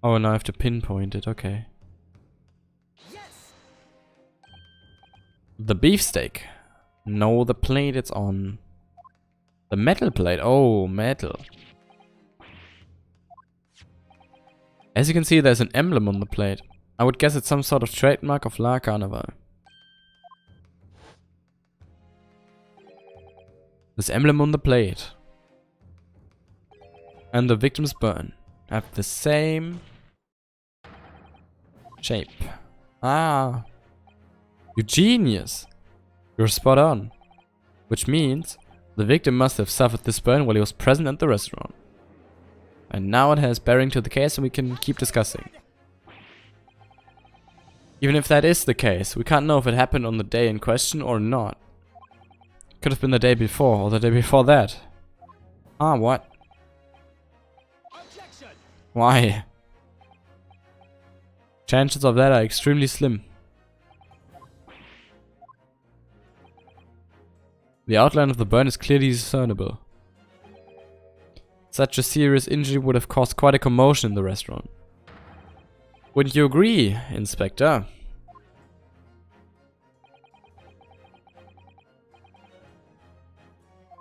Oh, now I have to pinpoint it. Okay. Yes. The beefsteak. No, the plate it's on. The metal plate. Oh, metal. As you can see, there's an emblem on the plate. I would guess it's some sort of trademark of La Carnival. This emblem on the plate and the victim's burn have the same shape. Ah, you genius. You're spot on. Which means the victim must have suffered this burn while he was present at the restaurant. And now it has bearing to the case and we can keep discussing. Even if that is the case, we can't know if it happened on the day in question or not. Could have been the day before or the day before that. Ah, what? Objection. Why? Chances of that are extremely slim. The outline of the burn is clearly discernible. Such a serious injury would have caused quite a commotion in the restaurant. Wouldn't you agree, Inspector?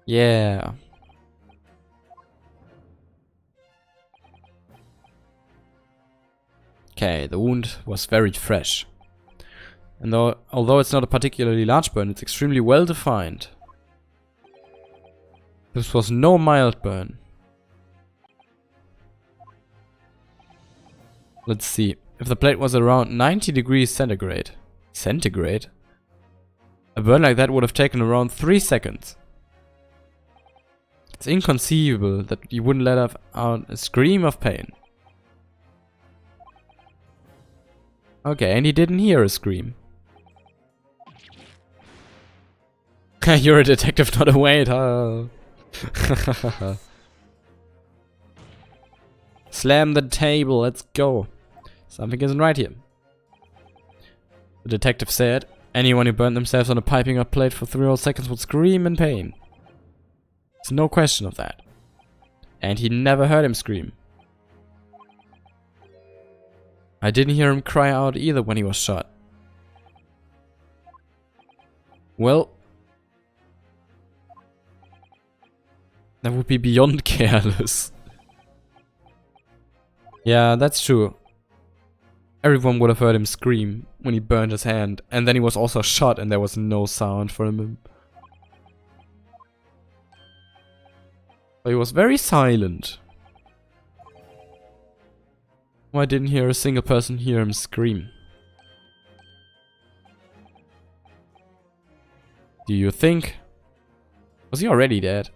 Yeah. Okay, the wound was very fresh. And although it's not a particularly large burn, it's extremely well defined. This was no mild burn. Let's see. If the plate was around 90 degrees centigrade. Centigrade? A burn like that would have taken around 3 seconds. It's inconceivable that you wouldn't let out a scream of pain. Okay, and he didn't hear a scream. You're a detective, not a waiter. Slam the table, let's go. Something isn't right here. The detective said, anyone who burned themselves on a piping hot plate for 3 whole seconds would scream in pain. There's no question of that. And he never heard him scream. I didn't hear him cry out either when he was shot. Well, that would be beyond careless. Yeah, that's true. Everyone would have heard him scream when he burned his hand, and then he was also shot and there was no sound from him. But he was very silent. Why didn't hear a single person hear him scream? Do you think? Was he already dead?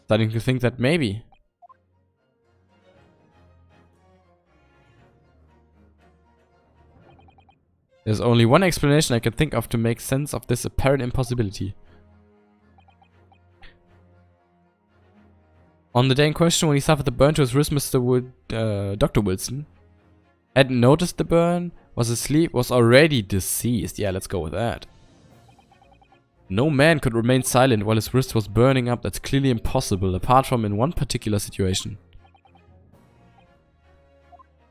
Starting to think that maybe. There's only one explanation I can think of to make sense of this apparent impossibility. On the day in question when he suffered the burn to his wrist, Dr. Wilson hadn't noticed the burn, was asleep, was already deceased. Yeah, let's go with that. No man could remain silent while his wrist was burning up. That's clearly impossible, apart from in one particular situation.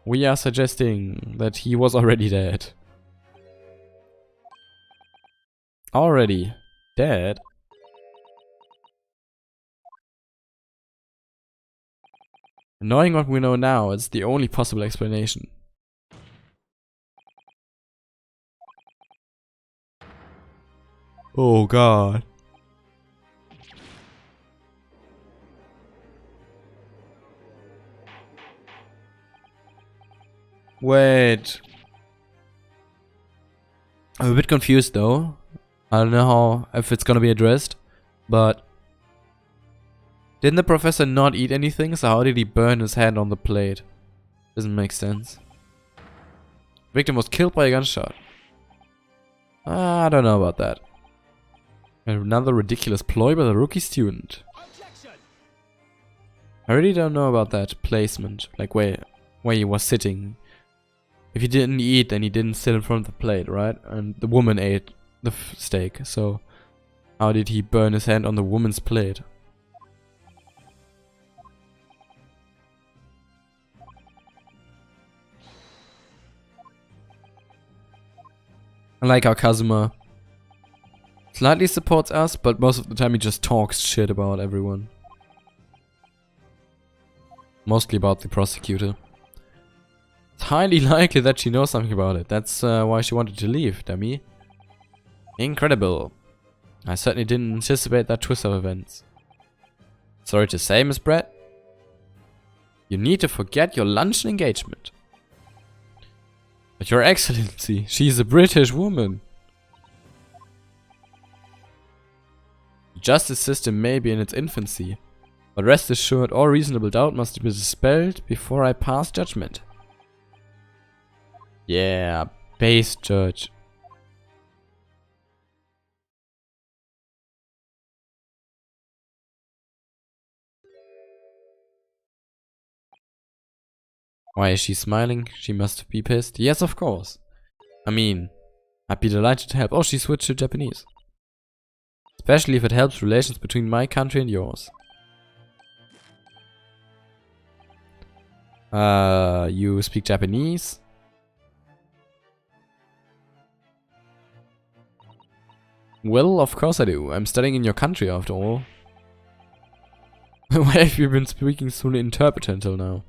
We are suggesting that he was already dead. Already dead? Knowing what we know now, it's the only possible explanation. Oh god. Wait. I'm a bit confused though. I don't know if it's gonna be addressed, but didn't the professor not eat anything? So how did he burn his hand on the plate? Doesn't make sense. Victim was killed by a gunshot. I don't know about that. Another ridiculous ploy by the rookie student. I really don't know about that placement, like where he was sitting. If he didn't eat, then he didn't sit in front of the plate, right? And the woman ate the steak, so how did he burn his hand on the woman's plate? I like how Kazuma slightly supports us, but most of the time he just talks shit about everyone. Mostly about the prosecutor. It's highly likely that she knows something about it. That's why she wanted to leave, dummy. Incredible. I certainly didn't anticipate that twist of events. Sorry to say, Miss Brett. You need to forget your luncheon engagement. But Your Excellency, she's a British woman. The justice system may be in its infancy, but rest assured all reasonable doubt must be dispelled before I pass judgment. Yeah, base judge. Why is she smiling? She must be pissed. Yes, of course. I mean, I'd be delighted to help. Oh, she switched to Japanese. Especially if it helps relations between my country and yours. You speak Japanese? Well, of course I do. I'm studying in your country after all. Why have you been speaking through an interpreter until now?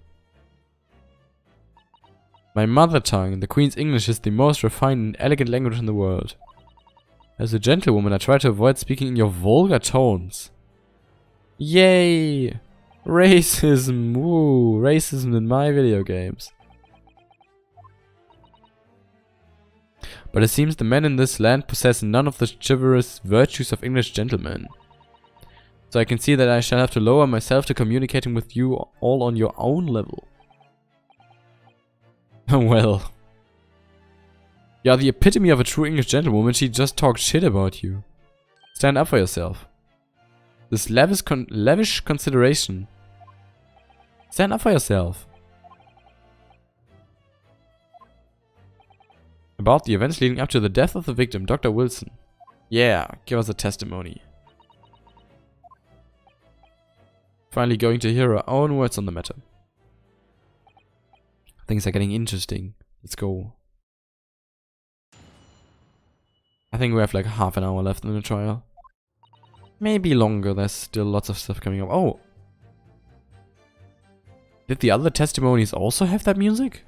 My mother tongue, the Queen's English, is the most refined and elegant language in the world. As a gentlewoman, I try to avoid speaking in your vulgar tones. Yay! Racism! Woo! Racism in my video games. But it seems the men in this land possess none of the chivalrous virtues of English gentlemen. So I can see that I shall have to lower myself to communicating with you all on your own level. Well. You are the epitome of a true English gentlewoman. She just talked shit about you. Stand up for yourself. This lavish consideration. Stand up for yourself. About the events leading up to the death of the victim, Dr. Wilson. Yeah, give us a testimony. Finally going to hear her own words on the matter. Things are getting interesting. Let's go. I think we have like half an hour left in the trial. Maybe longer, there's still lots of stuff coming up. Oh! Did the other testimonies also have that music?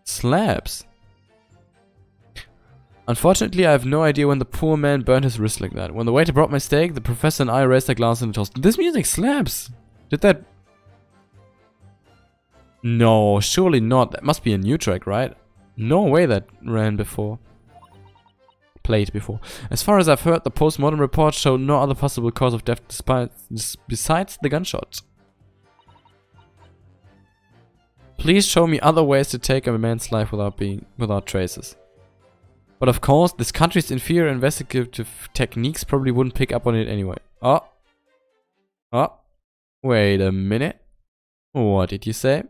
Slaps! Unfortunately, I have no idea when the poor man burned his wrist like that. When the waiter brought my steak, the professor and I raised a glass and toast. This music slaps! Did that... No, surely not. That must be a new track, right? No way that ran before. Played before. As far as I've heard, the postmortem report showed no other possible cause of death besides the gunshots. Please show me other ways to take a man's life without traces. But of course, this country's inferior investigative techniques probably wouldn't pick up on it anyway. Oh. Oh. Wait a minute. What did you say?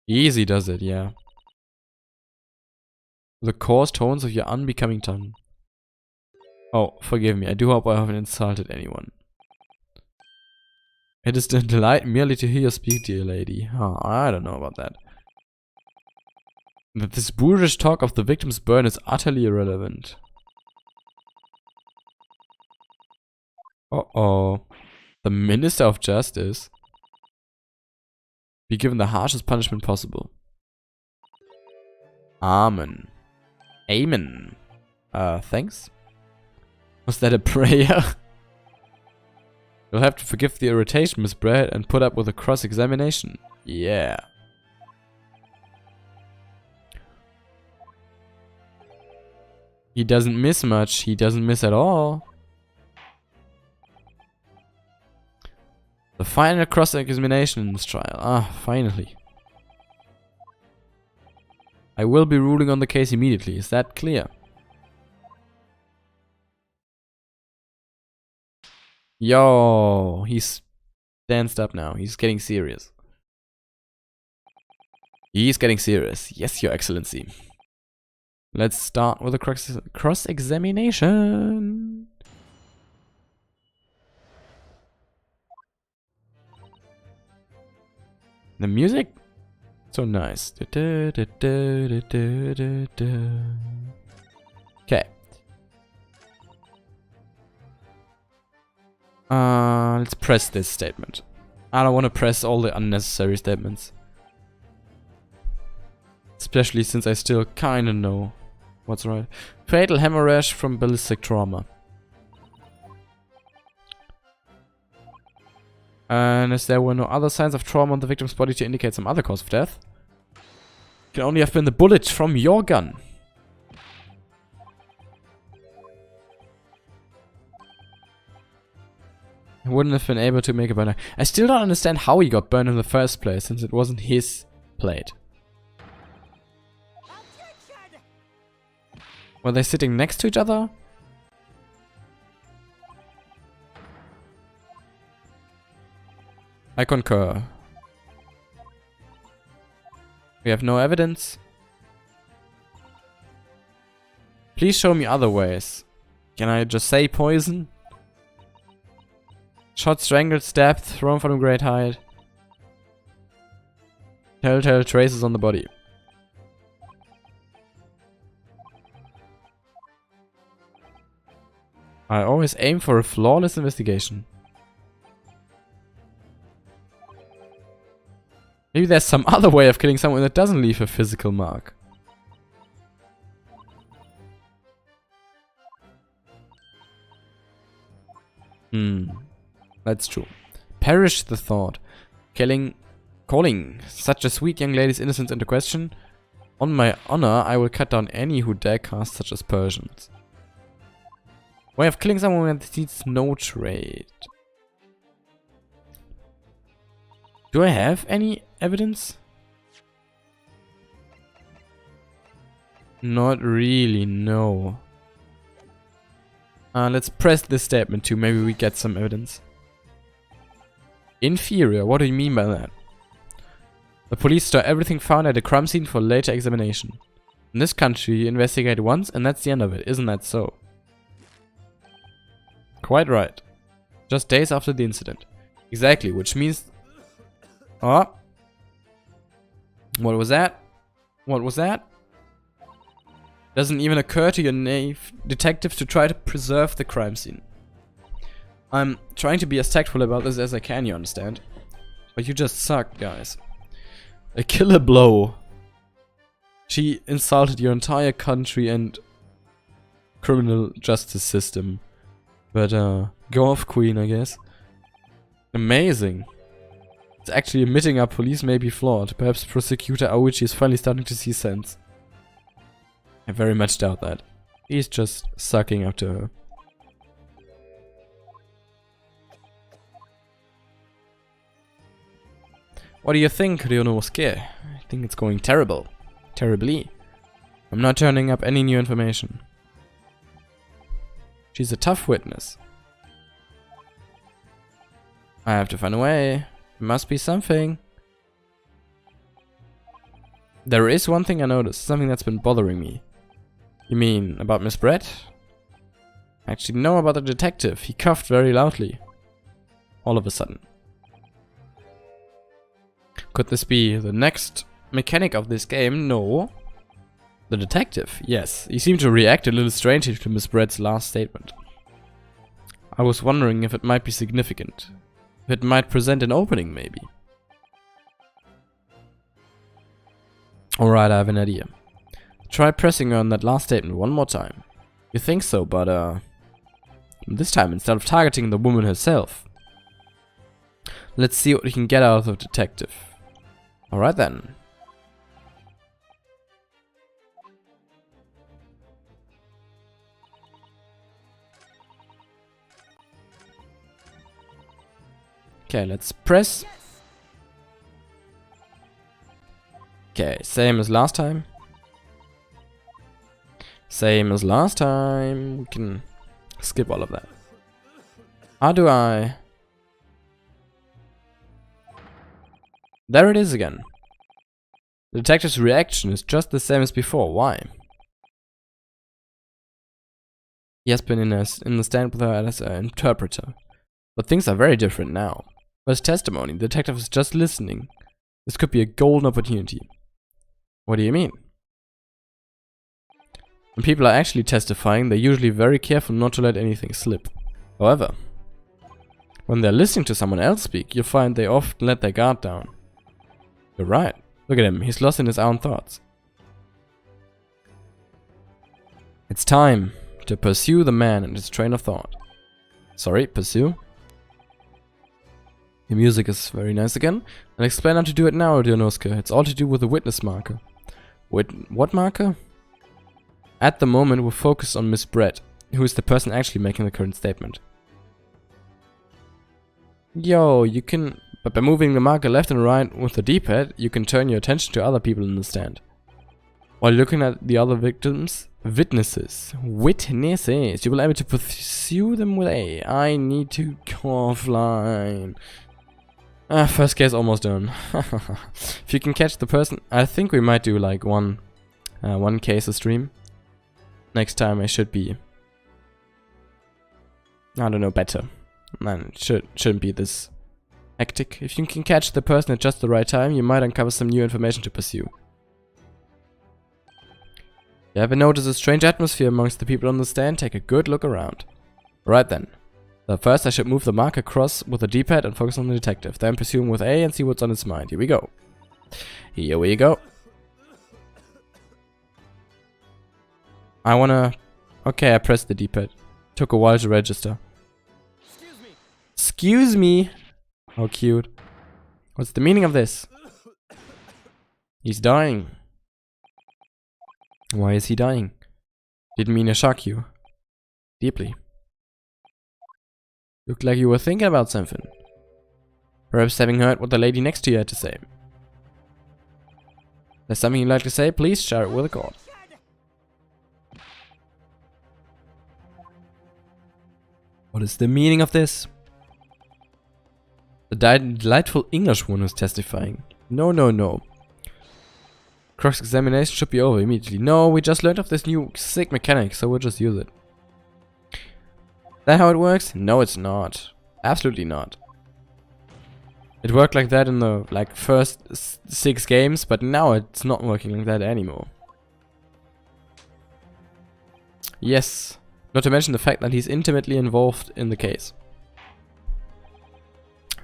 Easy does it, yeah. The coarse tones of your unbecoming tongue. Oh, forgive me. I do hope I haven't insulted anyone. It is a delight merely to hear you speak, dear lady. Huh, I don't know about that. That this boorish talk of the victim's burn is utterly irrelevant. Uh-oh. The Minister of Justice. Be given the harshest punishment possible. Amen. Amen. Thanks? Was that a prayer? You'll have to forgive the irritation, Miss Brad, and put up with a cross-examination. Yeah. He doesn't miss much. He doesn't miss at all. The final cross-examination in this trial. Ah, finally. I will be ruling on the case immediately. Is that clear? Yo, he's danced up now. He's getting serious. He's getting serious. Yes, Your Excellency. Let's start with a cross-examination. The music? So nice. Okay. Let's press this statement. I don't want to press all the unnecessary statements. Especially since I still kinda know what's right. Fatal hemorrhage from ballistic trauma. And as there were no other signs of trauma on the victim's body to indicate some other cause of death, it can only have been the bullet from your gun. I wouldn't have been able to make a burn. I still don't understand how he got burned in the first place, since it wasn't his plate. Were they sitting next to each other? I concur. We have no evidence. Please show me other ways. Can I just say poison? Shot, strangled, stabbed, thrown from a great height. Telltale traces on the body. I always aim for a flawless investigation. Maybe there's some other way of killing someone that doesn't leave a physical mark. That's true. Perish the thought. Calling such a sweet young lady's innocence into question. On my honor, I will cut down any who dare cast such aspersions. Way of killing someone that needs no trade. Do I have any evidence? Not really, no. Let's press this statement too, maybe we get some evidence. Inferior, what do you mean by that? The police store everything found at a crime scene for later examination. In this country, you investigate once and that's the end of it, isn't that so? Quite right. Just days after the incident. Exactly, which means... Oh. What was that? What was that? Doesn't even occur to your naive detective to try to preserve the crime scene. I'm trying to be as tactful about this as I can, you understand? But you just suck, guys. A killer blow. She insulted your entire country and criminal justice system. But, go off, Queen, I guess. Amazing. It's actually admitting our police may be flawed. Perhaps Prosecutor Aoichi is finally starting to see sense. I very much doubt that. He's just sucking up to her. What do you think, Ryonowski? I think it's going terrible. Terribly. I'm not turning up any new information. She's a tough witness. I have to find a way. There must be something. There is one thing I noticed, something that's been bothering me. You mean about Miss Brett? Actually, no, about the detective. He coughed very loudly. All of a sudden. Could this be the next mechanic of this game? No. The detective? Yes. He seemed to react a little strangely to Miss Brett's last statement. I was wondering if it might be significant. If it might present an opening, maybe. Alright, I have an idea. Try pressing her on that last statement one more time. You think so, but this time instead of targeting the woman herself. Let's see what we can get out of the detective. Alright then. Okay, let's press. Okay, same as last time. Same as last time. We can skip all of that. How do I... There it is again. The detective's reaction is just the same as before. Why? He has been in the stand with her as an interpreter. But things are very different now. For his testimony, the detective is just listening. This could be a golden opportunity. What do you mean? When people are actually testifying, they're usually very careful not to let anything slip. However, when they're listening to someone else speak, you'll find they often let their guard down. You're right. Look at him, he's lost in his own thoughts. It's time to pursue the man and his train of thought. Sorry, pursue? The music is very nice again. I'll explain how to do it now, Ryonowski. It's all to do with the witness marker. What marker? At the moment, we're focused on Miss Brett, who is the person actually making the current statement. Yo, you can... But by moving the marker left and right with the D-pad, you can turn your attention to other people in the stand. While looking at the other witnesses, you will be able to pursue them with A. I need to go offline. First case almost done. If you can catch the person, I think we might do like one case a stream. Next time I should be, I don't know, better. Man, it shouldn't be this hectic. If you can catch the person at just the right time, you might uncover some new information to pursue. You ever notice a strange atmosphere amongst the people on the stand? Take a good look around. Right then. So first I should move the marker across with the D-pad and focus on the detective. Then pursue him with A and see what's on his mind. Here we go. Here we go. I wanna... Okay, I pressed the D-pad. Took a while to register. Excuse me! How cute. What's the meaning of this? He's dying. Why is he dying? Didn't mean to shock you. Deeply. Looked like you were thinking about something. Perhaps having heard what the lady next to you had to say. There's something you'd like to say? Please share it with the court. What is the meaning of this? The delightful English one who's testifying. No. Cross-examination should be over immediately. No, we just learned of this new sick mechanic, so we'll just use it. That how it works? No, it's not. Absolutely not. It worked like that in the first 6 games, but now it's not working like that anymore. Yes. Not to mention the fact that he's intimately involved in the case.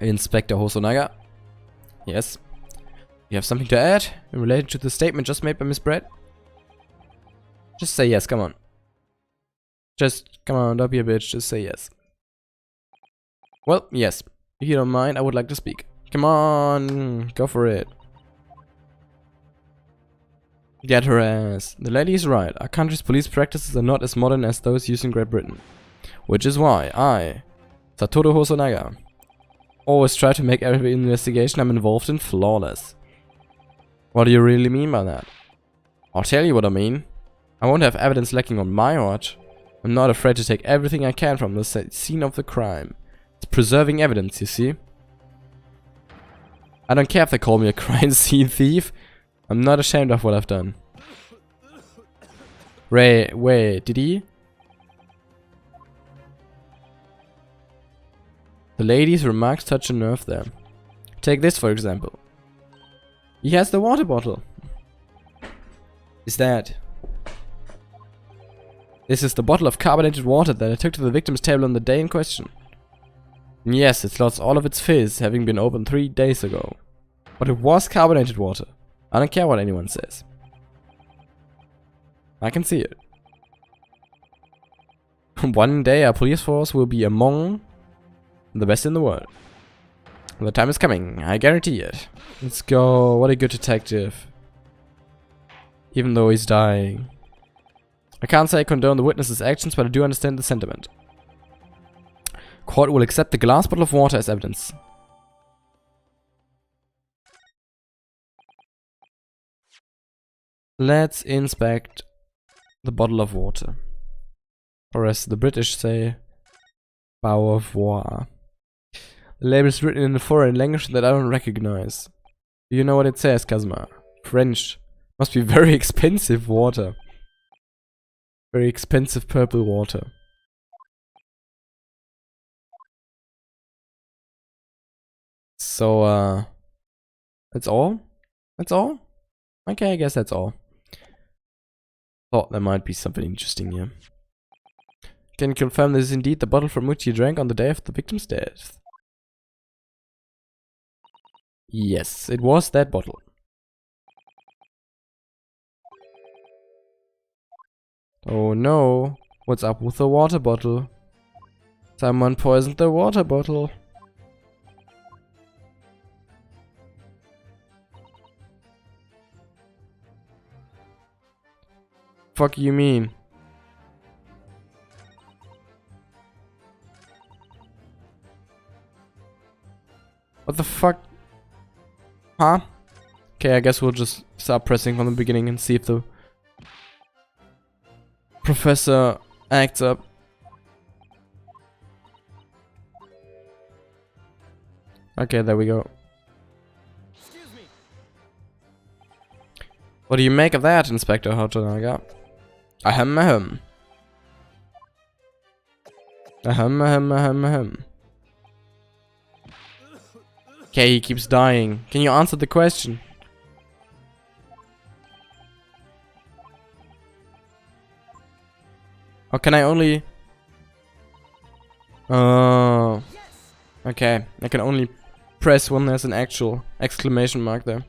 Inspector Hosonaga. Yes. You have something to add in relation to the statement just made by Miss Brett? Just say yes, come on. Just, come on, don't be a bitch, just say yes. Well, yes. If you don't mind, I would like to speak. Come on, go for it. Get her ass. The lady is right. Our country's police practices are not as modern as those used in Great Britain. Which is why I, Satoru Hosonaga, always try to make every investigation I'm involved in flawless. What do you really mean by that? I'll tell you what I mean. I won't have evidence lacking on my watch. I'm not afraid to take everything I can from the scene of the crime. It's preserving evidence, you see. I don't care if they call me a crime scene thief. I'm not ashamed of what I've done. Ray, wait, did he? The lady's remarks touch a nerve there. Take this for example. He has the water bottle. Is that? This is the bottle of carbonated water that I took to the victim's table on the day in question. And yes, it's lost all of its fizz, having been opened 3 days ago. But it was carbonated water. I don't care what anyone says. I can see it. One day our police force will be among the best in the world. The time is coming, I guarantee it. Let's go. What a good detective. Even though he's dying. I can't say I condone the witness's actions, but I do understand the sentiment. Court will accept the glass bottle of water as evidence. Let's inspect the bottle of water. Or as the British say, bow of water. The label is written in a foreign language that I don't recognize. Do you know what it says, Kazuma? French. Must be very expensive water. Very expensive purple water. So, that's all? That's all? Okay, I guess that's all. Thought there might be something interesting here. Can you confirm this is indeed the bottle from which you drank on the day of the victim's death? Yes, it was that bottle. Oh no, what's up with the water bottle? Someone poisoned the water bottle. Fuck you mean? What the fuck? Huh? Okay, I guess we'll just start pressing from the beginning and see if the professor acts up. Okay, there we go. Excuse me. What do you make of that, Inspector Hotonaga? Ahem ahem. Ahem ahem ahem ahem. Okay, he keeps dying. Can you answer the question? Or can I only... Oh. Okay, I can only press when there's an actual exclamation mark there.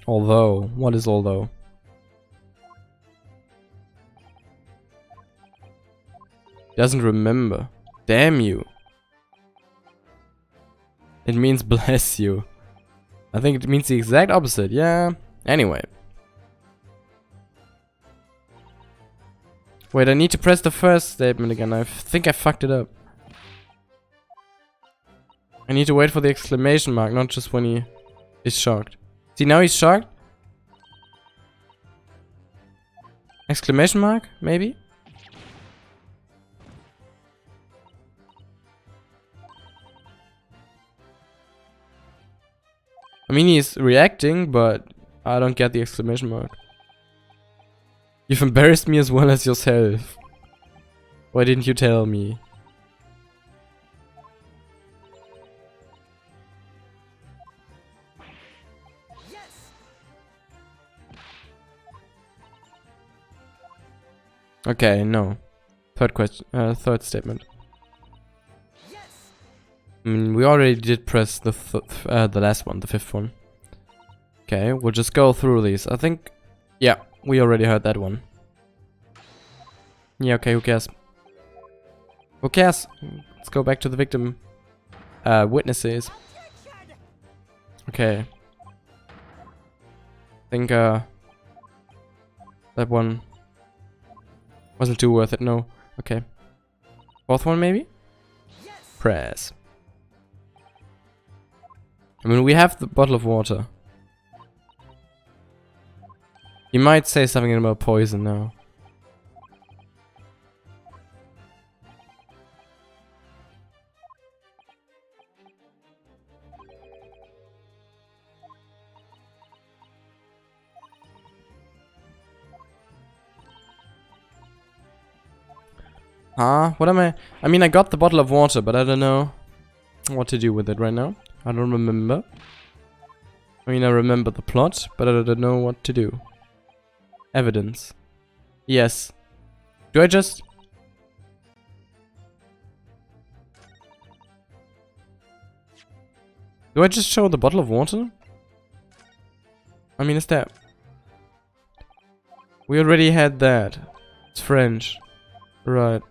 Although, what is although? Doesn't remember. Damn you. It means bless you. I think it means the exact opposite, yeah. Anyway. Wait, I need to press the first statement again. I think I fucked it up. I need to wait for the exclamation mark, not just when he is shocked. See, now he's shocked? Exclamation mark, maybe? I mean, he's reacting, but I don't get the exclamation mark. You've embarrassed me as well as yourself. Why didn't you tell me? Yes. Okay, no. Third question, third statement. I mean, we already did press the last one, the fifth one. Okay, we'll just go through these. I think, yeah, we already heard that one. Yeah, okay, who cares? Who cares? Let's go back to the victim. Witnesses. Okay. I think, that one wasn't too worth it, no. Okay. Fourth one, maybe? Press. I mean, we have the bottle of water. He might say something about poison now. Huh? What am I? I mean, I got the bottle of water, but I don't know what to do with it right now. I don't remember. I mean, I remember the plot, but I don't know what to do. Evidence. Yes. Do I just... Do I just show the bottle of water? I mean, is that... We already had that. It's French. Right.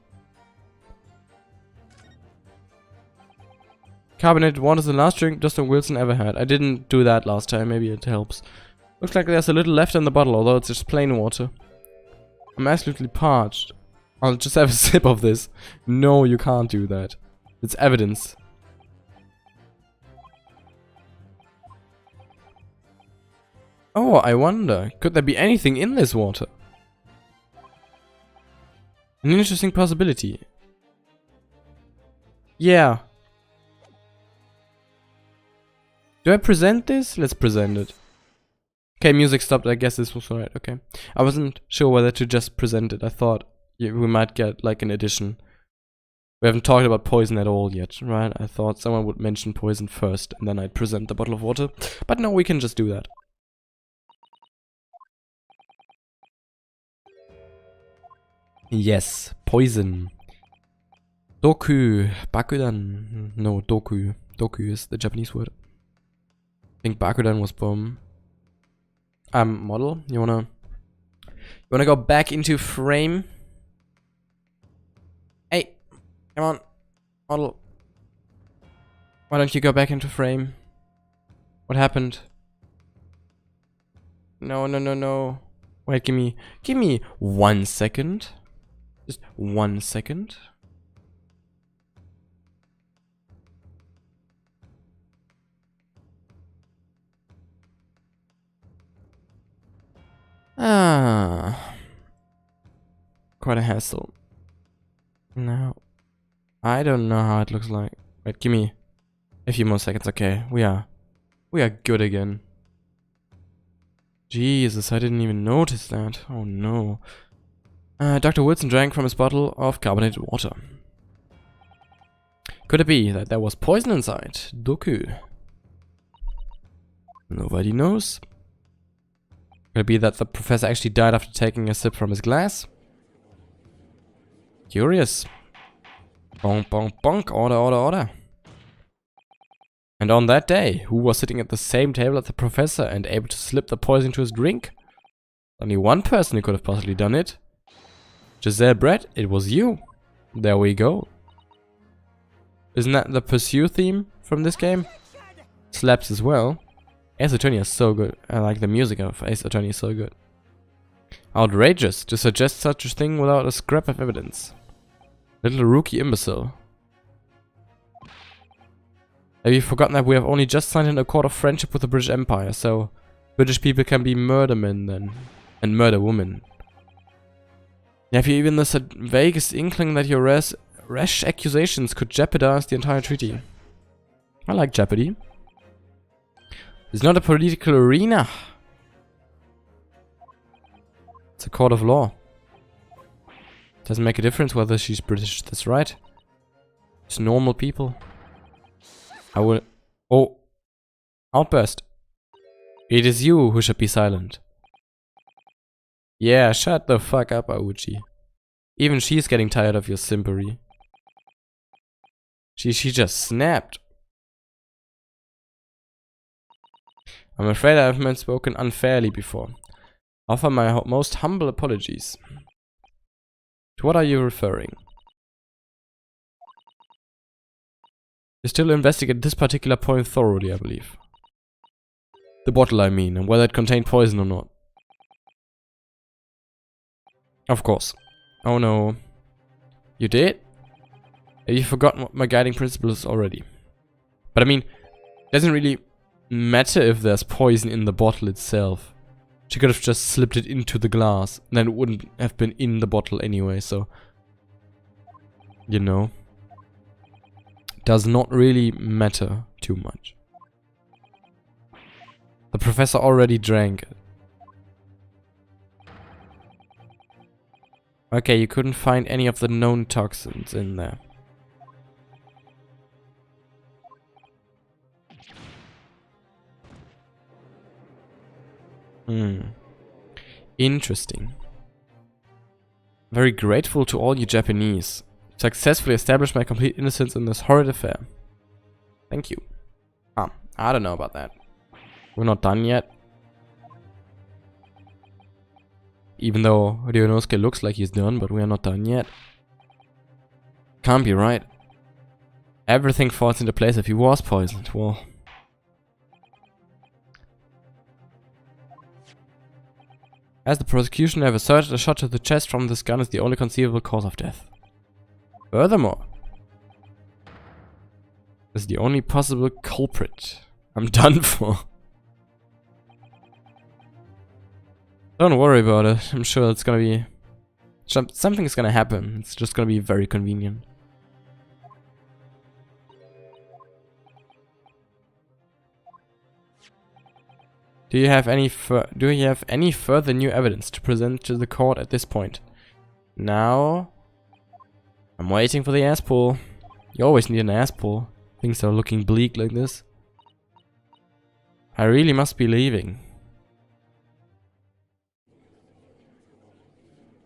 Carbonated water is the last drink Dustin Wilson ever had. I didn't do that last time, maybe it helps. Looks like there's a little left in the bottle, although it's just plain water. I'm absolutely parched. I'll just have a sip of this. No, you can't do that. It's evidence. Oh, I wonder, could there be anything in this water? An interesting possibility. Yeah. Do I present this? Let's present it. Okay, music stopped. I guess this was alright. Okay. I wasn't sure whether to just present it. I thought we might get like an addition. We haven't talked about poison at all yet, right? I thought someone would mention poison first and then I'd present the bottle of water. But no, we can just do that. Yes, poison. Doku. Bakudan. No, doku. Doku is the Japanese word. I think Bakudan was bomb. Model, you wanna go back into frame? Hey, come on, model. Why don't you go back into frame? What happened? No, no, no, no. Wait, give me 1 second. Just 1 second. Quite a hassle. No. I don't know how it looks like. Wait, give me a few more seconds. Okay, we are good again. Jesus, I didn't even notice that. Oh no. Dr. Wilson drank from his bottle of carbonated water. Could it be that there was poison inside? Doku. Nobody knows. Could it be that the professor actually died after taking a sip from his glass? Curious. Bonk, bonk, bonk. Order, order, order. And on that day, who was sitting at the same table as the professor and able to slip the poison into his drink? Only one person who could have possibly done it. Giselle Brett, it was you. There we go. Isn't that the Pursue theme from this game? Slaps as well. Ace Attorney is so good. I like the music of Ace Attorney is so good. Outrageous to suggest such a thing without a scrap of evidence. Little rookie imbecile. Have you forgotten that we have only just signed an accord of friendship with the British Empire, so British people can be murder men then, and murder women. Have you even the vaguest inkling that your rash accusations could jeopardize the entire treaty? I like jeopardy. It's not a political arena. It's a court of law. Doesn't make a difference whether she's British, that's right. It's normal people. I will... Oh. Outburst. It is you who should be silent. Yeah, shut the fuck up, Auchi. Even she's getting tired of your simpery. She just snapped. I'm afraid I have spoken unfairly before. Offer my most humble apologies. To what are you referring? You still investigate this particular point thoroughly, I believe. The bottle, I mean, and whether it contained poison or not. Of course. Oh no. You did? Have you forgotten what my guiding principle is already? But I mean, it doesn't really matter if there's poison in the bottle itself. She could have just slipped it into the glass, and then it wouldn't have been in the bottle anyway, so... You know. Does not really matter too much. The professor already drank it. Okay, you couldn't find any of the known toxins in there. Interesting. Very grateful to all you Japanese. Successfully established my complete innocence in this horrid affair. Thank you. I don't know about that. We're not done yet. Even though Ryonowski looks like he's done, but we are not done yet. Can't be right. Everything falls into place if he was poisoned. Well... As the prosecution have asserted, a shot to the chest from this gun is the only conceivable cause of death. Furthermore, is the only possible culprit. I'm done for. Don't worry about it. I'm sure it's gonna be... something's gonna happen. It's just gonna be very convenient. Do you have any further new evidence to present to the court at this point? Now, I'm waiting for the ass pull. You always need an ass pull. Things are looking bleak like this. I really must be leaving.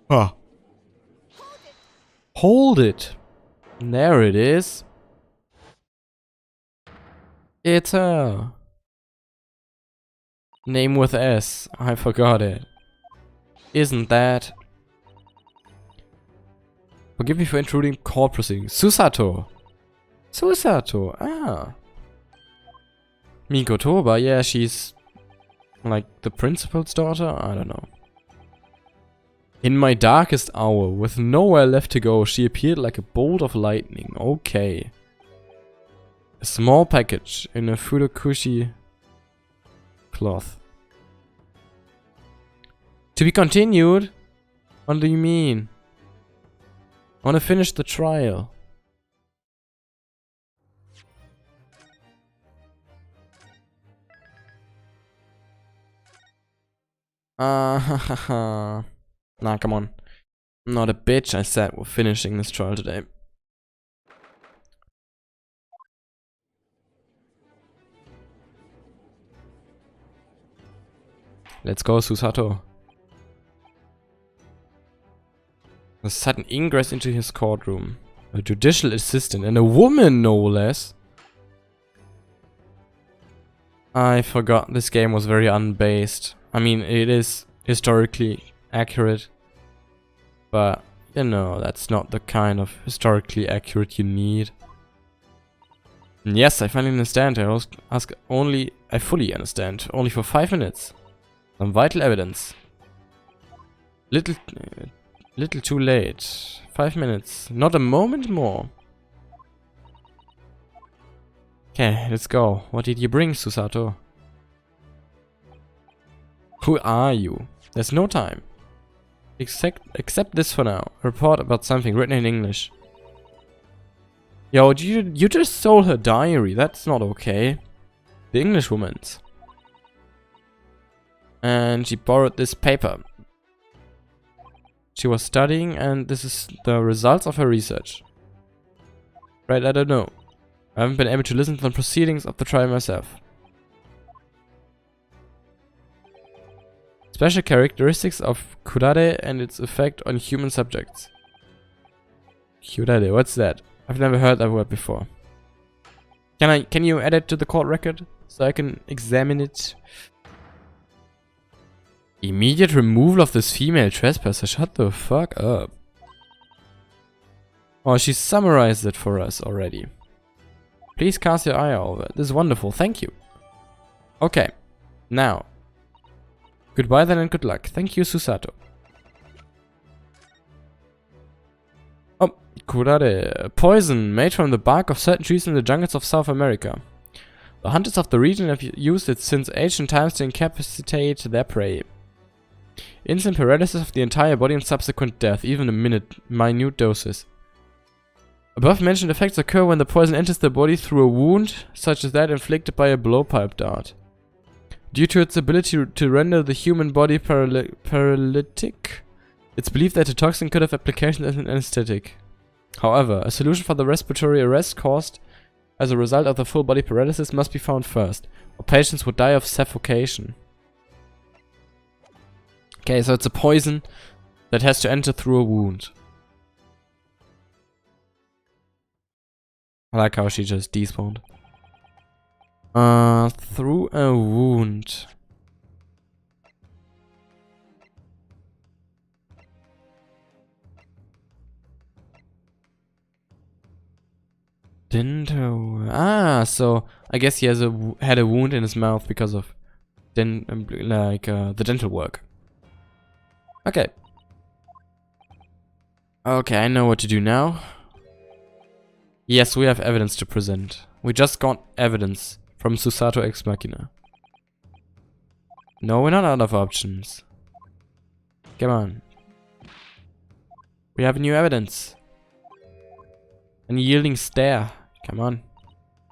Ah. Hold it. There it is. It's her. Name with S. I forgot it. Isn't that? Forgive me for intruding court proceedings. Susato. Susato. Ah. Miko Toba. Yeah, she's like the principal's daughter. I don't know. In my darkest hour, with nowhere left to go, she appeared like a bolt of lightning. Okay. A small package in a furokushi cloth. To be continued? What do you mean? I want to finish the trial. Nah, come on. I'm not a bitch, I said we're finishing this trial today. Let's go, Susato. A sudden ingress into his courtroom. A judicial assistant and a woman, no less. I forgot this game was very unbased. I mean, it is historically accurate. But, you know, that's not the kind of historically accurate you need. And yes, I finally understand. I fully understand. Only for 5 minutes. Some vital evidence. Little too late. 5 minutes. Not a moment more. Okay, let's go. What did you bring, Susato? Who are you? There's no time. Accept this for now. A report about something written in English. Yo, you just stole her diary. That's not okay. The English woman's. And she borrowed this paper. She was studying, and this is the results of her research. Right, I don't know. I haven't been able to listen to the proceedings of the trial myself. Special characteristics of curare and its effect on human subjects. Curare, what's that? I've never heard that word before. Can you add it to the court record so I can examine it? Immediate removal of this female trespasser. Shut the fuck up. Oh, she summarized it for us already. Please cast your eye over it. This is wonderful. Thank you. Okay. Now. Goodbye then and good luck. Thank you, Susato. Oh, curare. Poison made from the bark of certain trees in the jungles of South America. The hunters of the region have used it since ancient times to incapacitate their prey. Instant paralysis of the entire body and subsequent death, even in minute doses. Above mentioned effects occur when the poison enters the body through a wound, such as that inflicted by a blowpipe dart. Due to its ability to render the human body paralytic, It's believed that the toxin could have application as an anesthetic. However, a solution for the respiratory arrest caused as a result of the full body paralysis must be found first, or patients would die of suffocation. Okay, so it's a poison that has to enter through a wound. I like how she just despawned. Through a wound. So I guess he has had a wound in his mouth because of the dental work. Okay. Okay, I know what to do now. Yes, we have evidence to present. We just got evidence from Susato Ex Machina. No, we're not out of options. Come on. We have new evidence. Unyielding stare. Come on.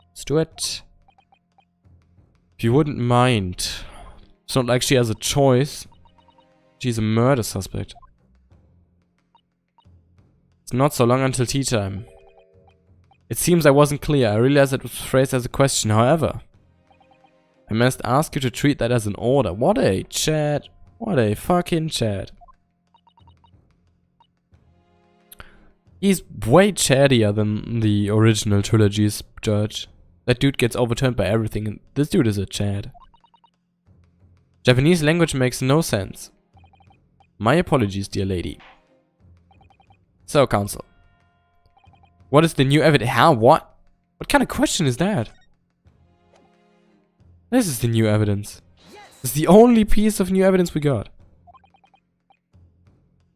Let's do it. If you wouldn't mind. It's not like she has a choice. She's a murder suspect. It's not so long until tea time. It seems I wasn't clear. I realized it was phrased as a question. However, I must ask you to treat that as an order. What a chat. What a fucking chat. He's way chattier than the original trilogy's judge. That dude gets overturned by everything, and this dude is a Chad. Japanese language makes no sense. My apologies, dear lady. So, counsel. What is the new evidence? How? What? What kind of question is that? This is the new evidence. It's the only piece of new evidence we got.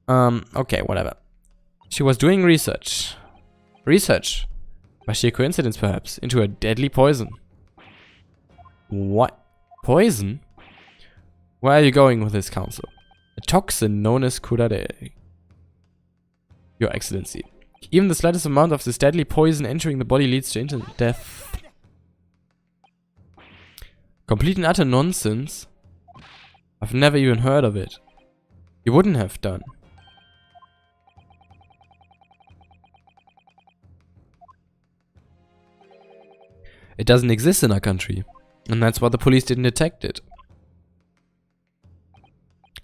Okay, whatever. She was doing research. Research? By sheer coincidence, perhaps, into a deadly poison. What? Poison? Where are you going with this, counsel? A toxin known as kurare. Your Excellency. Even the slightest amount of this deadly poison entering the body leads to instant death. Complete and utter nonsense. I've never even heard of it. You wouldn't have done. It doesn't exist in our country, and that's why the police didn't detect it.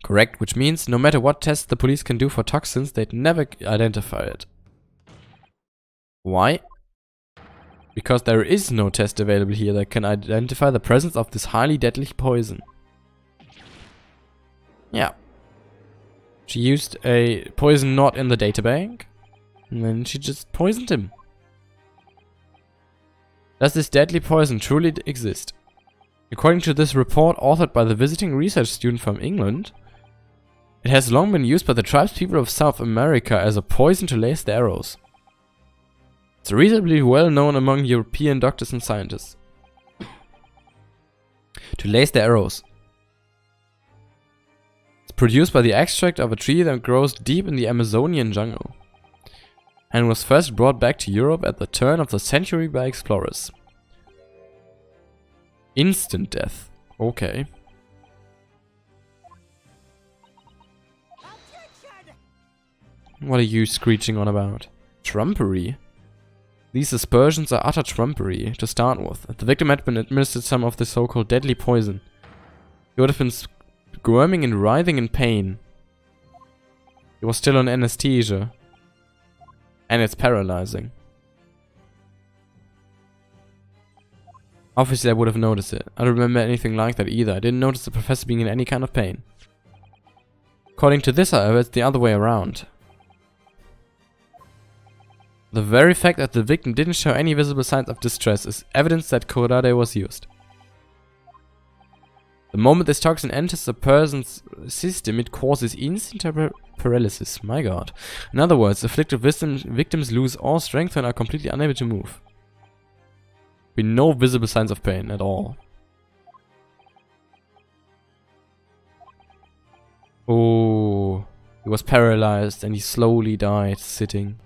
Correct, which means no matter what tests the police can do for toxins, they'd never identify it. Why? Because there is no test available here that can identify the presence of this highly deadly poison. Yeah. She used a poison not in the databank, and then she just poisoned him. Does this deadly poison truly exist? According to this report authored by the visiting research student from England, it has long been used by the tribespeople of South America as a poison to lace their arrows. It's reasonably well known among European doctors and scientists. To lace their arrows. It's produced by the extract of a tree that grows deep in the Amazonian jungle, and was first brought back to Europe at the turn of the century by explorers. Instant death. Okay. What are you screeching on about? Trumpery? These aspersions are utter trumpery, to start with. If the victim had been administered some of the so-called deadly poison, he would have been squirming and writhing in pain. He was still on anesthesia. And it's paralyzing. Obviously I would have noticed it. I don't remember anything like that either. I didn't notice the professor being in any kind of pain. According to this, however, it's the other way around. The very fact that the victim didn't show any visible signs of distress is evidence that kurare was used. The moment this toxin enters a person's system, it causes instant paralysis. My god. In other words, afflicted victims lose all strength and are completely unable to move. With no visible signs of pain at all. Oh, he was paralyzed and he slowly died sitting.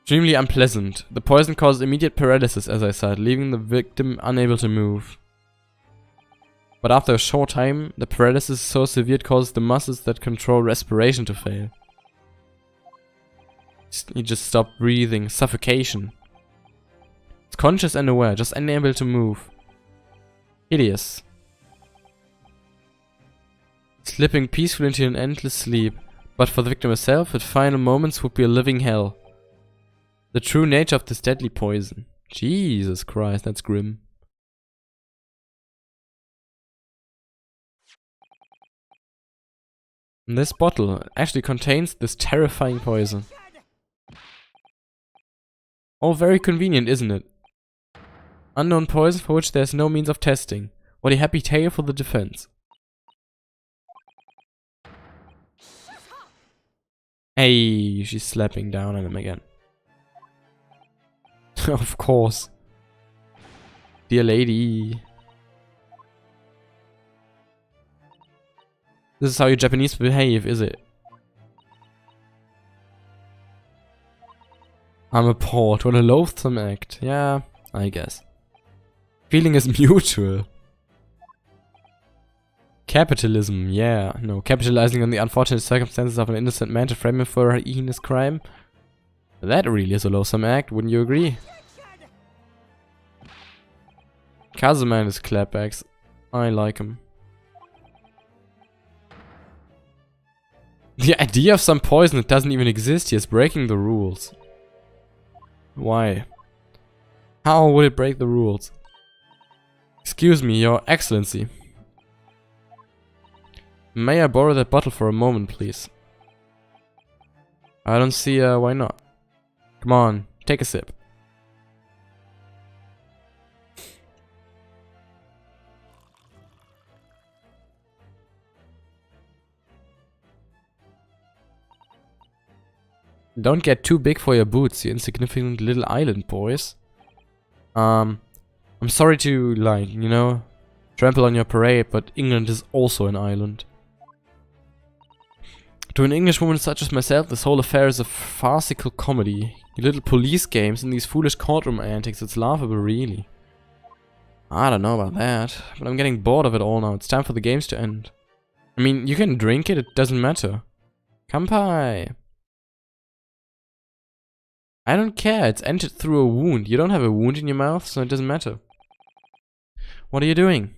Extremely unpleasant. The poison caused immediate paralysis, as I said, leaving the victim unable to move. But after a short time, the paralysis is so severe it causes the muscles that control respiration to fail. You just stop breathing. Suffocation. It's conscious and aware, just unable to move. Hideous. Slipping peacefully into an endless sleep. But for the victim herself, its final moments would be a living hell. The true nature of this deadly poison. Jesus Christ, that's grim. And this bottle actually contains this terrifying poison. Oh, very convenient, isn't it? Unknown poison for which there's no means of testing. What a happy tale for the defense. Hey, she's slapping down on him again. Of course. Dear lady. This is how you Japanese behave, is it? I'm appalled. What a loathsome act. Yeah, I guess. Feeling is mutual. Capitalism, yeah. No, capitalizing on the unfortunate circumstances of an innocent man to frame him for a heinous crime. That really is a loathsome act, wouldn't you agree? Kazuma and his clapbacks. I like him. The idea of some poison that doesn't even exist here is breaking the rules. Why? How would it break the rules? Excuse me, Your Excellency. May I borrow that bottle for a moment, please? I don't see why not. Come on, take a sip. Don't get too big for your boots, you insignificant little island boys. I'm sorry to, like, you know, trample on your parade, but England is also an island. To an Englishwoman such as myself, this whole affair is a farcical comedy. Your little police games and these foolish courtroom antics, it's laughable, really. I don't know about that, but I'm getting bored of it all now. It's time for the games to end. I mean, you can drink it, it doesn't matter. Kampai! I don't care, it's entered through a wound. You don't have a wound in your mouth, so it doesn't matter. What are you doing?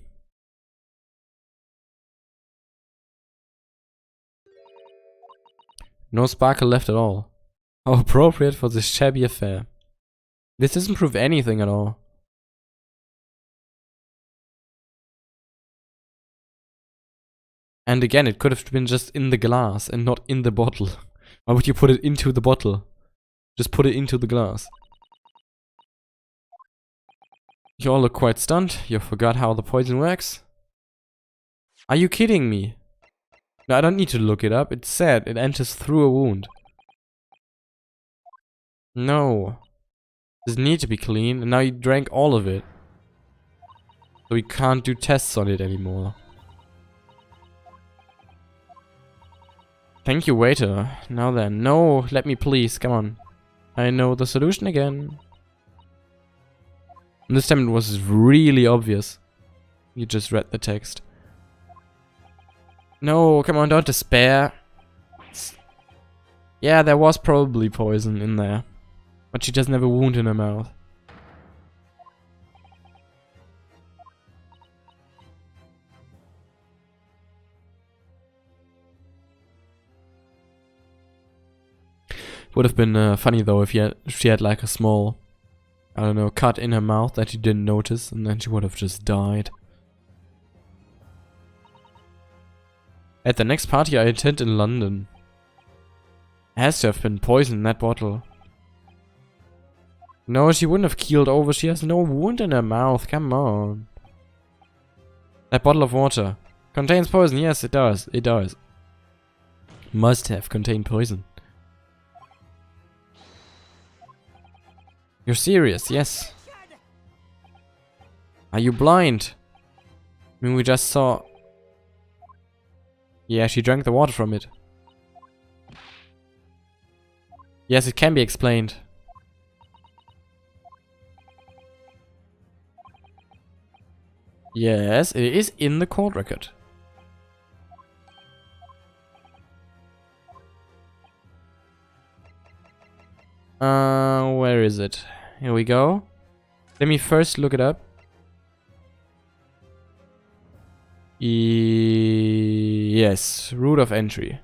No sparkle left at all. How appropriate for this shabby affair. This doesn't prove anything at all. And again, it could have been just in the glass and not in the bottle. Why would you put it into the bottle? Just put it into the glass. You all look quite stunned. You forgot how the poison works? Are you kidding me? No, I don't need to look it up. It's said it enters through a wound. No. This needs to be clean, and now you drank all of it. So we can't do tests on it anymore. Thank you, waiter. Now then. No, let me please. Come on. I know the solution again. And this time it was really obvious. You just read the text. No, come on, don't despair. Yeah, there was probably poison in there. But she doesn't have a wound in her mouth. Would have been funny though if she had like a small, I don't know, cut in her mouth that you didn't notice, and then she would have just died. At the next party I attend in London. Has to have been poison in that bottle. No, she wouldn't have keeled over. She has no wound in her mouth. Come on. That bottle of water contains poison. Yes, it does. It does. Must have contained poison. You're serious, yes. Are you blind? I mean, we just saw... Yeah, she drank the water from it. Yes, it can be explained. Yes, it is in the court record. Where is it? Here we go. Let me first look it up. Yes, route of entry.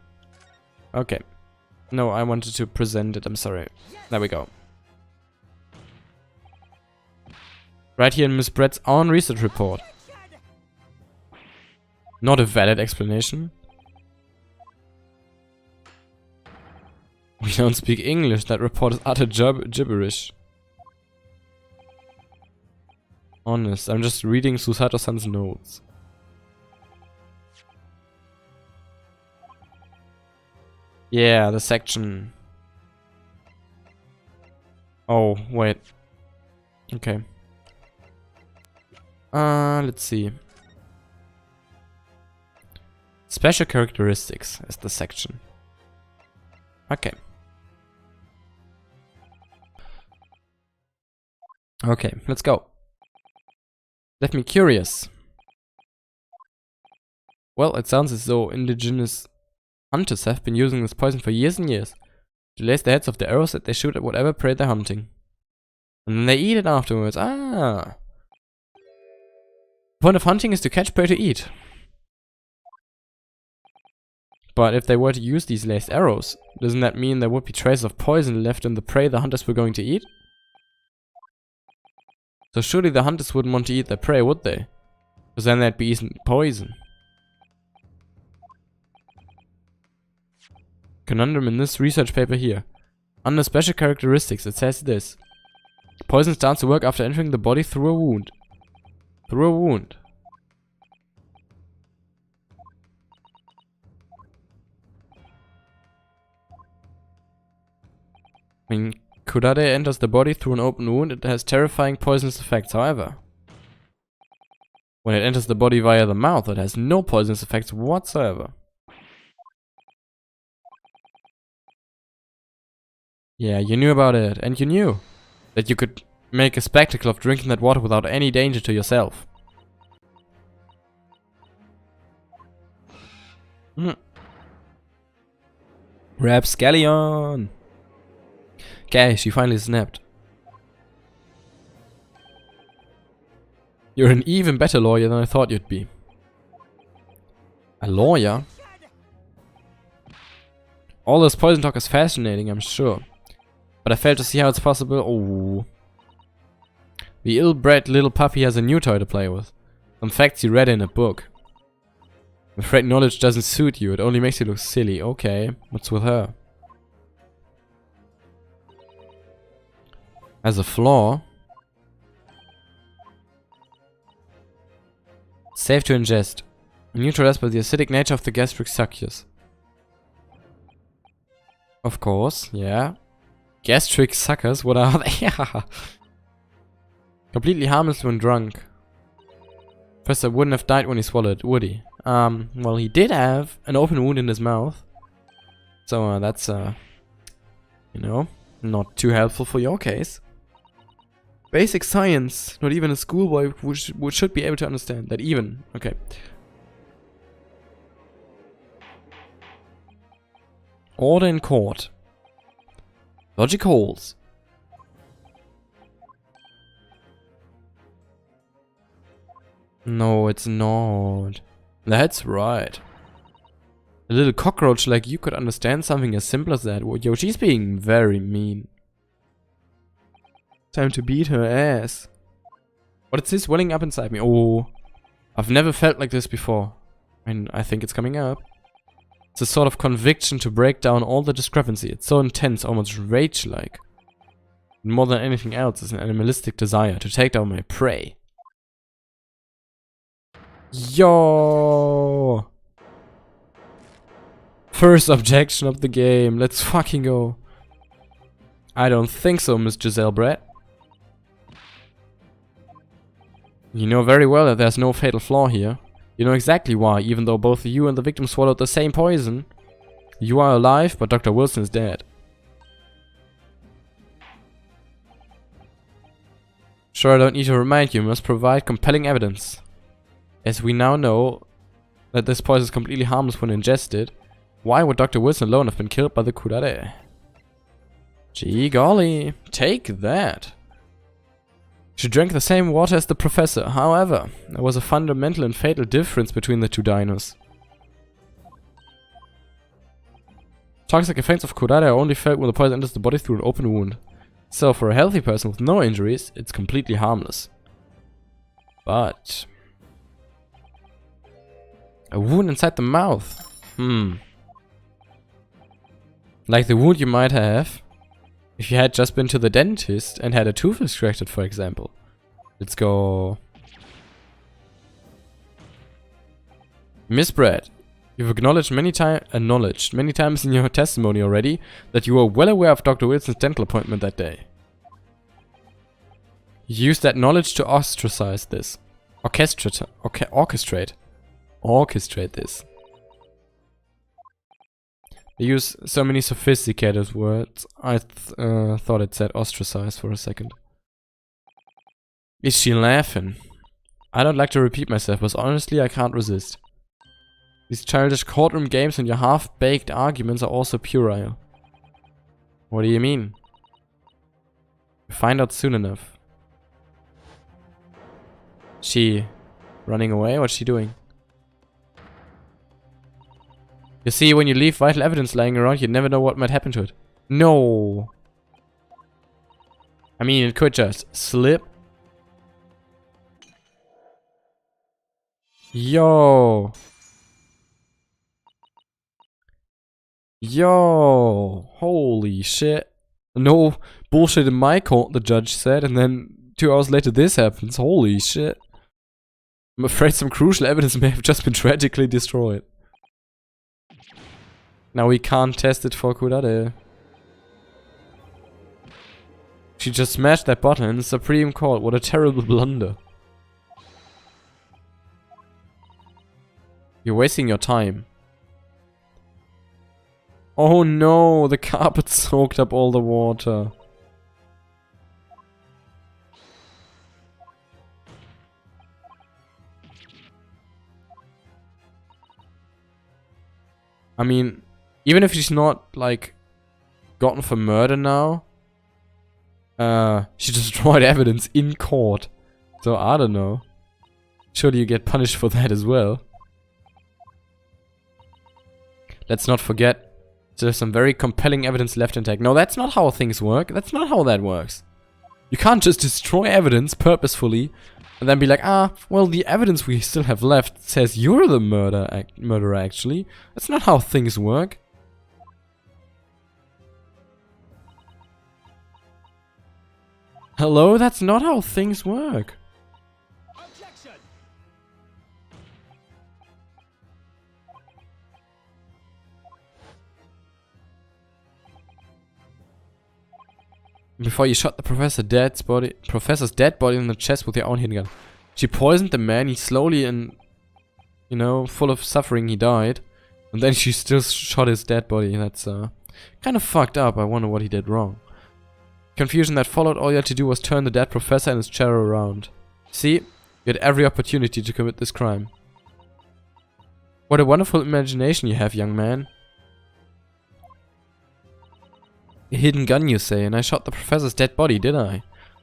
Okay. No, I wanted to present it, I'm sorry. There we go. Right here in Miss Brett's own research report. Not a valid explanation. We don't speak English, that report is utter gibberish. Honest, I'm just reading Susato-san's notes. Yeah, the section. Oh, wait. Okay. Let's see. Special characteristics is the section. Okay. Okay, let's go. Left me curious. Well, it sounds as though indigenous hunters have been using this poison for years and years to lace the heads of the arrows that they shoot at whatever prey they're hunting. And then they eat it afterwards. Ah! The point of hunting is to catch prey to eat. But if they were to use these laced arrows, doesn't that mean there would be traces of poison left in the prey the hunters were going to eat? So surely the hunters wouldn't want to eat their prey, would they? Because then they'd be eating poison. Conundrum in this research paper here. Under special characteristics it says this. Poison starts to work after entering the body through a wound. Through a wound. When Kurade enters the body through an open wound, it has terrifying poisonous effects, however. When it enters the body via the mouth, it has no poisonous effects whatsoever. Yeah, you knew about it, and you knew that you could make a spectacle of drinking that water without any danger to yourself. Rapscallion! Okay, she finally snapped. You're an even better lawyer than I thought you'd be. A lawyer? All this poison talk is fascinating, I'm sure. But I fail to see how it's possible. Oh. The ill-bred little puppy has a new toy to play with. Some facts you read in a book. I'm afraid knowledge doesn't suit you, it only makes you look silly. Okay, what's with her? As a flaw. Safe to ingest. Neutralized by the acidic nature of the gastric succus. Of course, yeah. Gastric suckers, what are they? Completely harmless when drunk. Professor wouldn't have died when he swallowed, would he? Well, he did have an open wound in his mouth. So, that's, you know, not too helpful for your case. Basic science. Not even a schoolboy should be able to understand that even. Okay. Order in court. Logic holds. No, it's not. That's right. A little cockroach like you could understand something as simple as that. Yo, she's being very mean. Time to beat her ass. What is this welling up inside me? Oh, I've never felt like this before. And I think it's coming up. It's a sort of conviction to break down all the discrepancy. It's so intense, almost rage-like. More than anything else, it's an animalistic desire to take down my prey. Yo! First objection of the game. Let's fucking go. I don't think so, Miss Giselle Brett. You know very well that there's no fatal flaw here. You know exactly why, even though both you and the victim swallowed the same poison. You are alive, but Dr. Wilson is dead. Sure, I don't need to remind you, you must provide compelling evidence. As we now know that this poison is completely harmless when ingested, why would Dr. Wilson alone have been killed by the curare? Gee golly, take that. She drank the same water as the professor. However, there was a fundamental and fatal difference between the two dinos. Toxic effects of curare are only felt when the poison enters the body through an open wound. So for a healthy person with no injuries, it's completely harmless. But a wound inside the mouth. Like the wound you might have if you had just been to the dentist and had a tooth extracted, for example. Let's go. Miss Brad, you've acknowledged many times in your testimony already that you were well aware of Dr. Wilson's dental appointment that day. You used that knowledge to ostracize this. Orchestrate this. They use so many sophisticated words. I thought it said ostracize for a second. Is she laughing? I don't like to repeat myself, but honestly I can't resist. These childish courtroom games and your half-baked arguments are also puerile. What do you mean? We'll find out soon enough. She running away? What's she doing? You see, when you leave vital evidence lying around, you never know what might happen to it. No! I mean, it could just slip. Yo! Yo! Holy shit. No bullshit in my court, the judge said, and then 2 hours later this happens. Holy shit. I'm afraid some crucial evidence may have just been tragically destroyed. Now we can't test it for curare. She just smashed that bottle in the Supreme Court. What a terrible blunder. You're wasting your time. Oh no, the carpet soaked up all the water. I mean, even if she's not, like, gotten for murder now, she destroyed evidence in court. So, I don't know. Surely you get punished for that as well. Let's not forget, there's some very compelling evidence left intact. No, that's not how things work. That's not how that works. You can't just destroy evidence purposefully and then be like, ah, well, the evidence we still have left says you're the murderer, actually. That's not how things work. Hello? That's not how things work. Objection! Before you shot the professor's dead body in the chest with your own handgun. She poisoned the man, he slowly and, you know, full of suffering, he died. And then she still shot his dead body. That's, kind of fucked up. I wonder what he did wrong. Confusion that followed, all you had to do was turn the dead professor and his chair around. See? You had every opportunity to commit this crime. What a wonderful imagination you have, young man. A hidden gun, you say, and I shot the professor's dead body, did I?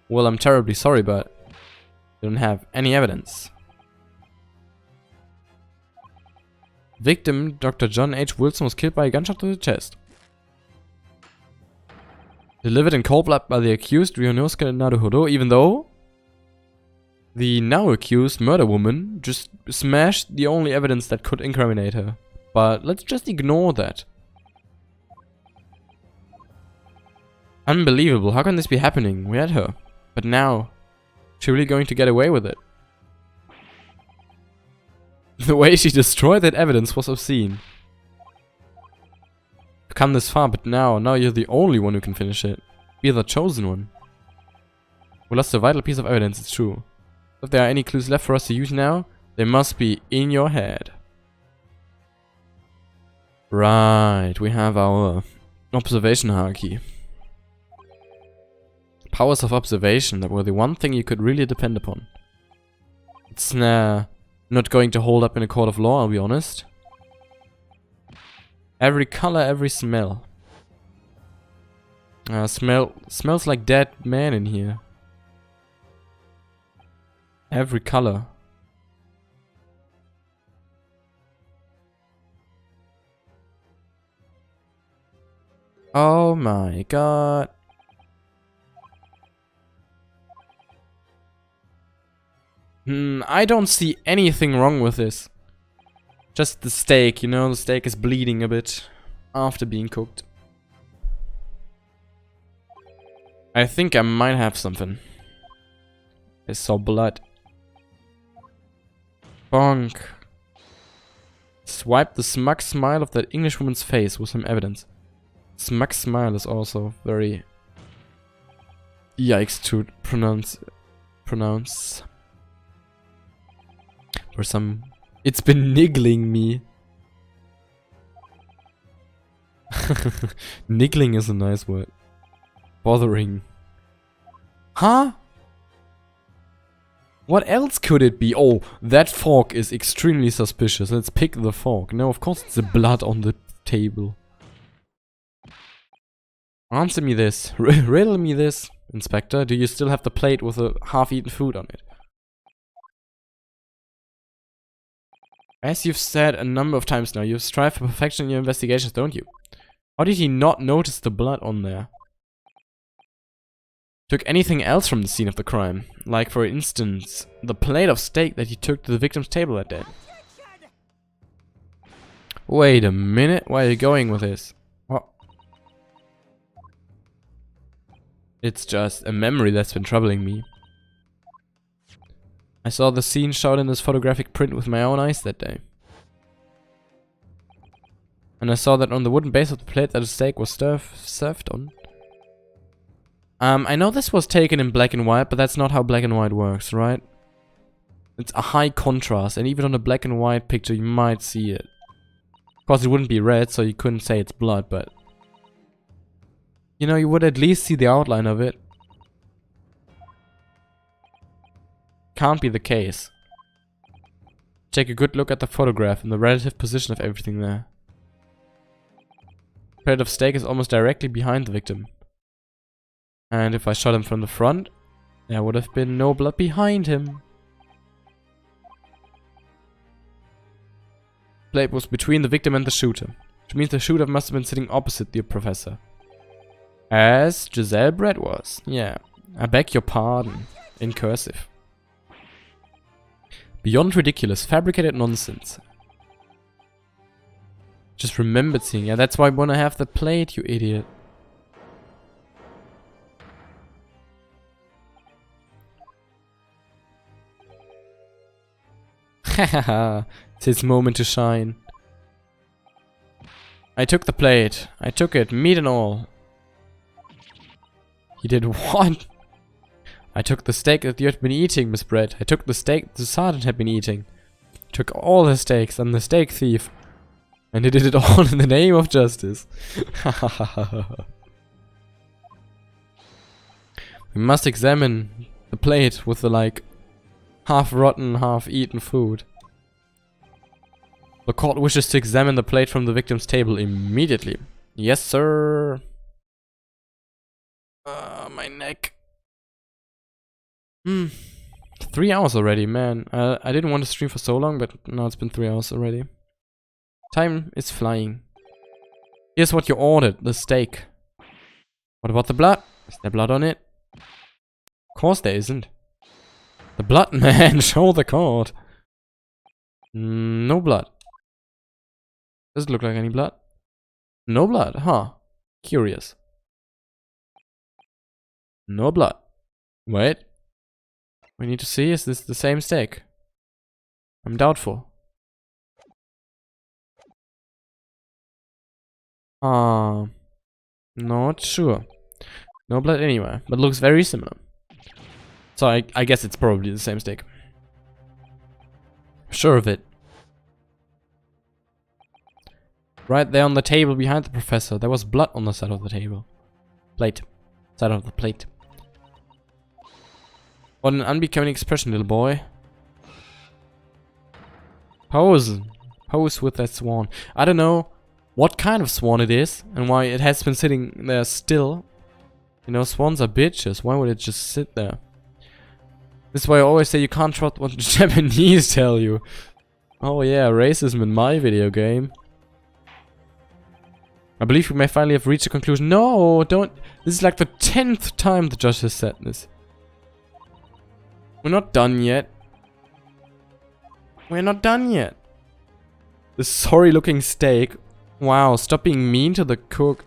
Well, I'm terribly sorry, but I don't have any evidence. Victim, Dr. John H. Wilson, was killed by a gunshot to the chest. Delivered in cold blood by the accused, Ryonowski Naruhodo, even though the now accused murder woman just smashed the only evidence that could incriminate her. But let's just ignore that. Unbelievable, how can this be happening? We had her. But now, she's really going to get away with it. The way she destroyed that evidence was obscene. You've come this far, but now you're the only one who can finish it. Be the chosen one. We lost a vital piece of evidence, it's true. If there are any clues left for us to use now, they must be in your head. Right, we have our observation hierarchy. Powers of observation, that were the one thing you could really depend upon. It's Not going to hold up in a court of law, I'll be honest. Every color, every smell. Smells like dead man in here. Every color. Oh my god. I don't see anything wrong with this. Just the steak, you know, the steak is bleeding a bit after being cooked. I think I might have something. I saw blood. Bonk. Swipe the smug smile of that Englishwoman's face with some evidence. Smug smile is also very yikes to pronounce. For some, it's been niggling me. Niggling is a nice word. Bothering. Huh? What else could it be? Oh, that fork is extremely suspicious. Let's pick the fork. No, of course it's the blood on the table. Answer me this. Riddle me this, Inspector. Do you still have the plate with the half-eaten food on it? As you've said a number of times now, you strive for perfection in your investigations, don't you? How did he not notice the blood on there? Took anything else from the scene of the crime? Like, for instance, the plate of steak that he took to the victim's table that day. Wait a minute, where are you going with this? What? It's just a memory that's been troubling me. I saw the scene shot in this photographic print with my own eyes that day. And I saw that on the wooden base of the plate that a steak was served on. I know this was taken in black and white, but that's not how black and white works, right? It's a high contrast, and even on a black and white picture you might see it. Of course it wouldn't be red, so you couldn't say it's blood, but... you know, you would at least see the outline of it. Can't be the case. Take a good look at the photograph and the relative position of everything there. The plate of steak is almost directly behind the victim. And if I shot him from the front, there would have been no blood behind him. The plate was between the victim and the shooter, which means the shooter must have been sitting opposite the professor. As Giselle Brett was. Yeah, I beg your pardon. In cursive. Beyond ridiculous, fabricated nonsense. Just remembered seeing. Yeah, that's why I wanna have the plate, you idiot. Hahaha, it's his moment to shine. I took the plate. I took it, meat and all. He did what? I took the steak that you had been eating, Miss Brett. I took the steak the sergeant had been eating. Took all the steaks. I'm the steak thief. And he did it all in the name of justice. We must examine the plate with the, like, half-rotten, half-eaten food. The court wishes to examine the plate from the victim's table immediately. Yes, sir. My neck. 3 hours already, man. I didn't want to stream for so long, but now it's been 3 hours already. Time is flying. Here's what you ordered, the steak. What about the blood? Is there blood on it? Of course there isn't. The blood, man, show the court. No blood. Does it look like any blood? No blood, huh? Curious. No blood. Wait. We need to see, is this the same steak? I'm doubtful. Not sure. No blood anywhere, but looks very similar. So I guess it's probably the same steak. Sure of it. Right there on the table behind the professor, there was blood on the side of the table. Plate. Side of the plate. What an unbecoming expression, little boy. Pose. Pose with that swan. I don't know what kind of swan it is and why it has been sitting there still. You know, swans are bitches. Why would it just sit there? This is why I always say you can't trust what the Japanese tell you. Oh yeah, racism in my video game. I believe we may finally have reached a conclusion. No, don't. This is like the 10th time the judge has said this. We're not done yet. We're not done yet. The sorry looking steak. Wow, stop being mean to the cook.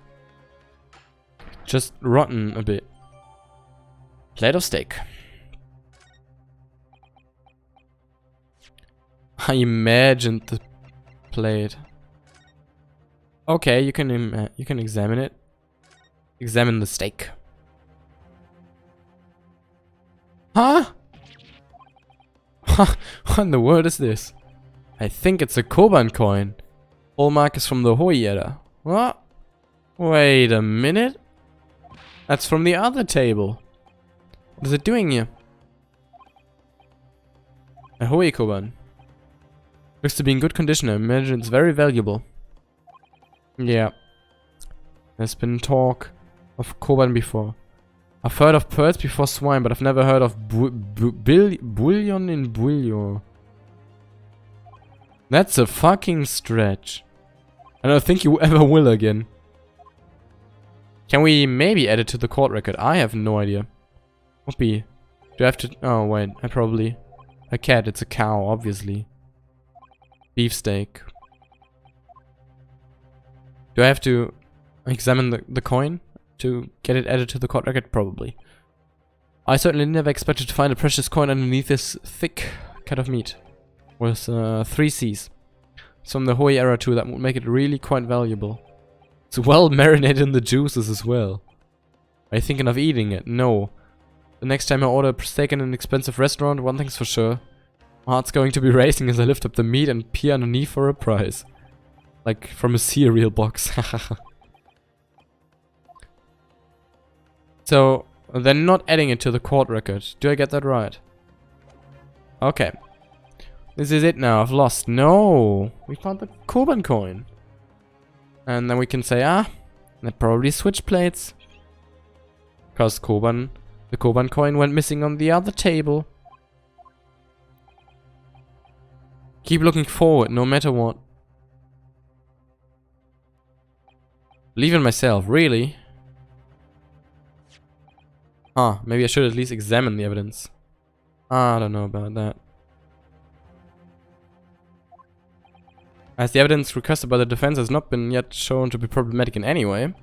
Just rotten a bit. Plate of steak. I imagined the plate. Okay, you can examine it. Examine the steak. Huh? What in the world is this? I think it's a Koban coin. Hallmark is from the Hoi era. What? Wait a minute. That's from the other table. What is it doing here? A Hoi Koban. Looks to be in good condition. I imagine it's very valuable. Yeah. There's been talk of Koban before. I've heard of pearls before swine, but I've never heard of bullion in bouillon. That's a fucking stretch. I don't think you ever will again. Can we maybe add it to the court record? I have no idea. Would be. Do I have to? Oh wait, I probably. A cat. It's a cow, obviously. Beefsteak. Do I have to examine the coin to get it added to the court record? Probably. I certainly never expected to find a precious coin underneath this thick cut of meat. With 3 C's. It's from the Hoi era too, that would make it really quite valuable. It's well marinated in the juices as well. Are you thinking of eating it? No. The next time I order a steak in an expensive restaurant, one thing's for sure. My heart's going to be racing as I lift up the meat and peer underneath for a prize. Like from a cereal box. So, they're not adding it to the court record. Do I get that right? Okay. This is it now. I've lost. No! We found the Koban coin. And then we can say, they probably switched plates. Because the Koban coin went missing on the other table. Keep looking forward, no matter what. Believe in myself, really? Maybe I should at least examine the evidence. I don't know about that. As the evidence requested by the defense has not been yet shown to be problematic in any way,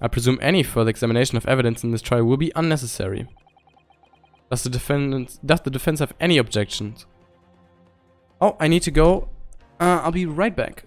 I presume any further examination of evidence in this trial will be unnecessary. Does the defense have any objections? Oh, I need to go. I'll be right back.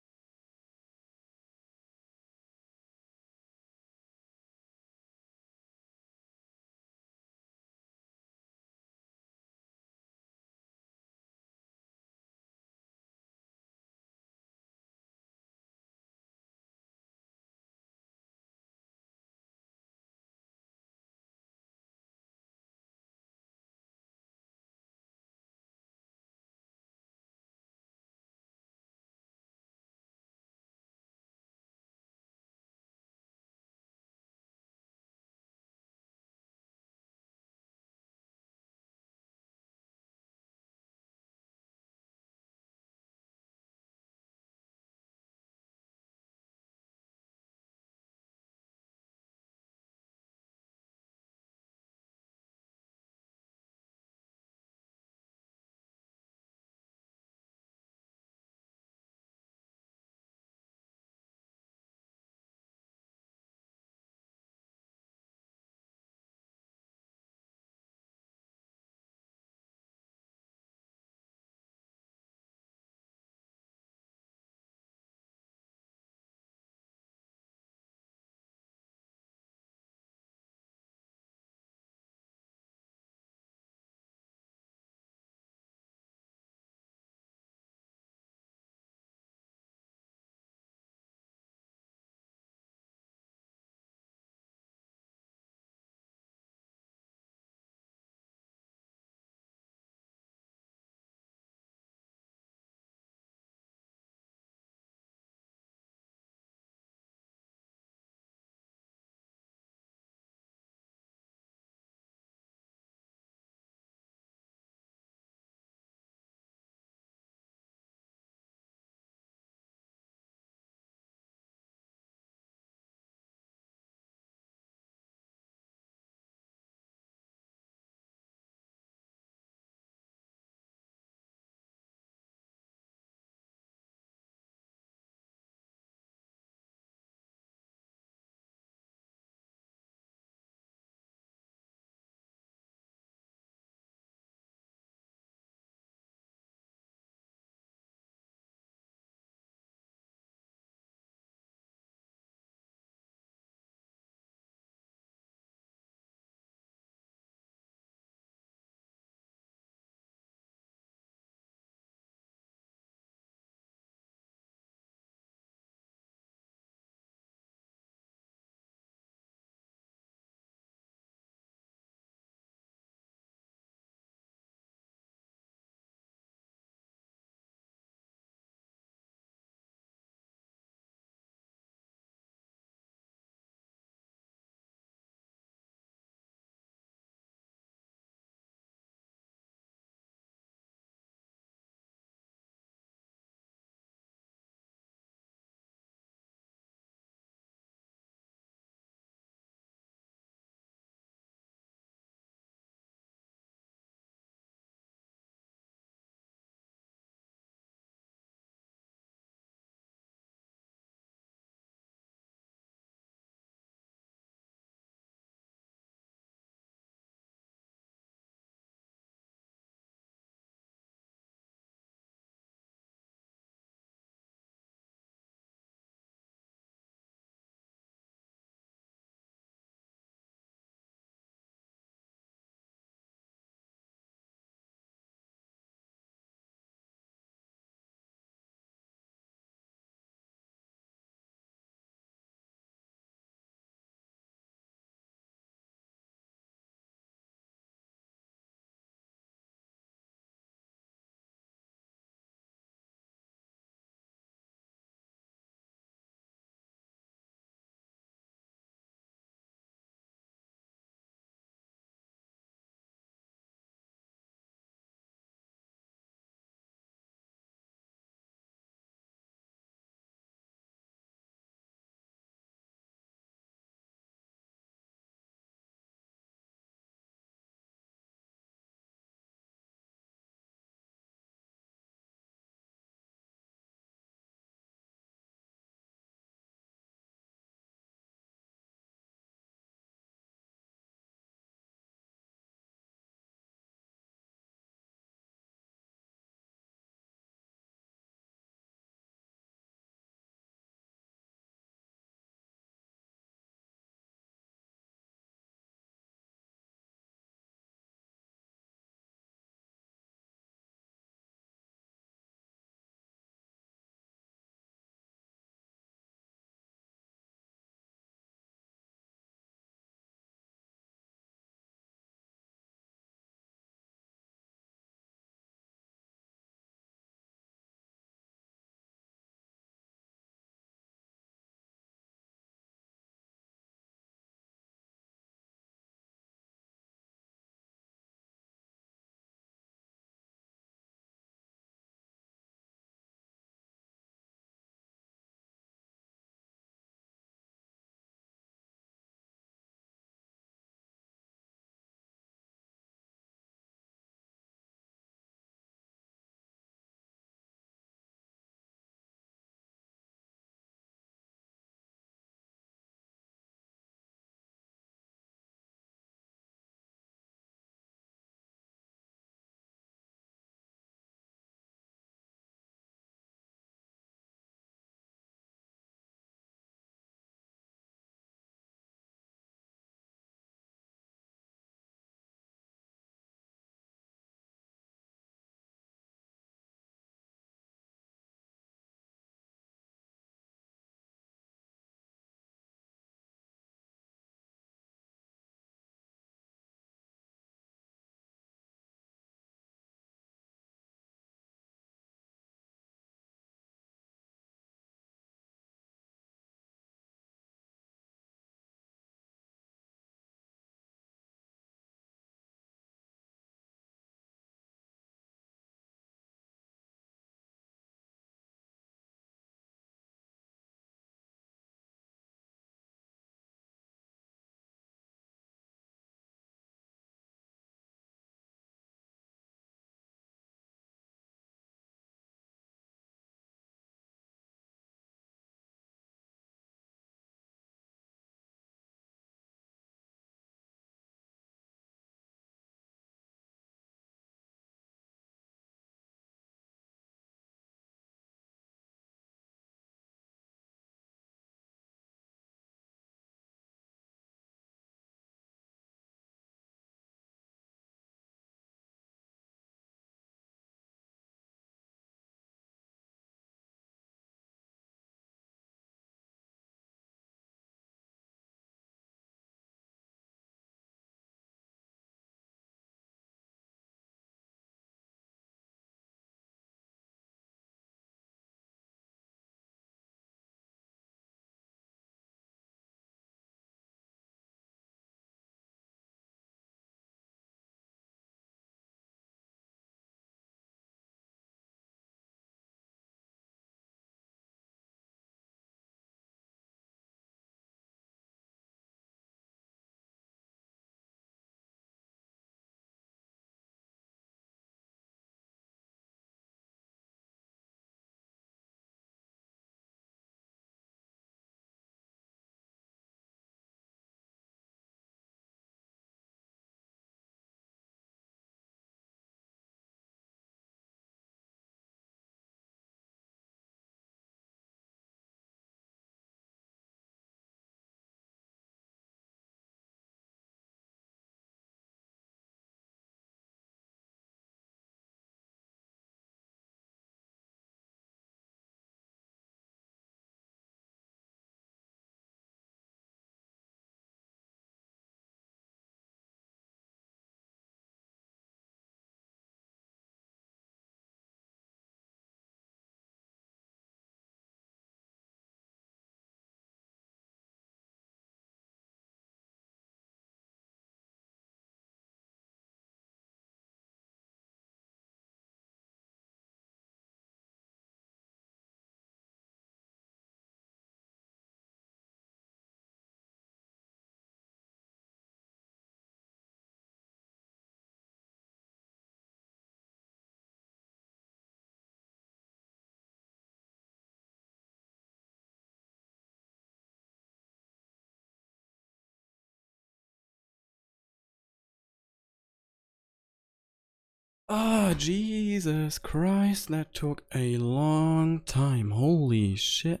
Ah, Jesus Christ, that took a long time. Holy shit.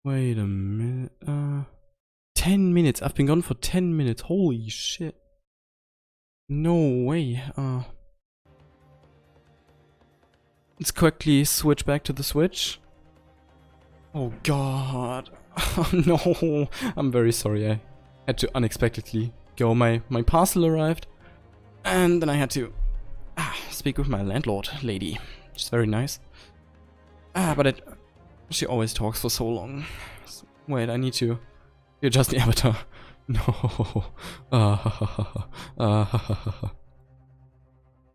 Wait a minute. 10 minutes. I've been gone for 10 minutes. Holy shit. No way. Let's quickly switch back to the Switch. Oh god. Oh no. I'm very sorry. I had to unexpectedly go. My parcel arrived. And then I had to speak with my landlord lady. She's very nice. But she always talks for so long. Wait, I need to adjust the avatar. No.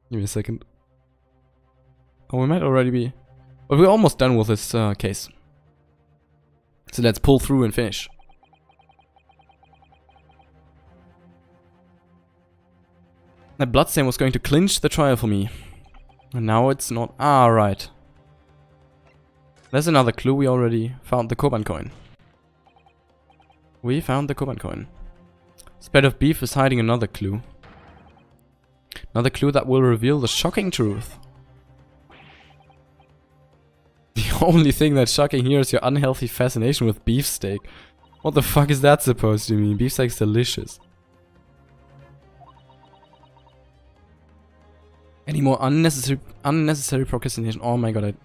Give me a second. Oh, we might already be... But we're almost done with this case. So let's pull through and finish. That bloodstain was going to clinch the trial for me. And now it's not. Ah, right. There's another clue. We already found the Koban coin. We found the Koban coin. Spread of beef is hiding another clue. Another clue that will reveal the shocking truth. The only thing that's shocking here is your unhealthy fascination with beefsteak. What the fuck is that supposed to mean? Beefsteak's delicious. Any more unnecessary procrastination? Oh my god,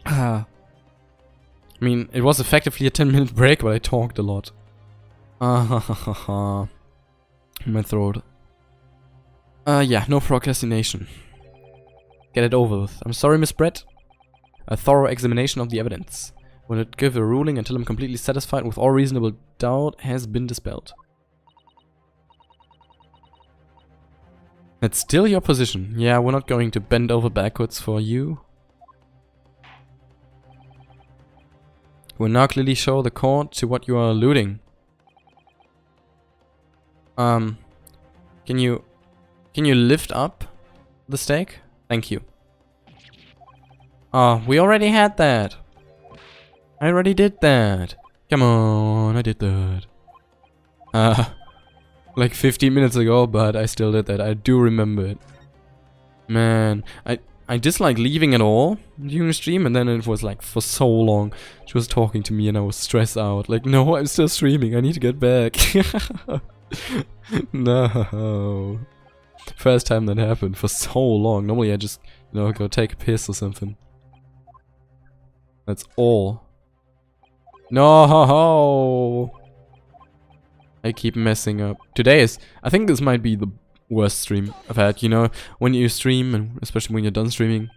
I mean, it was effectively a 10-minute break, but I talked a lot. My throat. Yeah, no procrastination. Get it over with. I'm sorry, Miss Brett. A thorough examination of the evidence. Will not give a ruling until I'm completely satisfied with all reasonable doubt has been dispelled. That's still your position. Yeah, we're not going to bend over backwards for you. We'll now clearly show the court to what you are alluding. Can you lift up the stake? Thank you. Oh, we already had that. I already did that. Come on, I did that. Like 15 minutes ago, but I still did that. I do remember it. Man, I dislike leaving at all during the stream, and then it was like for so long. She was talking to me and I was stressed out. Like, no, I'm still streaming. I need to get back. No. First time that happened for so long. Normally I just, you know, go take a piss or something. That's all. No. I keep messing up. Today is... I think this might be the worst stream I've had. You know, when you stream, and especially when you're done streaming,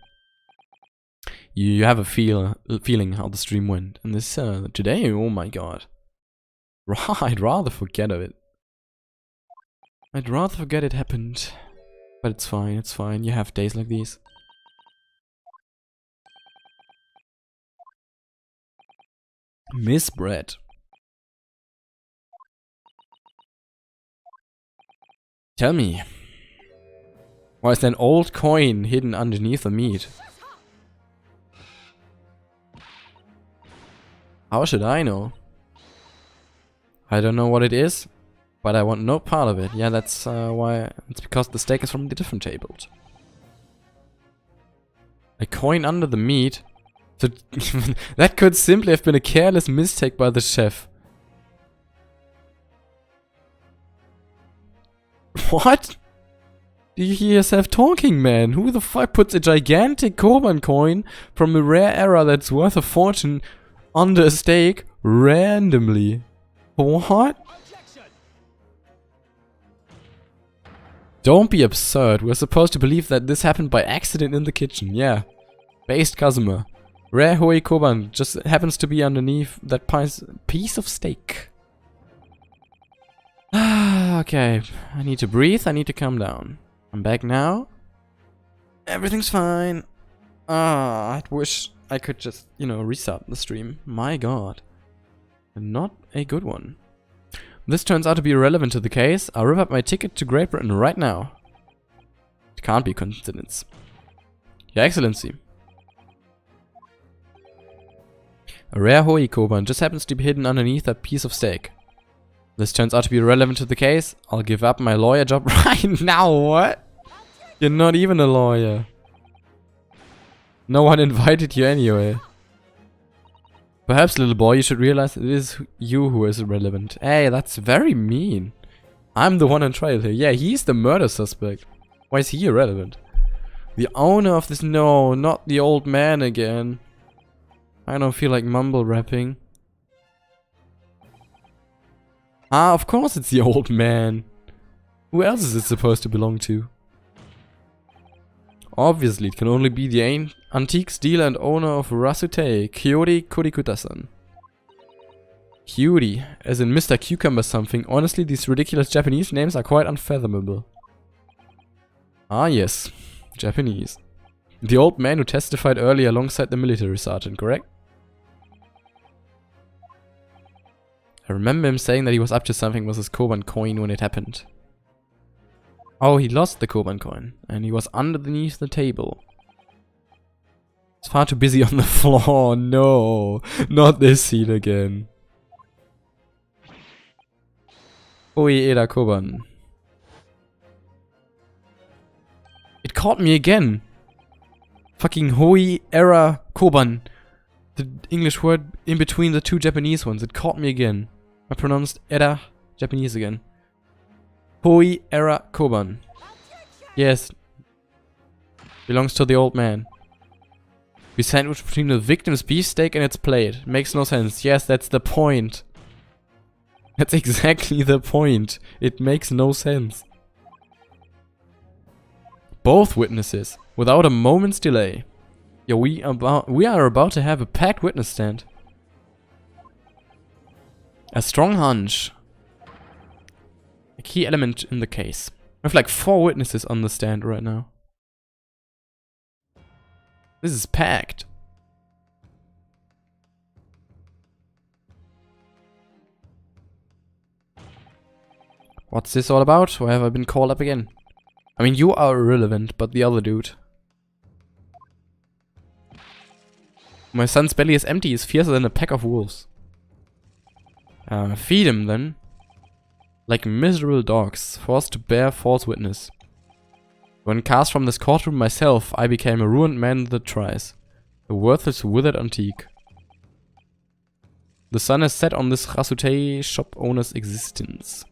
you have a feeling how the stream went. And this today, oh my god. I'd rather forget of it. I'd rather forget it happened. But it's fine, it's fine. You have days like these. Miss Brett. Tell me, why is there an old coin hidden underneath the meat? How should I know? I don't know what it is, but I want no part of it. Yeah, that's why. It's because the steak is from the different tables. A coin under the meat? So that could simply have been a careless mistake by the chef. What? Do you hear yourself talking, man? Who the fuck puts a gigantic Koban coin from a rare era that's worth a fortune under a steak randomly? What? Objection. Don't be absurd. We're supposed to believe that this happened by accident in the kitchen. Yeah. Based customer. Rare Hoi Koban just happens to be underneath that piece of steak. Okay, I need to breathe, I need to calm down. I'm back now. Everything's fine. I wish I could just, you know, restart the stream. My god. Not a good one. This turns out to be irrelevant to the case. I'll rip up my ticket to Great Britain right now. It can't be coincidence. Your Excellency. A rare Hoi Koban just happens to be hidden underneath that piece of steak. This turns out to be relevant to the case. I'll give up my lawyer job right now. What? You're not even a lawyer. No one invited you anyway. Perhaps, little boy, you should realize it is you who is irrelevant. Hey, that's very mean. I'm the one on trial here. Yeah, he's the murder suspect. Why is he irrelevant? The owner of this... No, not the old man again. I don't feel like mumble rapping. Ah, of course it's the old man. Who else is it supposed to belong to? Obviously, it can only be the antiques dealer and owner of Rasute, Kyori Kurikuta-san. Cutie, as in Mr. Cucumber something. Honestly, these ridiculous Japanese names are quite unfathomable. Ah yes, Japanese. The old man who testified earlier alongside the military sergeant, correct? I remember him saying that he was up to something with his Koban coin when it happened. Oh, he lost the Koban coin, and he was underneath the table. He's far too busy on the floor. No, not this scene again. Oi, Eda Koban. It caught me again. Fucking Hoi Era Koban. The English word in between the two Japanese ones. It caught me again. I pronounced Era Japanese again. Hoi Era Koban. Yes. Belongs to the old man. We sandwich between the victim's beefsteak and its plate. Makes no sense. Yes, that's the point. That's exactly the point. It makes no sense. Both witnesses, without a moment's delay. Yeah, we are about to have a packed witness stand. A strong hunch. A key element in the case. We have like 4 witnesses on the stand right now. This is packed. What's this all about? Why have I been called up again? I mean, you are irrelevant, but the other dude. My son's belly is empty. He's fiercer than a pack of wolves. Feed him then. Like miserable dogs, forced to bear false witness. When cast from this courtroom myself, I became a ruined man that tries. A worthless, withered antique. The sun has set on this Rasute shop owner's existence.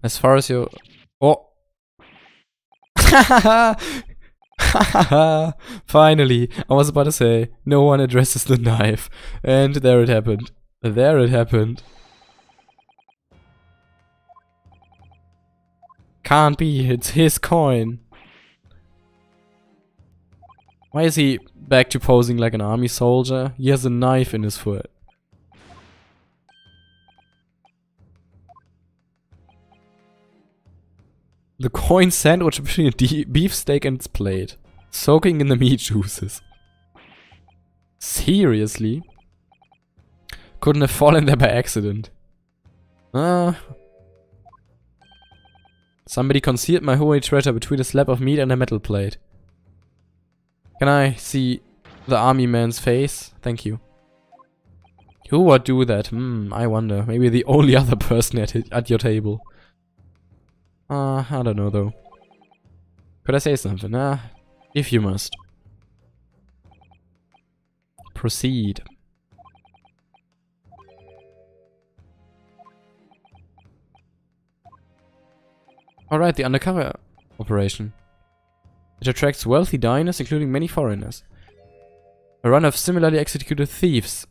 As far as your... Oh! Finally! I was about to say, no one addresses the knife. And there it happened. There it happened. Can't be, it's his coin. Why is he back to posing like an army soldier? He has a knife in his foot. The coin sandwiched between a beefsteak and its plate, soaking in the meat juices. Seriously? Couldn't have fallen there by accident. Somebody concealed my holy treasure between a slab of meat and a metal plate. Can I see the army man's face? Thank you. Who would do that? I wonder. Maybe the only other person at your table. I don't know though. Could I say something? If you must. Proceed. Alright, the undercover operation. It attracts wealthy diners, including many foreigners. A run of similarly executed thieves.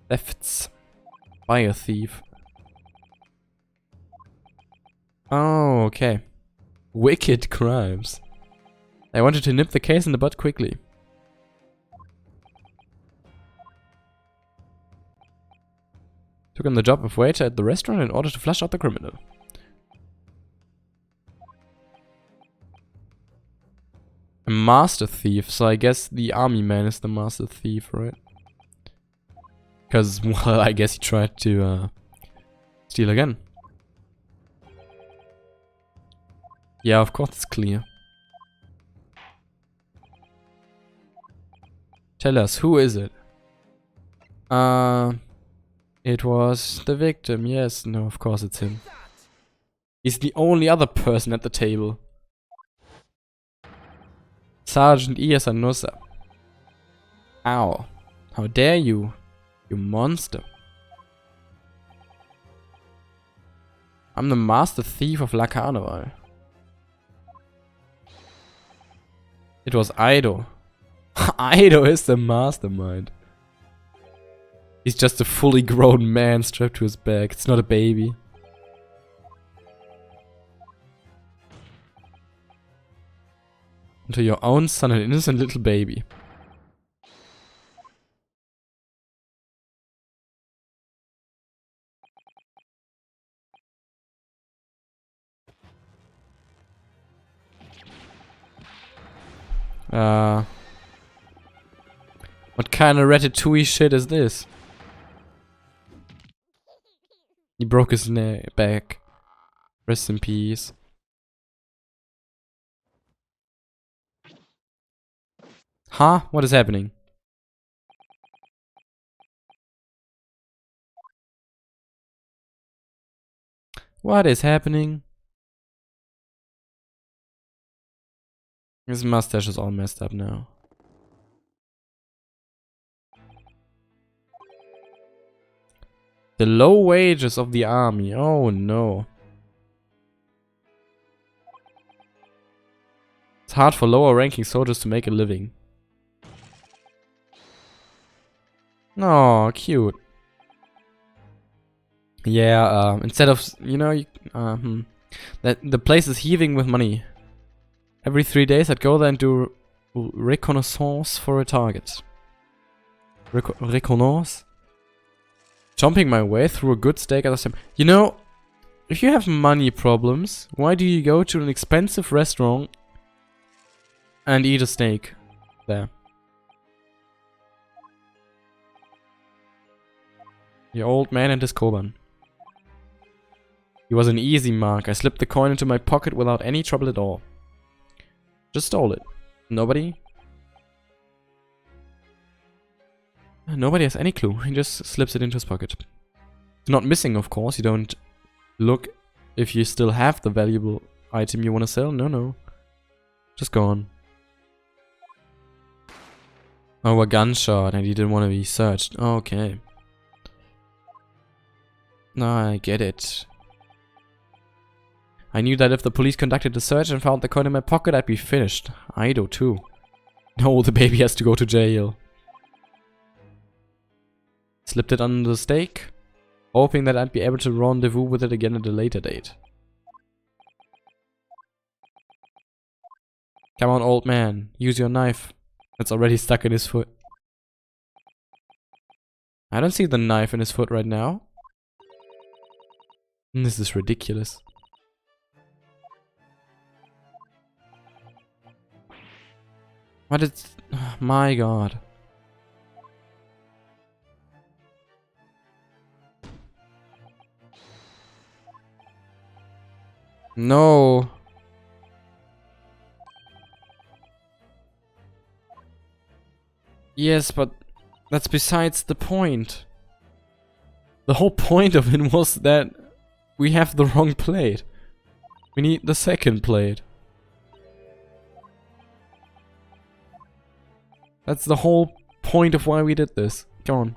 Thefts. By a thief. Oh, okay. Wicked crimes. I wanted to nip the case in the bud quickly. Took on the job of waiter at the restaurant in order to flush out the criminal. A master thief, so I guess the army man is the master thief, right? Because, well, I guess he tried to steal again. Yeah, of course it's clear. Tell us, who is it? It was the victim, yes. No, of course it's him. He's the only other person at the table. Sergeant Iasanusa. Ow. How dare you, you monster. I'm the master thief of La Carnival. It was Aido. Aido is the mastermind. He's just a fully grown man strapped to his back. It's not a baby. To your own son, an innocent little baby. What kind of ratatouille shit is this? He broke his back. Rest in peace. Huh? What is happening? What is happening? His mustache is all messed up now. The low wages of the army. Oh no. It's hard for lower ranking soldiers to make a living. Oh, cute. Yeah, instead of, you know, that the place is heaving with money. Every 3 days I'd go there and do reconnaissance for a target. Reconnaissance? Jumping my way through a good steak at the same. You know, if you have money problems, why do you go to an expensive restaurant and eat a steak there? The old man and his koban. He was an easy mark. I slipped the coin into my pocket without any trouble at all. Just stole it. Nobody has any clue. He just slips it into his pocket. It's not missing, of course. You don't look if you still have the valuable item you want to sell. No. Just gone. Oh, a gunshot, and he didn't want to be searched. Okay. No, I get it. I knew that if the police conducted a search and found the coin in my pocket, I'd be finished. Aido too. No, the baby has to go to jail. Slipped it under the steak, hoping that I'd be able to rendezvous with it again at a later date. Come on, old man. Use your knife. It's already stuck in his foot. I don't see the knife in his foot right now. This is ridiculous. What is... Oh, my god. No. Yes, but that's besides the point. The whole point of it was that we have the wrong plate. We need the second plate. That's the whole point of why we did this. Come on.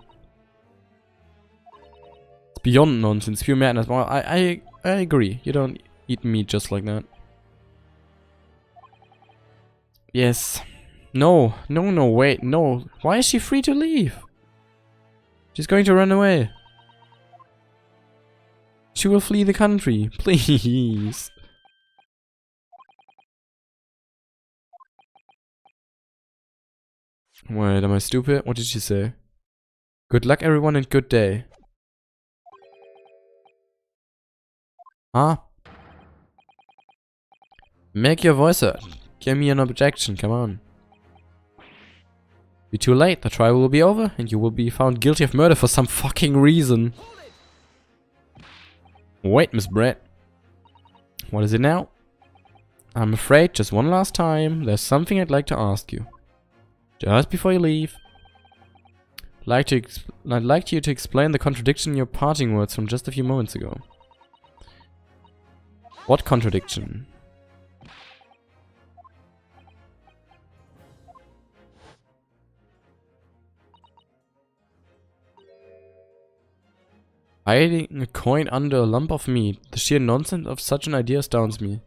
It's beyond nonsense, pure madness. Well, I agree. You don't eat meat just like that. Yes. No, wait, no. Why is she free to leave? She's going to run away. She will flee the country, please. Wait, am I stupid? What did she say? Good luck everyone and good day. Huh? Make your voice heard. Give me an objection, come on. Be too late, the trial will be over and you will be found guilty of murder for some fucking reason. Wait, Miss Brett. What is it now? I'm afraid, just one last time, there's something I'd like to ask you. Just before you leave. I'd like you to explain the contradiction in your parting words from just a few moments ago. What contradiction? Hiding a coin under a lump of meat. The sheer nonsense of such an idea astounds me.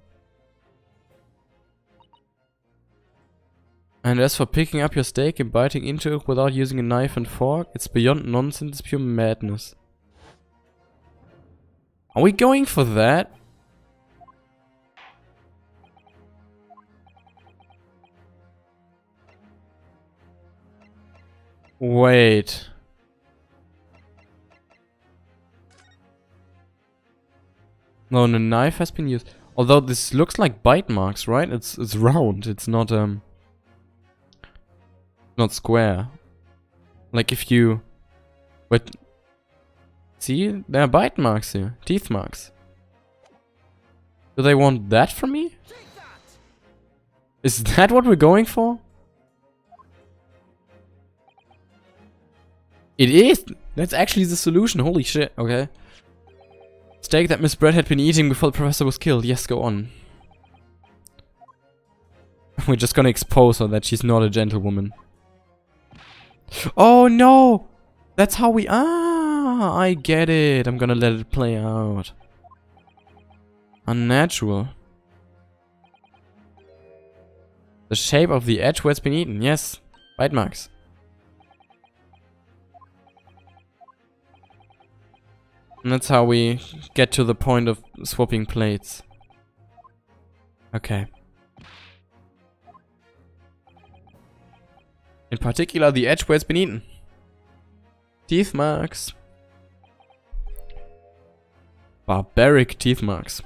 And as for picking up your steak and biting into it without using a knife and fork, it's beyond nonsense, it's pure madness. Are we going for that? Wait. No, the knife has been used. Although this looks like bite marks, right? It's round. It's not not square. Like if you wait, see, there are bite marks here, teeth marks. Do they want that from me? Is that what we're going for? It is. That's actually the solution. Holy shit. Okay. Steak that Miss Brett had been eating before the professor was killed. Yes, go on. We're just gonna expose her that she's not a gentlewoman. Oh no! That's how we... Ah, I get it. I'm gonna let it play out. Unnatural. The shape of the edge where it's been eaten. Yes. Bite marks. And that's how we get to the point of swapping plates. Okay. In particular, the edge where it's been eaten. Teeth marks. Barbaric teeth marks.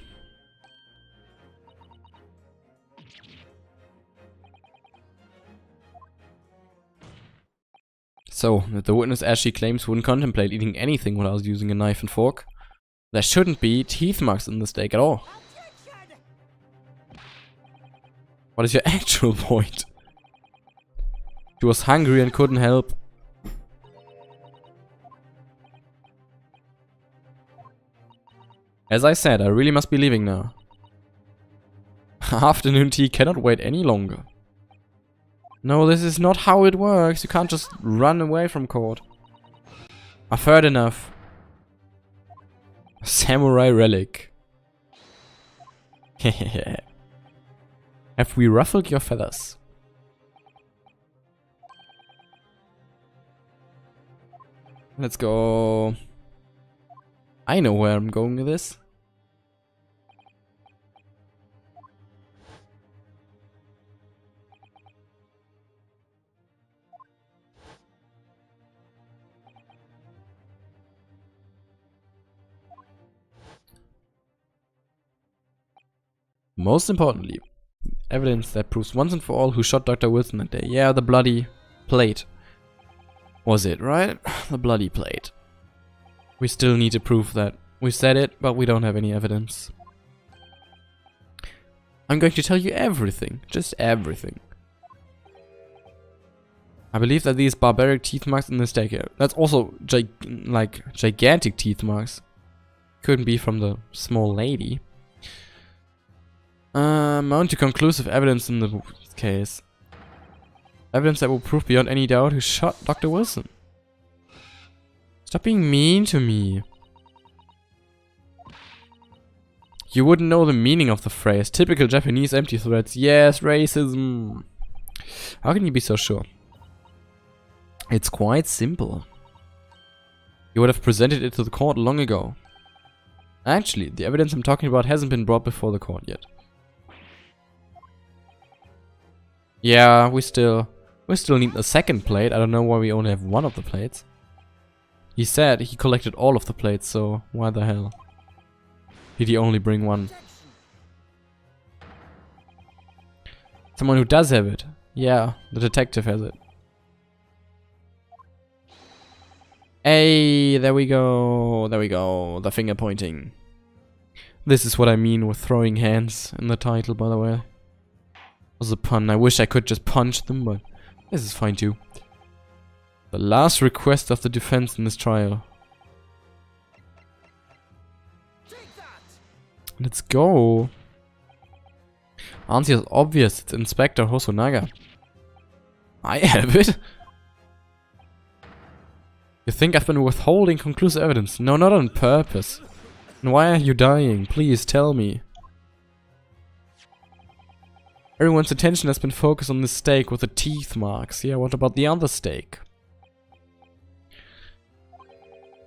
So, that the witness, as she claims, wouldn't contemplate eating anything without using a knife and fork. There shouldn't be teeth marks in the steak at all. What is your actual point? She was hungry and couldn't help. As I said, I really must be leaving now. Afternoon tea cannot wait any longer. No, this is not how it works. You can't just run away from court. I've heard enough. A samurai relic. Have we ruffled your feathers? Let's go. I know where I'm going with this. Most importantly, evidence that proves once and for all who shot Dr. Wilson that day. Yeah, the bloody plate. Was it, right? The bloody plate. We still need to prove that. We said it, but we don't have any evidence. I'm going to tell you everything. Just everything. I believe that these barbaric teeth marks in the steak here. That's also gigantic teeth marks. Couldn't be from the small lady. Mount to conclusive evidence in the case. Evidence that will prove beyond any doubt who shot Dr. Wilson. Stop being mean to me. You wouldn't know the meaning of the phrase. Typical Japanese empty threats. Yes, racism. How can you be so sure? It's quite simple. You would have presented it to the court long ago. Actually, the evidence I'm talking about hasn't been brought before the court yet. Yeah, we still need a second plate. I don't know why we only have one of the plates. He said he collected all of the plates, so why the hell did he only bring one? Someone who does have it. Yeah, the detective has it. Hey, there we go. There we go. The finger pointing. This is what I mean with throwing hands in the title, by the way. Was a pun. I wish I could just punch them, but this is fine too. The last request of the defense in this trial. Let's go. Answer is obvious. It's Inspector Hosonaga. I have it. You think I've been withholding conclusive evidence? No, not on purpose. And why are you dying? Please tell me. Everyone's attention has been focused on the steak with the teeth marks. Yeah, what about the other steak?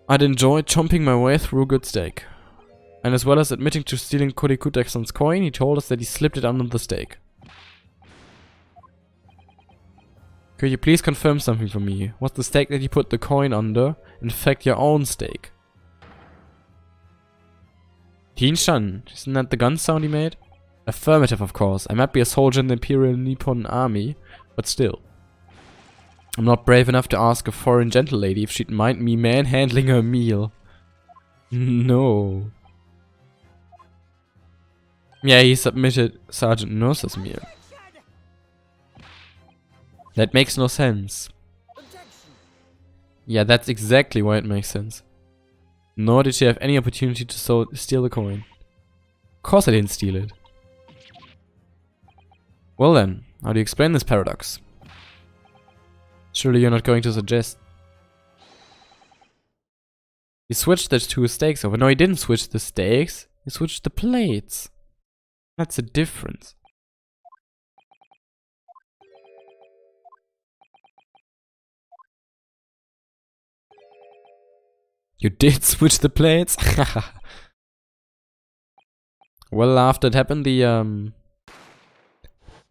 I'd enjoy chomping my way through a good steak. And as well as admitting to stealing Kurikuta-san's coin, he told us that he slipped it under the steak. Could you please confirm something for me? Was the steak that you put the coin under, in fact, your own steak? Teen-shan, isn't that the gun sound he made? Affirmative, of course. I might be a soldier in the Imperial Nippon Army, but still. I'm not brave enough to ask a foreign gentle lady if she'd mind me manhandling her meal. No. Yeah, he submitted Sergeant Nurse's meal. That makes no sense. Yeah, that's exactly why it makes sense. Nor did she have any opportunity to steal the coin. Of course I didn't steal it. Well then, how do you explain this paradox? Surely you're not going to suggest... He switched the two steaks over. No, he didn't switch the steaks. He switched the plates. That's a difference. You did switch the plates? Well, after it happened, the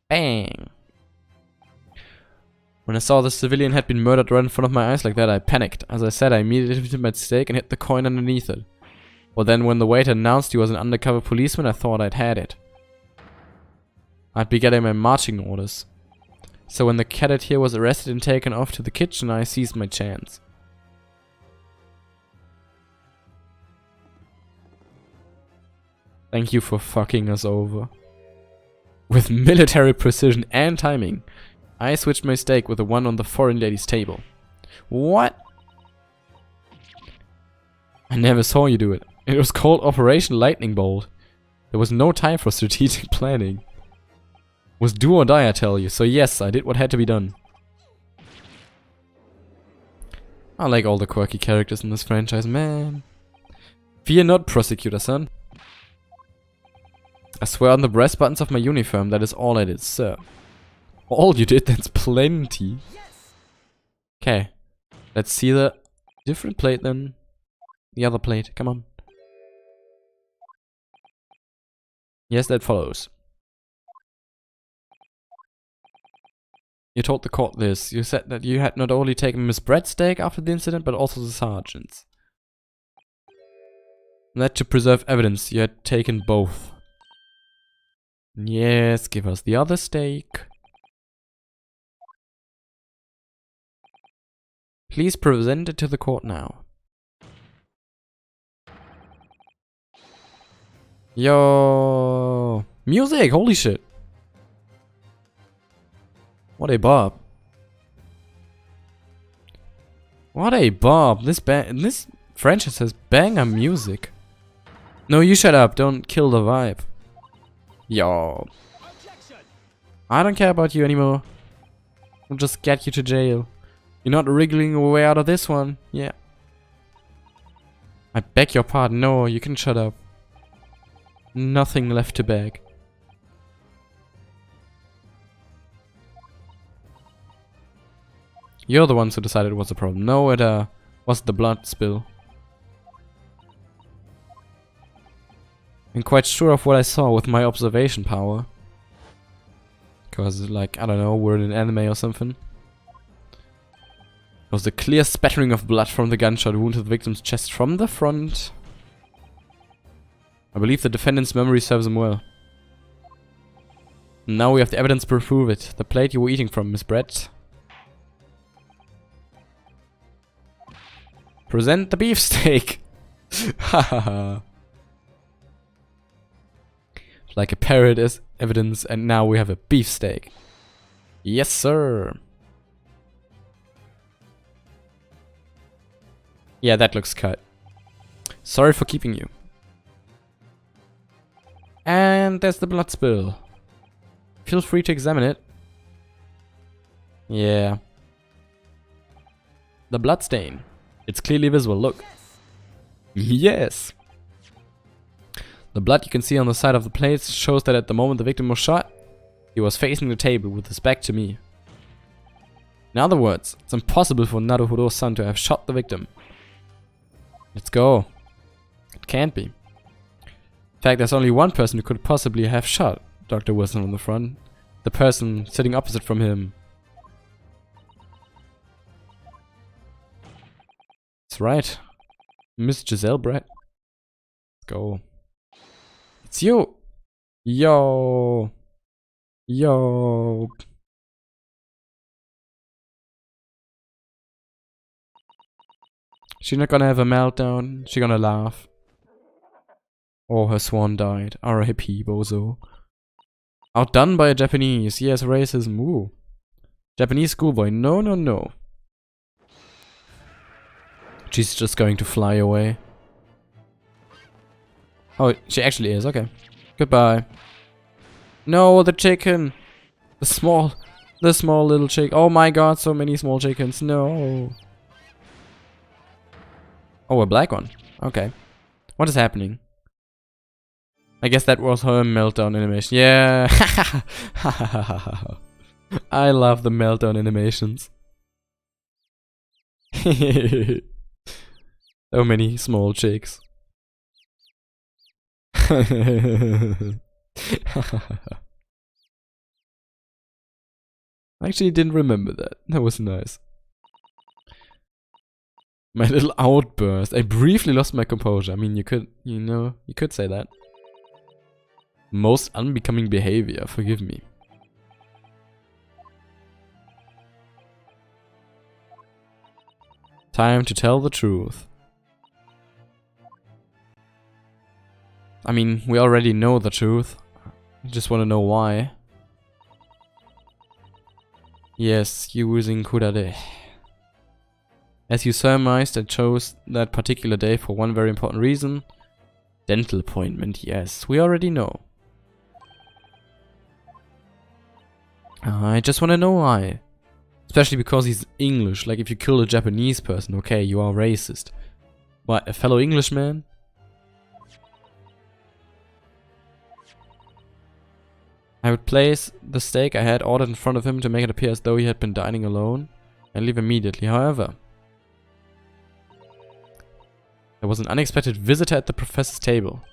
bang! When I saw the civilian had been murdered right in front of my eyes like that, I panicked. As I said, I immediately lifted my steak and hit the coin underneath it. Well then, when the waiter announced he was an undercover policeman, I thought I'd had it. I'd be getting my marching orders. So when the cadet here was arrested and taken off to the kitchen, I seized my chance. Thank you for fucking us over. With military precision and timing, I switched my steak with the one on the foreign lady's table. What? I never saw you do it. It was called Operation Lightning Bolt. There was no time for strategic planning. It was do or die, I tell you. So yes, I did what had to be done. I like all the quirky characters in this franchise, man. Fear not, prosecutor, son. I swear on the breast buttons of my uniform, that is all I did, sir. All you did, that's plenty. Okay. Let's see the different plate then. The other plate, come on. Yes, that follows. You told the court this. You said that you had not only taken Miss Brett's steak after the incident, but also the sergeant's. And that to preserve evidence, you had taken both. Yes, give us the other steak. Please present it to the court now. Yo, music! Holy shit! What a bob! What a bob! This franchise has banger music. No, you shut up! Don't kill the vibe. Yo. Objection. I don't care about you anymore. I'll just get you to jail. You're not wriggling your way out of this one. Yeah. I beg your pardon. No, you can shut up. Nothing left to beg. You're the ones who decided it was a problem. No, it was the blood spill. I'm quite sure of what I saw with my observation power. Because, like, I don't know, we're in an anime or something. There was a clear spattering of blood from the gunshot wound to the victim's chest from the front. I believe the defendant's memory serves him well. Now we have the evidence to prove it. The plate you were eating from, Miss Brett. Present the beefsteak! Hahaha. Like a parrot as evidence, and now we have a beefsteak. Yes, sir. Yeah, that looks cut. Sorry for keeping you. And there's the blood spill. Feel free to examine it. Yeah. The blood stain. It's clearly visible, look. Yes! The blood you can see on the side of the plates shows that at the moment the victim was shot, he was facing the table with his back to me. In other words, it's impossible for Naruhodo-san to have shot the victim. Let's go. It can't be. In fact, there's only one person who could possibly have shot Dr. Wilson on the front. The person sitting opposite from him. That's right. Miss Giselle Brett. Let's go. It's you! Yo! Yo! She's not gonna have a meltdown. She's gonna laugh. Oh, her swan died. R.I.P. Bozo. Outdone by a Japanese. Yes, racism. Ooh. Japanese schoolboy. No, no, no. She's just going to fly away. Oh, she actually is. Okay. Goodbye. No, the chicken. The small little chicken. Oh my god, so many small chickens. No. Oh, a black one. Okay. What is happening? I guess that was her meltdown animation. Yeah. I love the meltdown animations. So many small chicks. I actually didn't remember that. That was nice. My little outburst. I briefly lost my composure. I mean, you could say that. Most unbecoming behavior. Forgive me. Time to tell the truth. I mean, we already know the truth. I just want to know why. Yes, using Kurade. As you surmised, I chose that particular day for one very important reason. Dental appointment, yes, we already know. I just want to know why. Especially because he's English, like if you kill a Japanese person, okay, you are racist. What, a fellow Englishman? I would place the steak I had ordered in front of him to make it appear as though he had been dining alone, and leave immediately. However, there was an unexpected visitor at the professor's table.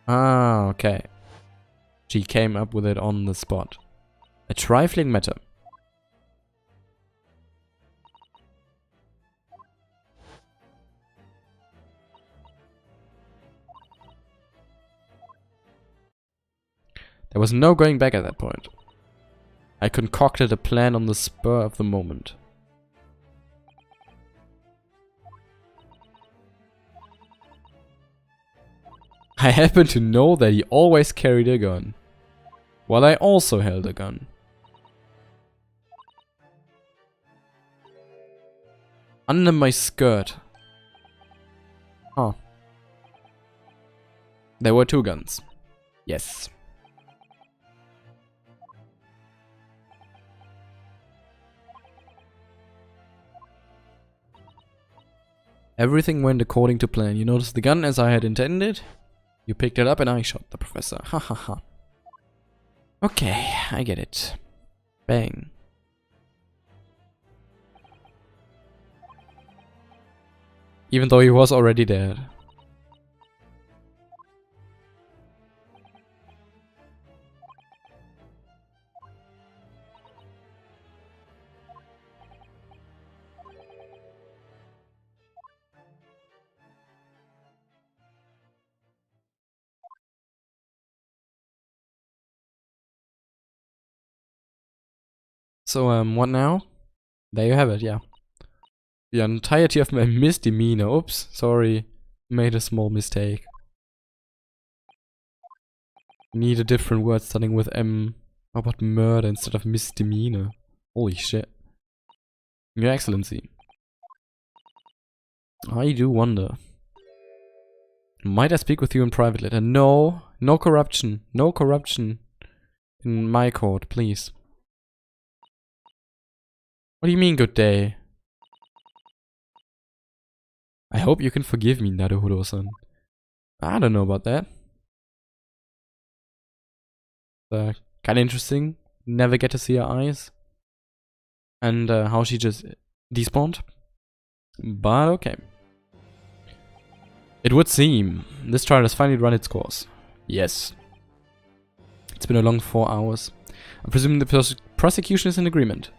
Ah, okay. She came up with it on the spot. A trifling matter. There was no going back at that point. I concocted a plan on the spur of the moment. I happen to know that he always carried a gun, while I also held a gun. Under my skirt. Huh. There were two guns. Yes. Everything went according to plan. You noticed the gun as I had intended. You picked it up and I shot the professor. Ha ha ha. Okay, I get it. Bang. Even though he was already dead. So, what now? There you have it, yeah. The entirety of my misdemeanor. Oops, sorry. Made a small mistake. Need a different word starting with M. How about murder instead of misdemeanor? Holy shit. Your Excellency. I do wonder. Might I speak with you in private later? No. No corruption. No corruption. In my court, please. What do you mean, good day? I hope you can forgive me, Naruhodo-san. I don't know about that. Kinda interesting. Never get to see her eyes. And how she just despawned. But okay. It would seem this trial has finally run its course. Yes. It's been a long 4 hours. I presume the prosecution is in agreement.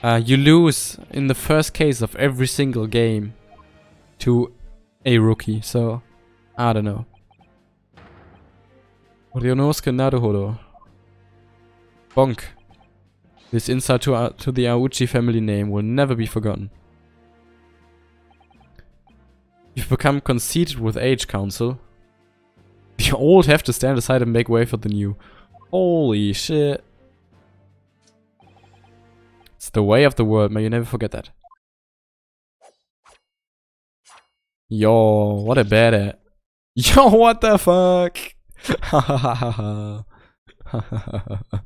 You lose in the first case of every single game to a rookie, so I don't know. Ryonowski Naruhodo. Bonk. This insult to the Auchi family name will never be forgotten. You've become conceited with age, Council. The old have to stand aside and make way for the new. Holy shit. It's the way of the world, may you never forget that. Yo, what a badass. Yo, what the fuck? Ha ha ha ha ha.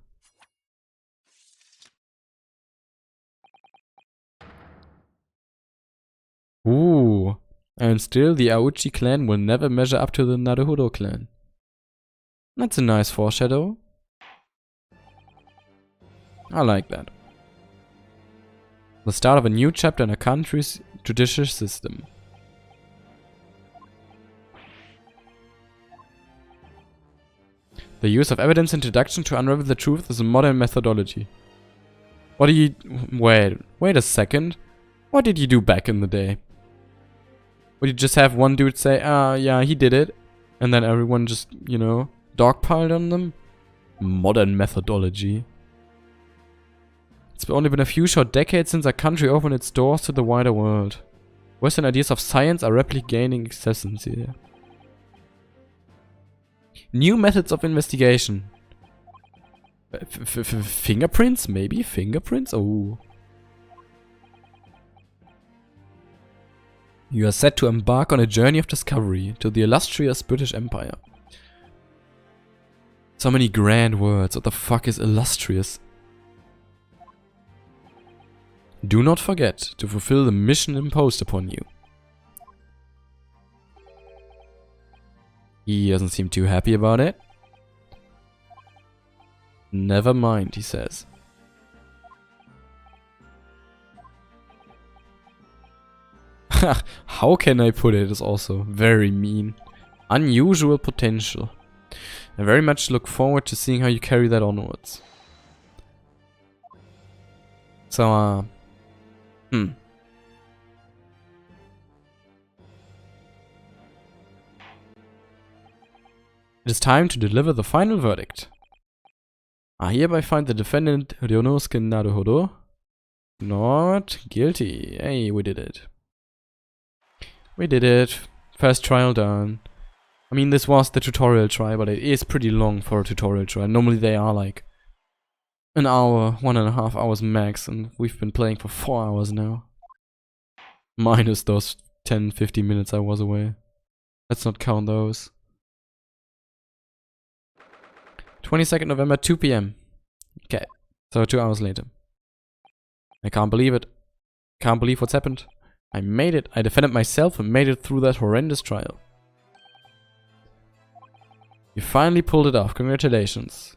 Ooh. And still, the Auchi clan will never measure up to the Naruhodo clan. That's a nice foreshadow. I like that. The start of a new chapter in a country's judicial system. The use of evidence and deduction to unravel the truth is a modern methodology. What do you... Wait a second. What did you do back in the day? Would you just have one dude say, yeah, he did it, and then everyone just, you know, dogpiled on them? Modern methodology. It's only been a few short decades since our country opened its doors to the wider world. Western ideas of science are rapidly gaining acceptance here. New methods of investigation. Fingerprints? Maybe? Fingerprints? Oh. You are set to embark on a journey of discovery to the illustrious British Empire. So many grand words. What the fuck is illustrious? Do not forget to fulfill the mission imposed upon you. He doesn't seem too happy about it. Never mind, he says. How can I put it is also very mean. Unusual potential. I very much look forward to seeing how you carry that onwards. So, It is time to deliver the final verdict. I hereby find the defendant Ryonowski Naruhodo not guilty. Hey, we did it. We did it. First trial done. I mean, this was the tutorial trial, but it is pretty long for a tutorial trial. Normally they are like an hour, 1.5 hours max, and we've been playing for 4 hours now. Minus those 10-15 minutes I was away. Let's not count those. 22nd November, 2 PM. Okay, so 2 hours later. I can't believe it. Can't believe what's happened. I made it. I defended myself and made it through that horrendous trial. You finally pulled it off. Congratulations.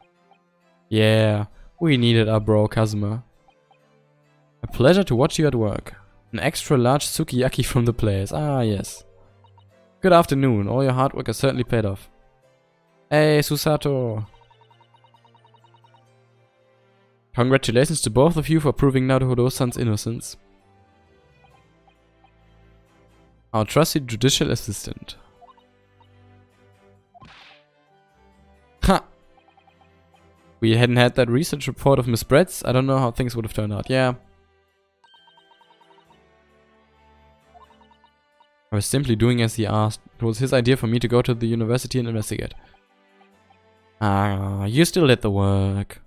Yeah, we needed our bro Kazuma. A pleasure to watch you at work. An extra large sukiyaki from the players. Ah, yes. Good afternoon. All your hard work has certainly paid off. Hey, Susato. Congratulations to both of you for proving Naruhodo-san's innocence. Our trusty judicial assistant. Ha! We hadn't had that research report of Miss Brett's. I don't know how things would have turned out. Yeah. I was simply doing as he asked. It was his idea for me to go to the university and investigate. Ah, you still did the work.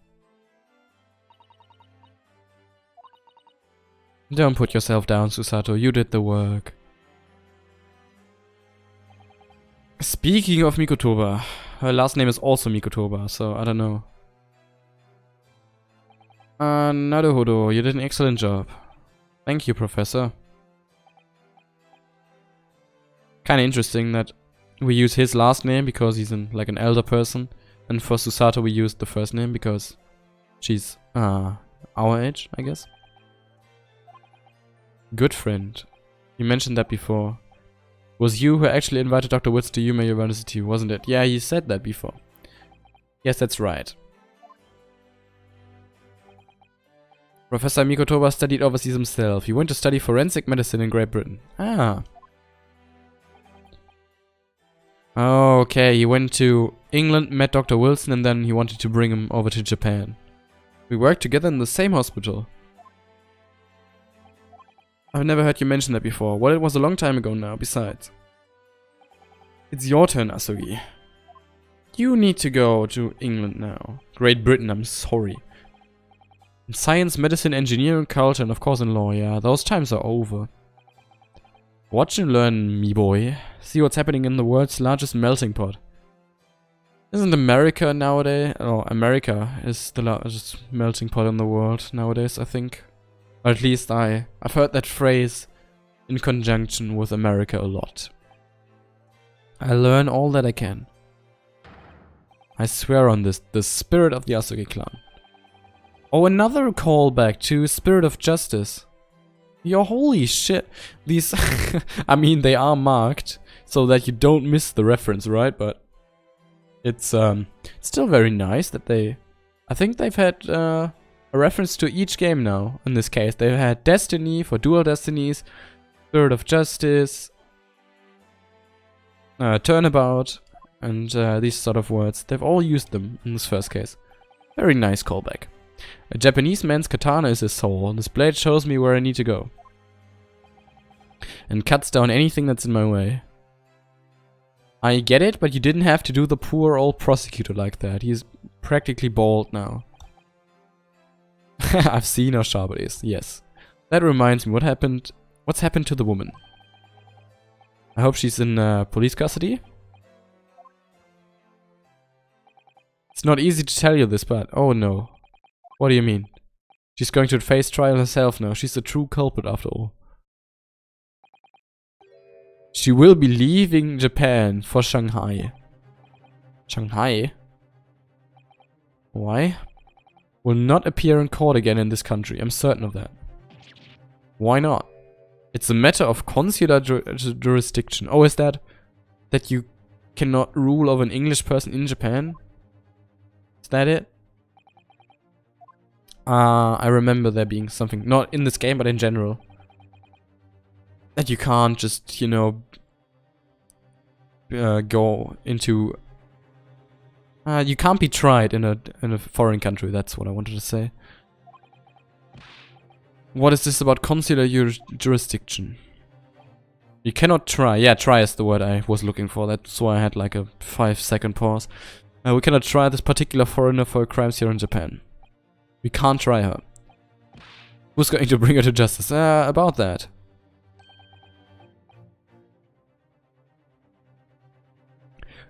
Don't put yourself down, Susato. You did the work. Speaking of Mikotoba, her last name is also Mikotoba, so I don't know. Naruhodo, you did an excellent job. Thank you, Professor. Kinda interesting that we use his last name because he's like an elder person. And for Susato we used the first name because she's our age, I guess. Good friend. You mentioned that before. Was you who actually invited Dr. Woods to Yuma University, wasn't it? Yeah, you said that before. Yes, that's right. Professor Mikotoba studied overseas himself. He went to study forensic medicine in Great Britain. Ah. Okay, he went to England, met Dr. Wilson, and then he wanted to bring him over to Japan. We worked together in the same hospital. I've never heard you mention that before. Well, it was a long time ago now, besides. It's your turn, Asugi. You need to go to England now. Great Britain, I'm sorry. In science, medicine, engineering, culture, and of course in law, yeah, those times are over. Watch and learn, me boy. See what's happening in the world's largest melting pot. Isn't America nowadays? Oh, America is the largest melting pot in the world nowadays, I think. Or at least I've heard that phrase in conjunction with America a lot. I learn all that I can. I swear on this, the spirit of the Asugi clan. Oh, another callback to Spirit of Justice. Yo, holy shit. These, I mean, they are marked so that you don't miss the reference, right? But it's still very nice that they, I think they've had a reference to each game now. In this case, they've had Destiny for Dual Destinies, Spirit of Justice, Turnabout, and these sort of words. They've all used them in this first case. Very nice callback. A Japanese man's katana is his soul. This blade shows me where I need to go. And cuts down anything that's in my way. I get it, but you didn't have to do the poor old prosecutor like that. He's practically bald now. I've seen how sharp it is, yes. That reminds me, what's happened to the woman? I hope she's in police custody. It's not easy to tell you this, but oh no. What do you mean? She's going to face trial herself now. She's the true culprit after all. She will be leaving Japan for Shanghai. Shanghai? Why? Will not appear in court again in this country. I'm certain of that. Why not? It's a matter of consular jurisdiction. Oh, is that you cannot rule over an English person in Japan? Is that it? I remember there being something, not in this game, but in general. That you can't just, you know, go into... you can't be tried in a foreign country, that's what I wanted to say. What is this about consular jurisdiction? You cannot try. Yeah, try is the word I was looking for. That's why I had like a 5-second pause. We cannot try this particular foreigner for crimes here in Japan. We can't try her. Who's going to bring her to justice? About that.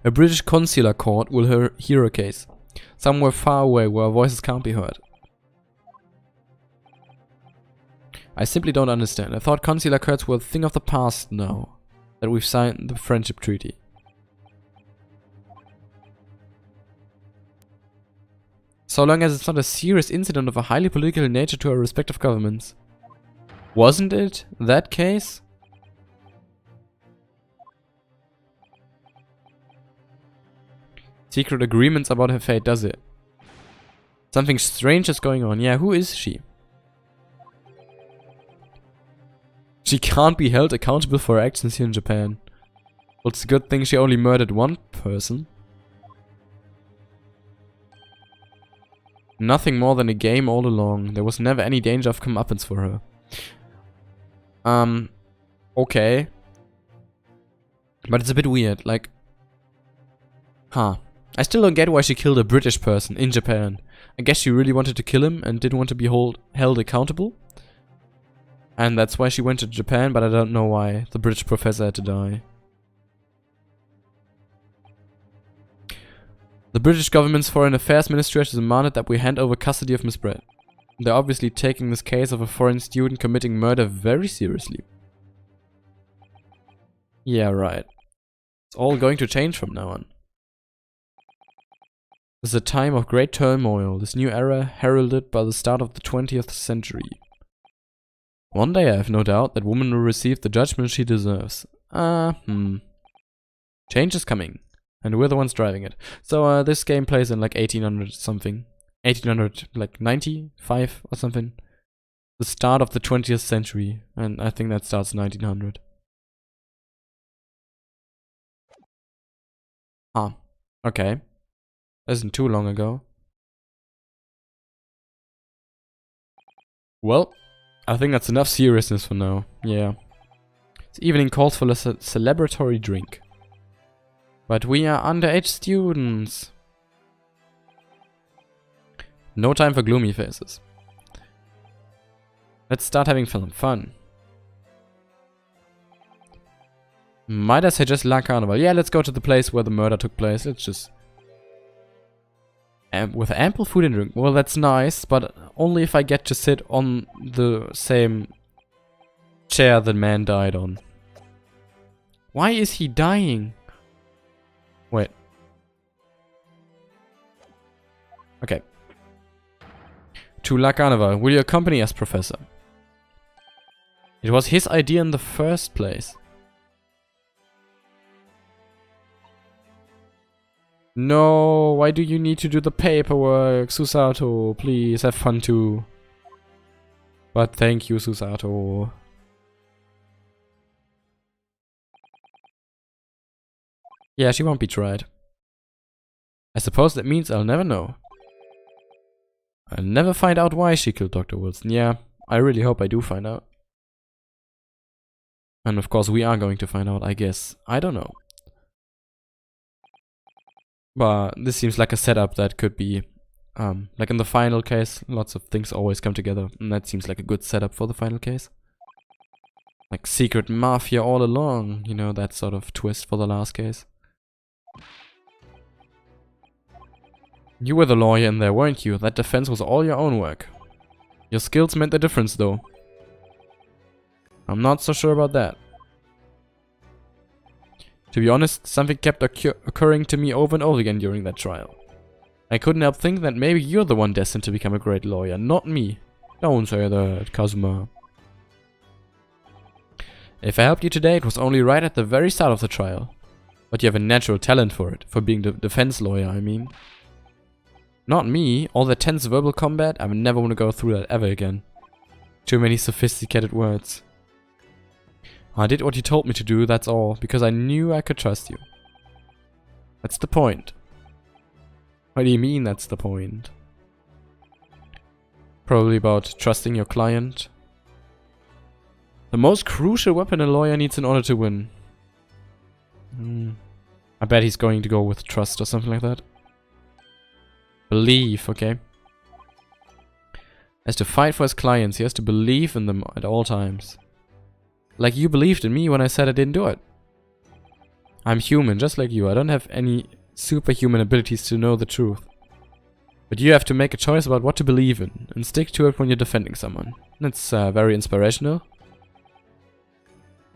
A British consular court will hear a case. Somewhere far away where our voices can't be heard. I simply don't understand. I thought consular courts were a thing of the past now that we've signed the friendship treaty. So long as it's not a serious incident of a highly political nature to our respective governments. Wasn't it that case? Secret agreements about her fate, does it? Something strange is going on. Yeah, who is she? She can't be held accountable for her actions here in Japan. Well, it's a good thing she only murdered one person. Nothing more than a game all along. There was never any danger of comeuppance for her. Okay. But it's a bit weird, like... Huh. I still don't get why she killed a British person in Japan. I guess she really wanted to kill him and didn't want to be held accountable. And that's why she went to Japan, but I don't know why the British professor had to die. The British government's Foreign Affairs Ministry has demanded that we hand over custody of Miss Brett. They're obviously taking this case of a foreign student committing murder very seriously. Yeah, right. It's all going to change from now on. This is a time of great turmoil, this new era heralded by the start of the 20th century. One day I have no doubt that woman will receive the judgment she deserves. Change is coming, and we're the ones driving it. So this game plays in like 1800 something. 1800, like 95 or something. The start of the 20th century, and I think that starts 1900. Ah, okay. Isn't too long ago. Well, I think that's enough seriousness for now. Yeah. This evening calls for a celebratory drink. But we are underage students. No time for gloomy faces. Let's start having some fun. Might I say just La Carnival? Yeah, let's go to the place where the murder took place. Let's just... with ample food and drink. Well, that's nice, but only if I get to sit on the same chair the man died on. Why is he dying? Wait. Okay. To La Carnival, will you accompany us, Professor? It was his idea in the first place. No, why do you need to do the paperwork? Susato, please have fun too. But thank you, Susato. Yeah, she won't be tried. I suppose that means I'll never know. I'll never find out why she killed Dr. Wilson. Yeah, I really hope I do find out. And of course we are going to find out, I guess. I don't know. But this seems like a setup that could be, like in the final case, lots of things always come together. And that seems like a good setup for the final case. Like secret mafia all along, you know, that sort of twist for the last case. You were the lawyer in there, weren't you? That defense was all your own work. Your skills made the difference, though. I'm not so sure about that. To be honest, something kept occurring to me over and over again during that trial. I couldn't help thinking that maybe you're the one destined to become a great lawyer, not me. Don't say that, Kazuma. If I helped you today, it was only right at the very start of the trial. But you have a natural talent for it, for being the defense lawyer, I mean. Not me, all the tense verbal combat, I would never want to go through that ever again. Too many sophisticated words. I did what you told me to do, that's all, because I knew I could trust you. That's the point. What do you mean that's the point? Probably about trusting your client. The most crucial weapon a lawyer needs in order to win. I bet he's going to go with trust or something like that. Believe, okay. Has to fight for his clients, he has to believe in them at all times. Like you believed in me when I said I didn't do it. I'm human, just like you. I don't have any superhuman abilities to know the truth. But you have to make a choice about what to believe in, and stick to it when you're defending someone. That's very inspirational.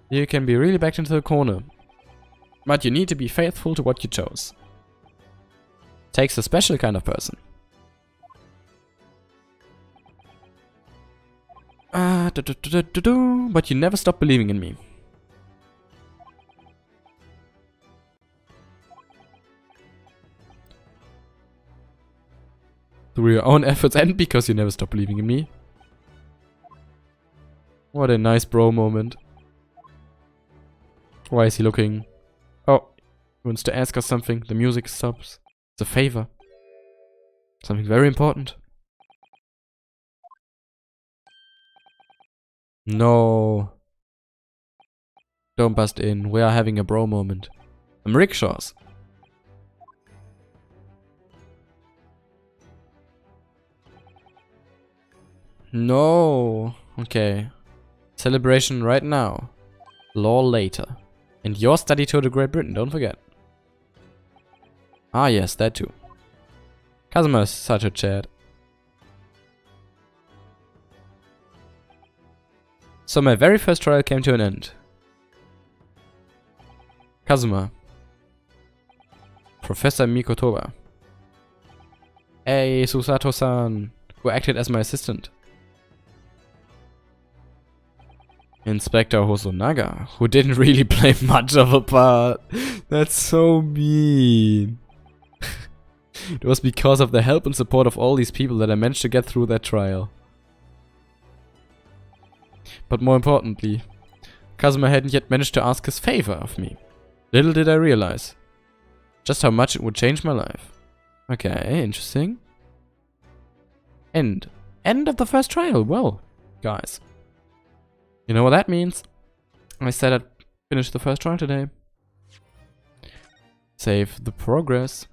You can be really backed into the corner. But you need to be faithful to what you chose. Takes a special kind of person. But you never stop believing in me. Through your own efforts and because you never stop believing in me. What a nice bro moment. Why is he looking? Oh, he wants to ask us something. The music stops. It's a favor. Something very important. No. Don't bust in. We are having a bro moment. Some rickshaws. No. Okay. Celebration right now. Law later. And your study tour to Great Britain, don't forget. Ah yes, that too. Kazuma is such a Chad. So my very first trial came to an end. Kazuma. Professor Mikotoba. Hey, Susato-san, who acted as my assistant. Inspector Hosonaga, who didn't really play much of a part. That's so mean. It was because of the help and support of all these people that I managed to get through that trial. But more importantly, Kazuma hadn't yet managed to ask his favor of me. Little did I realize just how much it would change my life. Okay, interesting. End of the first trial. Well, guys, you know what that means. I said I'd finish the first trial today. Save the progress.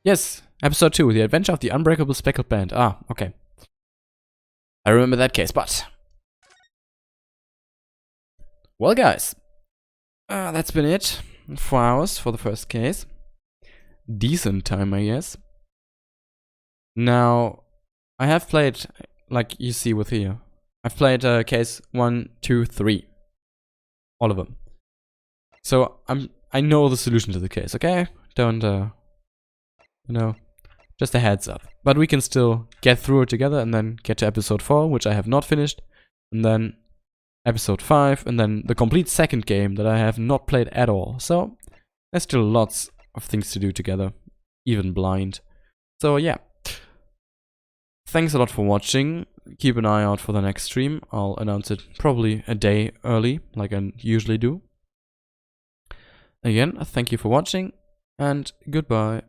Yes, episode 2, The Adventure of the Unbreakable Speckled Band. Ah, okay. I remember that case, but... Well, guys, that's been it. 4 hours for the first case. Decent time, I guess. Now, I have played, like you see with here, I've played case 1, 2, 3. All of them. So, I know the solution to the case, okay? Don't, you know, just a heads up. But we can still get through it together and then get to episode 4, which I have not finished. And then episode 5, and then the complete second game that I have not played at all. So, there's still lots of things to do together, even blind. So yeah. Thanks a lot for watching. Keep an eye out for the next stream. I'll announce it probably a day early, like I usually do. Again, thank you for watching, and goodbye.